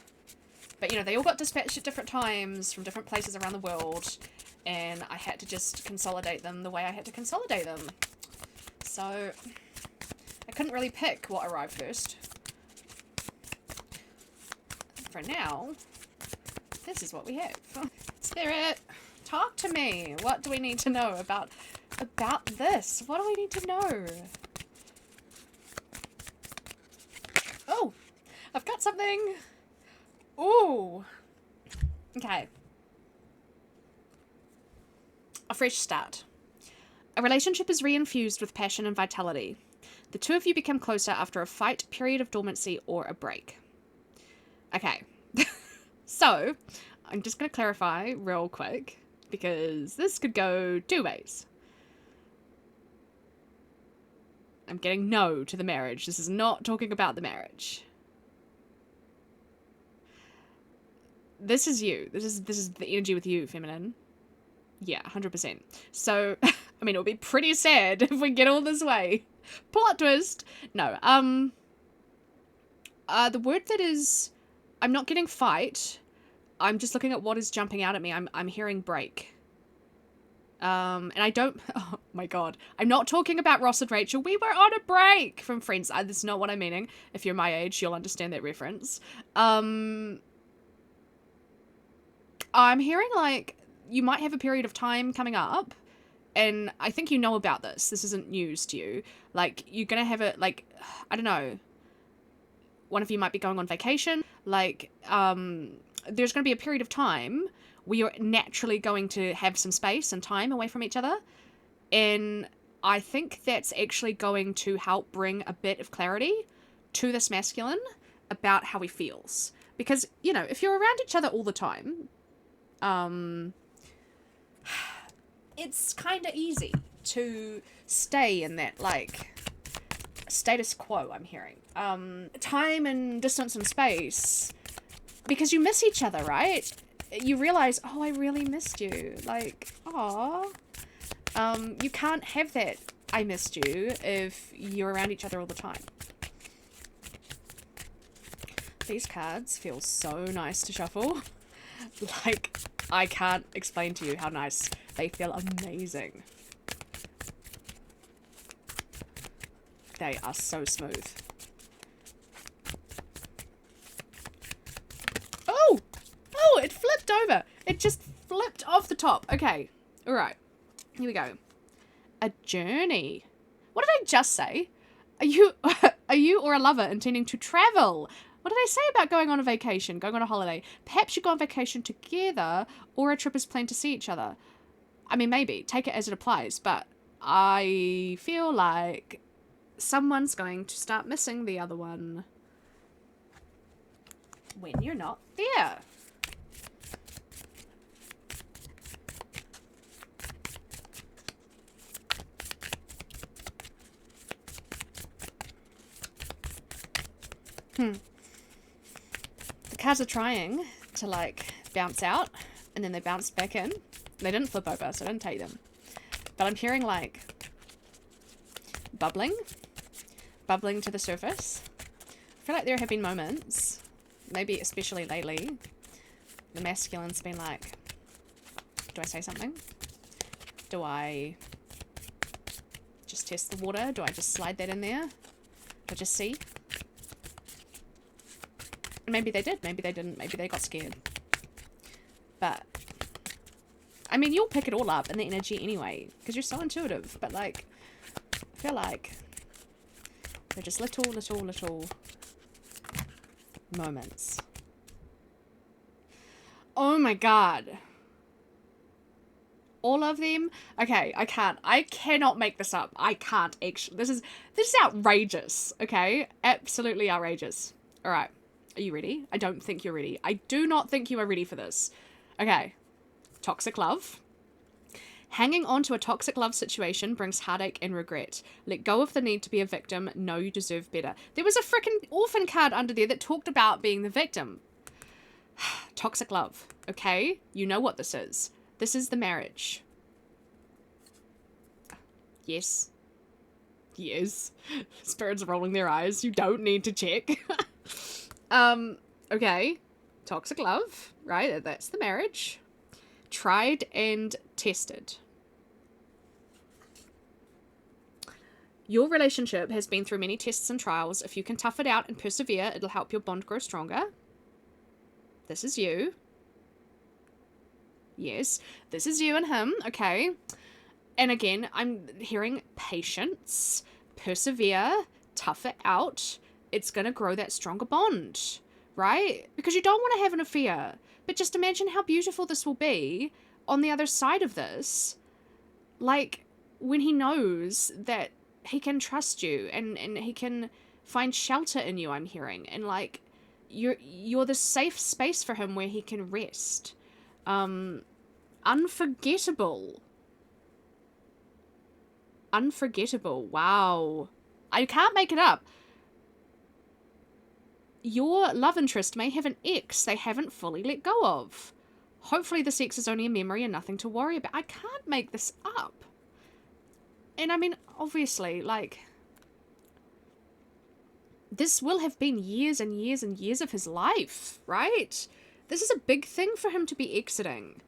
But, you know, they all got dispatched at different times from different places around the world, and I had to just consolidate them the way I had to consolidate them. So, I couldn't really pick what arrived first. For now, this is what we have. Spirit, talk to me. What do we need to know about this? What do we need to know? Oh, I've got something. Ooh. Okay. A fresh start. A relationship is reinfused with passion and vitality. The two of you become closer after a fight, period of dormancy, or a break. Okay. So, I'm just going to clarify real quick, because this could go two ways. I'm getting no to the marriage. This is not talking about the marriage. This is you. This is the energy with you, feminine. Yeah, 100%. So, I mean, it would be pretty sad if we get all this way. Plot twist. No, the word that is, I'm not getting fight. I'm just looking at what is jumping out at me. I'm hearing break. And I don't, oh my god. I'm not talking about Ross and Rachel. We were on a break from Friends. That's not what I'm meaning. If you're my age, you'll understand that reference. I'm hearing, like, you might have a period of time coming up, and I think you know about this. This isn't news to you. Like, you're gonna have a, like, I don't know, one of you might be going on vacation. Like, there's gonna be a period of time where you're naturally going to have some space and time away from each other, and I think that's actually going to help bring a bit of clarity to this masculine about how he feels. Because, you know, if you're around each other all the time, it's kind of easy to stay in that, like, status quo, I'm hearing. Time and distance and space, because you miss each other, right? You realize, oh, I really missed you. Like, aw. You can't have that I missed you if you're around each other all the time. These cards feel so nice to shuffle. Like, I can't explain to you how nice. They feel amazing. They are so smooth. Oh! Oh, it flipped over. It just flipped off the top. Okay. Alright. Here we go. A journey. What did I just say? Are you or a lover intending to travel? What did I say about going on a vacation, going on a holiday? Perhaps you go on vacation together, or a trip is planned to see each other. I mean, maybe. Take it as it applies, but I feel like someone's going to start missing the other one when you're not there. The cards are trying to, like, bounce out, and then they bounce back in. They didn't flip over, so I didn't take them. But I'm hearing, like, bubbling to the surface. I feel like there have been moments, maybe especially lately, the masculine's been like, do I say something? Do I just test the water? Do I just slide that in there? Do I just see? Maybe they did, maybe they didn't, maybe they got scared. But I mean, you'll pick it all up in the energy anyway, because you're so intuitive. But, like, I feel like they're just little moments. Oh my god. All of them? Okay, I cannot make this up. I can't actually. This is outrageous, okay? Absolutely outrageous. All right. Are you ready? I don't think you're ready. I do not think you are ready for this. Okay. Toxic love. Hanging on to a toxic love situation brings heartache and regret. Let go of the need to be a victim. Know you deserve better. There was a freaking orphan card under there that talked about being the victim. Toxic love. Okay? You know what this is. This is the marriage. Yes. Yes. Spirits are rolling their eyes. You don't need to check. Okay. Toxic love, right? That's the marriage. Tried and tested. Your relationship has been through many tests and trials. If you can tough it out and persevere, it'll help your bond grow stronger. This is you. Yes, this is you and him, okay? And again, I'm hearing patience, persevere, tough it out. It's going to grow that stronger bond, right? Because you don't want to have an affair. But just imagine how beautiful this will be on the other side of this. Like, when he knows that he can trust you and he can find shelter in you, I'm hearing. And, like, you're the safe space for him where he can rest. Unforgettable. Unforgettable. Wow. I can't make it up. Your love interest may have an ex they haven't fully let go of. Hopefully this ex is only a memory and nothing to worry about. I can't make this up. And I mean, obviously, like, this will have been years and years and years of his life, right? This is a big thing for him to be exiting.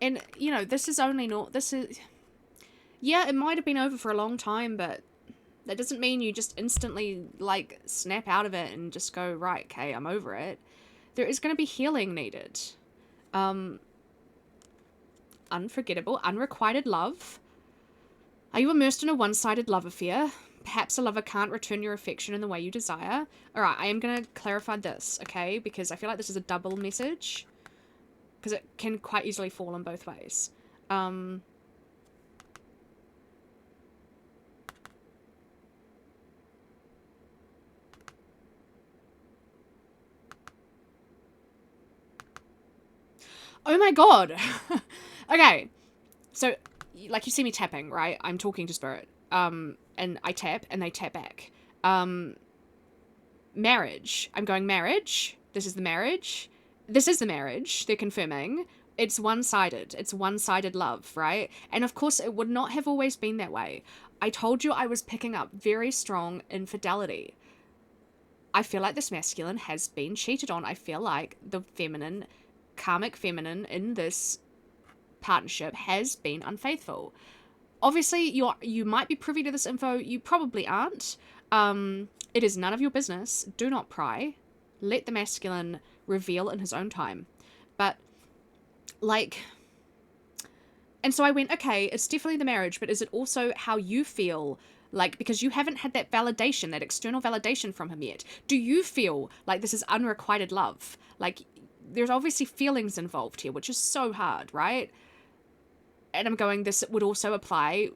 And, you know, this is only not, this is, yeah, it might have been over for a long time, but that doesn't mean you just instantly, like, snap out of it and just go, right, okay, I'm over it. There is going to be healing needed. Unforgettable, unrequited love. Are you immersed in a one-sided love affair? Perhaps a lover can't return your affection in the way you desire. Alright, I am going to clarify this, okay? Because I feel like this is a double message. Because it can quite easily fall in both ways. Oh my god! Okay, so, like, you see me tapping, right? I'm talking to spirit. And I tap, and they tap back. Marriage. I'm going marriage. This is the marriage. This is the marriage, they're confirming. It's one-sided. It's one-sided love, right? And of course, it would not have always been that way. I told you I was picking up very strong infidelity. I feel like this masculine has been cheated on. I feel like the feminine, karmic feminine in this partnership has been unfaithful. Obviously, you might be privy to this info. You probably aren't. It is none of your business. Do not pry. Let the masculine reveal in his own time. But, like, and so I went, okay, it's definitely the marriage, but is it also how you feel? Like, because you haven't had that validation, that external validation from him yet. Do you feel like this is unrequited love? Like, there's obviously feelings involved here, which is so hard, right? And I'm going, this would also apply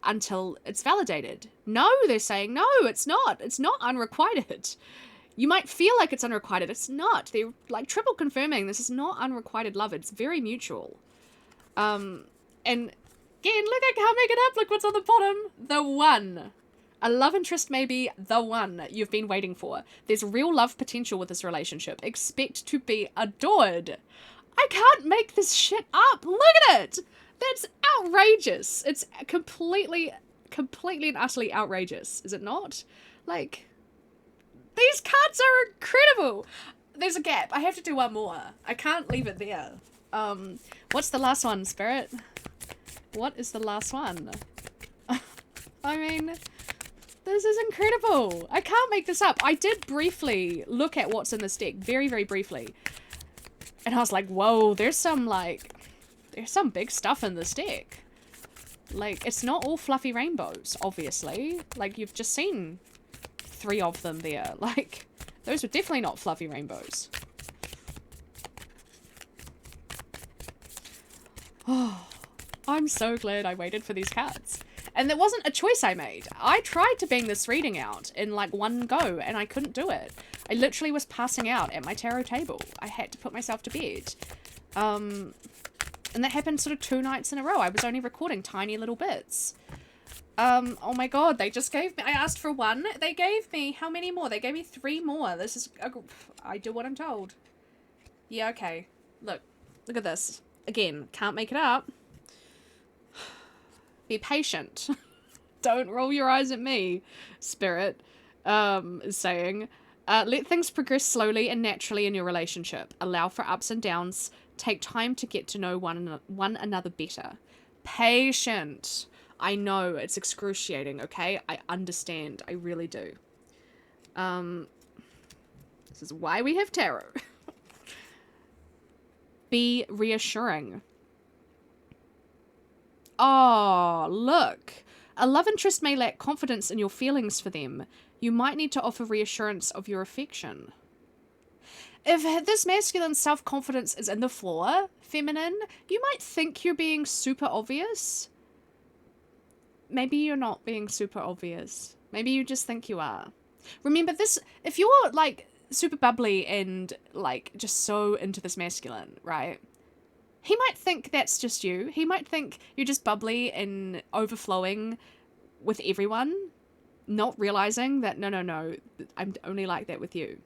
until it's validated. No, they're saying, no, it's not. It's not unrequited. You might feel like it's unrequited. It's not. They're, like, triple confirming this is not unrequited love. It's very mutual. And again, look, I can't make it up. Look what's on the bottom. The one. A love interest may be the one you've been waiting for. There's real love potential with this relationship. Expect to be adored. I can't make this shit up. Look at it. That's outrageous. It's completely and utterly outrageous. Is it not? Like, these cards are incredible. There's a gap. I have to do one more. I can't leave it there. What's the last one, Spirit? What is the last one? I mean, this is incredible. I can't make this up. I did briefly look at what's in this deck. Very, very briefly. And I was like, whoa, there's some, like, There's some big stuff in this deck. Like, it's not all fluffy rainbows, obviously. Like, you've just seen 3 of them there. Like, those were definitely not fluffy rainbows. Oh, I'm so glad I waited for these cards. And it wasn't a choice I made. I tried to bang this reading out in like one go, and I couldn't do it. I literally was passing out at my tarot table. I had to put myself to bed. And that happened sort of 2 nights in a row. I was only recording tiny little bits. Oh my god, they just gave me... I asked for 1. They gave me... How many more? They gave me 3 more. This is... I do what I'm told. Yeah, okay. Look at this. Again, can't make it up. Be patient. Don't roll your eyes at me, Spirit is saying. Let things progress slowly and naturally in your relationship. Allow for ups and downs. Take time to get to know one another better. Patient. I know, it's excruciating, okay? I understand. I really do. This is why we have tarot. Be reassuring. Oh, look. A love interest may lack confidence in your feelings for them. You might need to offer reassurance of your affection. If this masculine self-confidence is in the floor, feminine, you might think you're being super obvious. Maybe you're not being super obvious. Maybe you just think you are. Remember this, if you're like super bubbly and like just so into this masculine, right? He might think that's just you. He might think you're just bubbly and overflowing with everyone, not realizing that no, I'm only like that with you.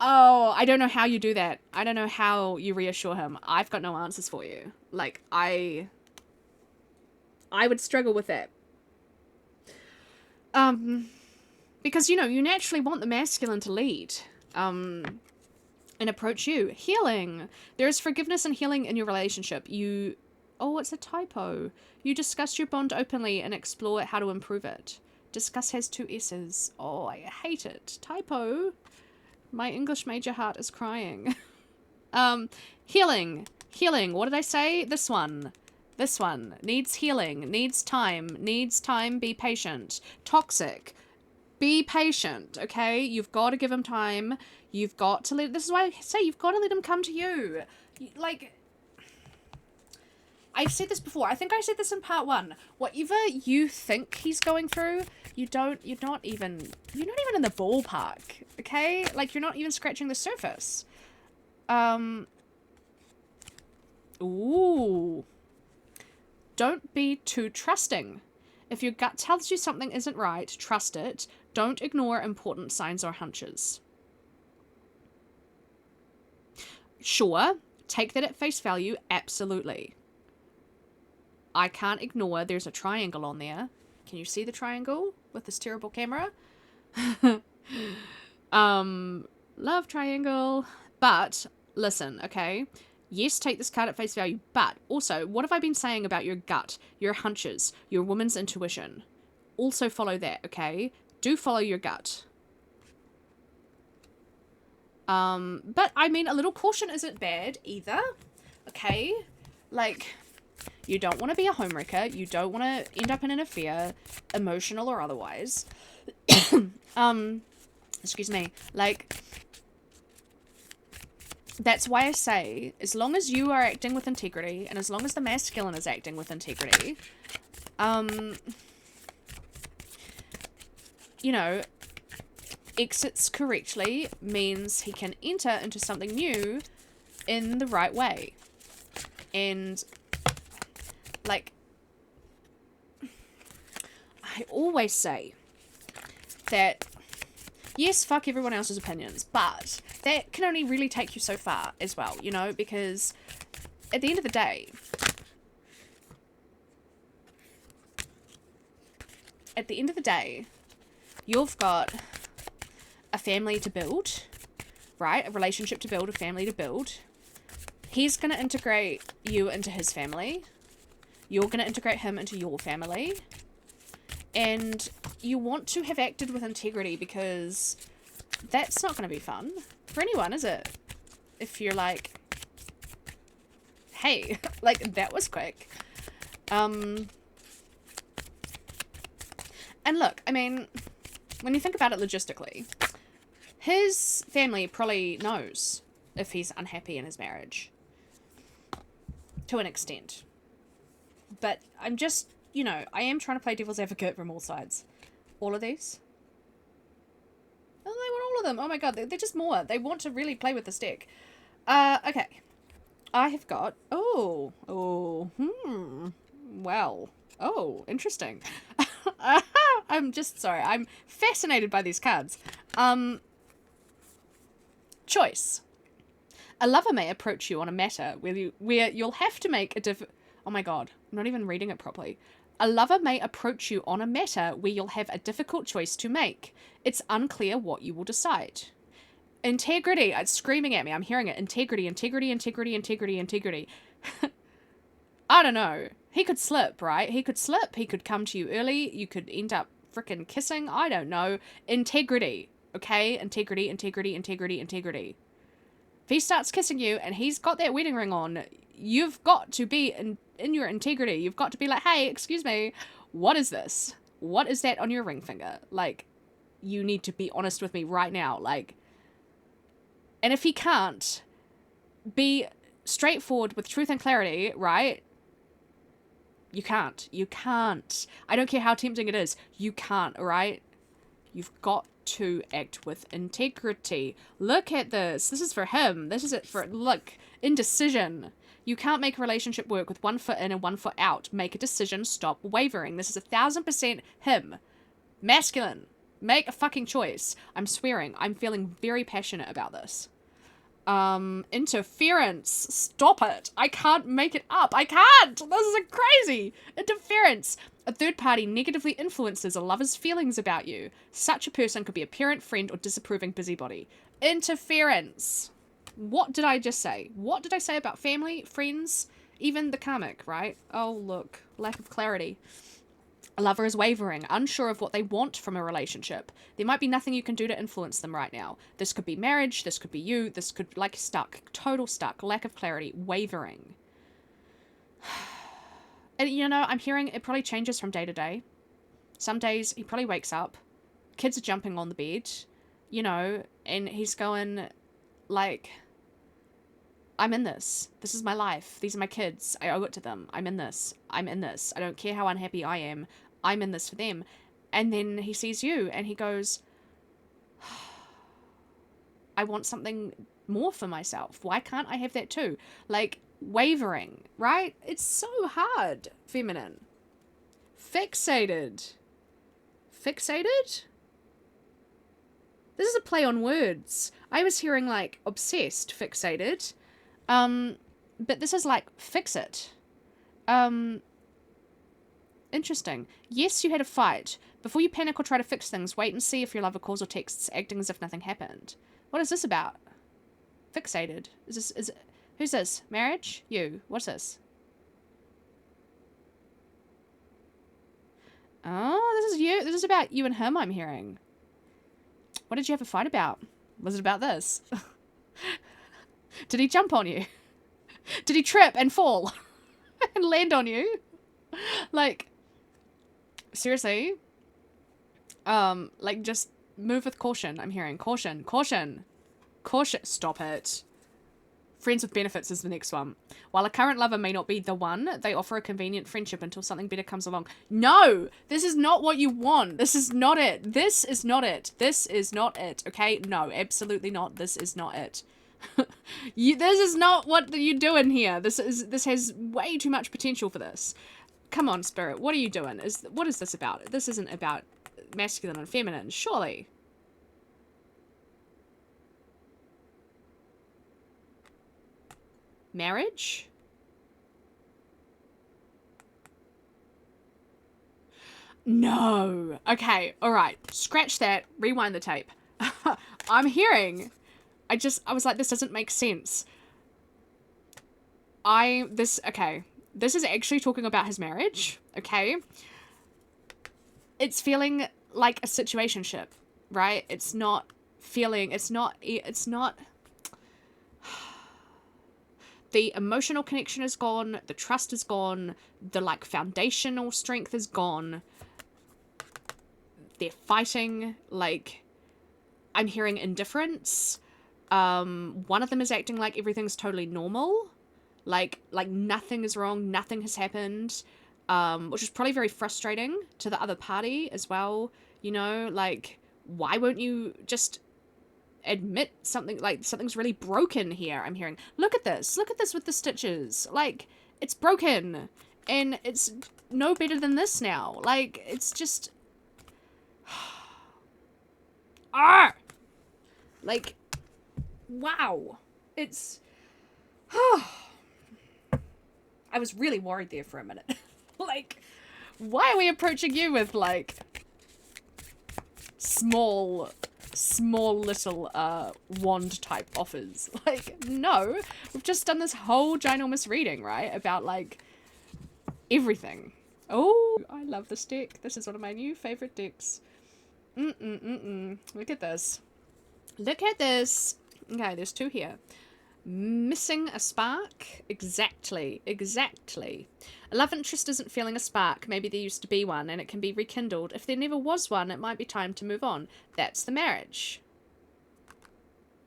Oh, I don't know how you do that. I don't know how you reassure him. I've got no answers for you. Like, I would struggle with that. Because, you know, you naturally want the masculine to lead. And approach you. Healing. There is forgiveness and healing in your relationship. Oh, it's a typo. You discuss your bond openly and explore how to improve it. Discuss has 2 S's. Oh, I hate it. Typo. My English major heart is crying. Healing. Healing. What did I say? This one. This one. Needs healing. Needs time. Needs time. Be patient. Toxic. Be patient, okay? You've got to give him time. You've got to let... This is why I say you've got to let him come to you. Like... I've said this before. I think I said this in part 1. Whatever you think he's going through, you're not even in the ballpark, okay? Like, you're not even scratching the surface. Ooh. Don't be too trusting. If your gut tells you something isn't right, trust it. Don't ignore important signs or hunches. Sure, take that at face value, absolutely. I can't ignore there's a triangle on there. Can you see the triangle with this terrible camera? Love triangle. But, listen, okay? Yes, take this card at face value, but also, what have I been saying about your gut, your hunches, your woman's intuition? Also follow that, okay? Do follow your gut. But, I mean, a little caution isn't bad either, okay? Like... You don't want to be a homewrecker. You don't want to end up in an affair, emotional or otherwise. Excuse me. Like, that's why I say, as long as you are acting with integrity, and as long as the masculine is acting with integrity, you know, exits correctly means he can enter into something new in the right way. And... like, I always say that, yes, fuck everyone else's opinions, but that can only really take you so far as well, you know, because at the end of the day, you've got a family to build, right? A relationship to build, a family to build. He's going to integrate you into his family. You're going to integrate him into your family. And you want to have acted with integrity because that's not going to be fun for anyone, is it? If you're like hey, like, that was quick. And look, I mean, when you think about it logistically, his family probably knows if he's unhappy in his marriage. To an extent. But I'm just, you know, I am trying to play devil's advocate from all sides. All of these? Oh, they want all of them. Oh my god, they're just more. They want to really play with this deck. Okay. I have got... well. Oh, interesting. I'm just, sorry, I'm fascinated by these cards. Choice. A lover may approach you on a matter where you'll have to make a oh my god, I'm not even reading it properly. A lover may approach you on a matter where you'll have a difficult choice to make. It's unclear what you will decide. Integrity. It's screaming at me. I'm hearing it. Integrity, integrity, integrity, integrity, integrity. I don't know. He could slip, right? He could slip. He could come to you early. You could end up frickin' kissing. I don't know. Integrity. Okay? Integrity, integrity, integrity, integrity. If he starts kissing you and he's got that wedding ring on, you've got to be in your integrity. You've got to be like, hey, excuse me, what is this? What is that on your ring finger? Like, you need to be honest with me right now. Like, and if he can't be straightforward with truth and clarity, right? You can't. You can't. I don't care how tempting it is. You can't, right? You've got to act with integrity. Look at this. This is for him. This is it for, look, indecision. You can't make a relationship work with one foot in and one foot out. Make a decision. Stop wavering. This is 1000% him. Masculine. Make a fucking choice. I'm swearing. I'm feeling very passionate about this. Interference. Stop it. I can't make it up. I can't. This is crazy. Interference. A third party negatively influences a lover's feelings about you. Such a person could be a parent, friend, or disapproving busybody. Interference. What did I just say? What did I say about family, friends, even the karmic, right? Oh, look. Lack of clarity. A lover is wavering, unsure of what they want from a relationship. There might be nothing you can do to influence them right now. This could be marriage, this could be you, this could, like, stuck. Total stuck. Lack of clarity. Wavering. And, you know, I'm hearing it probably changes from day to day. Some days he probably wakes up, kids are jumping on the bed, you know, and he's going, like, I'm in this. This is my life. These are my kids. I owe it to them. I'm in this. I'm in this. I don't care how unhappy I am. I'm in this for them. And then he sees you and he goes, I want something more for myself. Why can't I have that too? Like, wavering, right? It's so hard, feminine. Fixated. Fixated? This is a play on words. I was hearing, like, obsessed, fixated. But this is like, fix it. Interesting. Yes, you had a fight. Before you panic or try to fix things, wait and see if your lover calls or texts, acting as if nothing happened. What is this about? Fixated. Who's this? Marriage? You. What's this? Oh, this is you. This is about you and him, I'm hearing. What did you have a fight about? Was it about this? Did he jump on you? Did he trip and fall and land on you? Like, seriously? Like, just move with caution. I'm hearing caution, caution, caution. Stop it. Friends with benefits is the next one. While a current lover may not be the one, they offer a convenient friendship until something better comes along. No, this is not what you want. This is not it. This is not it. This is not it. Okay? No, absolutely not. This is not it. This is not what you're doing here. This has way too much potential for this. Come on, Spirit. What are you doing? What is this about? This isn't about masculine and feminine, surely. Marriage? No. Okay, alright. Scratch that. Rewind the tape. I'm hearing... I was like, this doesn't make sense. Okay. This is actually talking about his marriage, okay? It's feeling like a situationship, right? It's not... the emotional connection is gone, the trust is gone, the like foundational strength is gone. They're fighting, like, I'm hearing indifference. One of them is acting like everything's totally normal. Like nothing is wrong, nothing has happened. Which is probably very frustrating to the other party as well. You know, like, why won't you just admit something, like, something's really broken here? I'm hearing, look at this with the stitches. Like, it's broken. And it's no better than this now. Like, it's just... ah! Like, wow. It's... I was really worried there for a minute. Like, why are we approaching you with, like, small little, wand type offers? Like, no. We've just done this whole ginormous reading, right? About, like, everything. Oh, I love this deck. This is one of my new favorite decks. Look at this. Look at this. Okay, there's two here. Missing a spark? Exactly. A love interest isn't feeling a spark. Maybe there used to be one, and it can be rekindled. If there never was one, it might be time to move on. That's the marriage.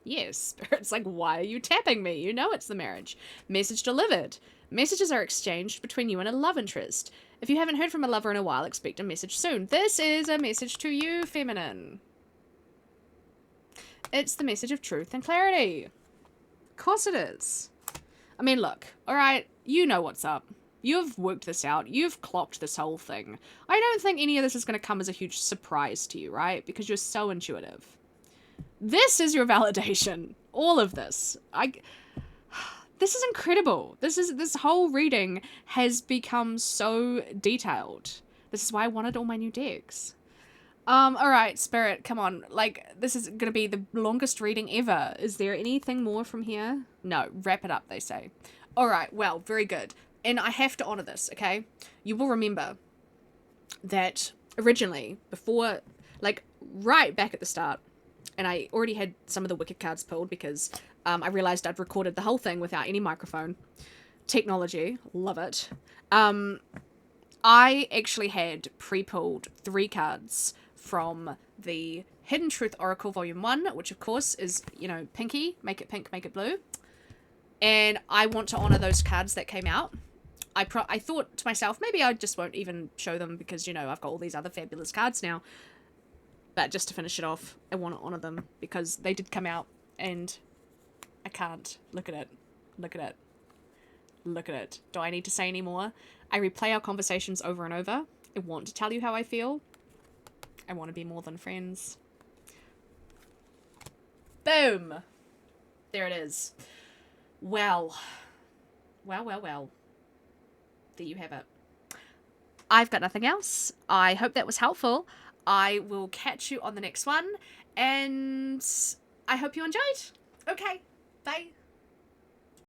Yes, Spirit's like, why are you tapping me? You know it's the marriage. Message delivered. Messages are exchanged between you and a love interest. If you haven't heard from a lover in a while, expect a message soon. This is a message to you, feminine. It's the message of truth and clarity. Of course it is. I mean, look, alright, you know what's up. You've worked this out. You've clocked this whole thing. I don't think any of this is going to come as a huge surprise to you, right? Because you're so intuitive. This is your validation. All of this. This is incredible. This whole reading has become so detailed. This is why I wanted all my new decks. Alright, Spirit, come on. Like, this is gonna be the longest reading ever. Is there anything more from here? No, wrap it up, they say. Alright, well, very good. And I have to honor this, okay? You will remember that originally, before, like, right back at the start, and I already had some of the Wicked cards pulled because I realized I'd recorded the whole thing without any microphone. Technology, love it. I actually had pre-pulled 3 cards from the Hidden Truth Oracle Volume 1, which of course is, you know, pinky, make it pink, make it blue. And I want to honor those cards that came out. I thought to myself, maybe I just won't even show them because, you know, I've got all these other fabulous cards now. But just to finish it off, I want to honor them because they did come out and I can't. Look at it. Look at it. Look at it. Do I need to say any more? I replay our conversations over and over. I want to tell you how I feel. I want to be more than friends. Boom! There it is. Well. Well. There you have it. I've got nothing else. I hope that was helpful. I will catch you on the next one. And I hope you enjoyed. Okay. Bye.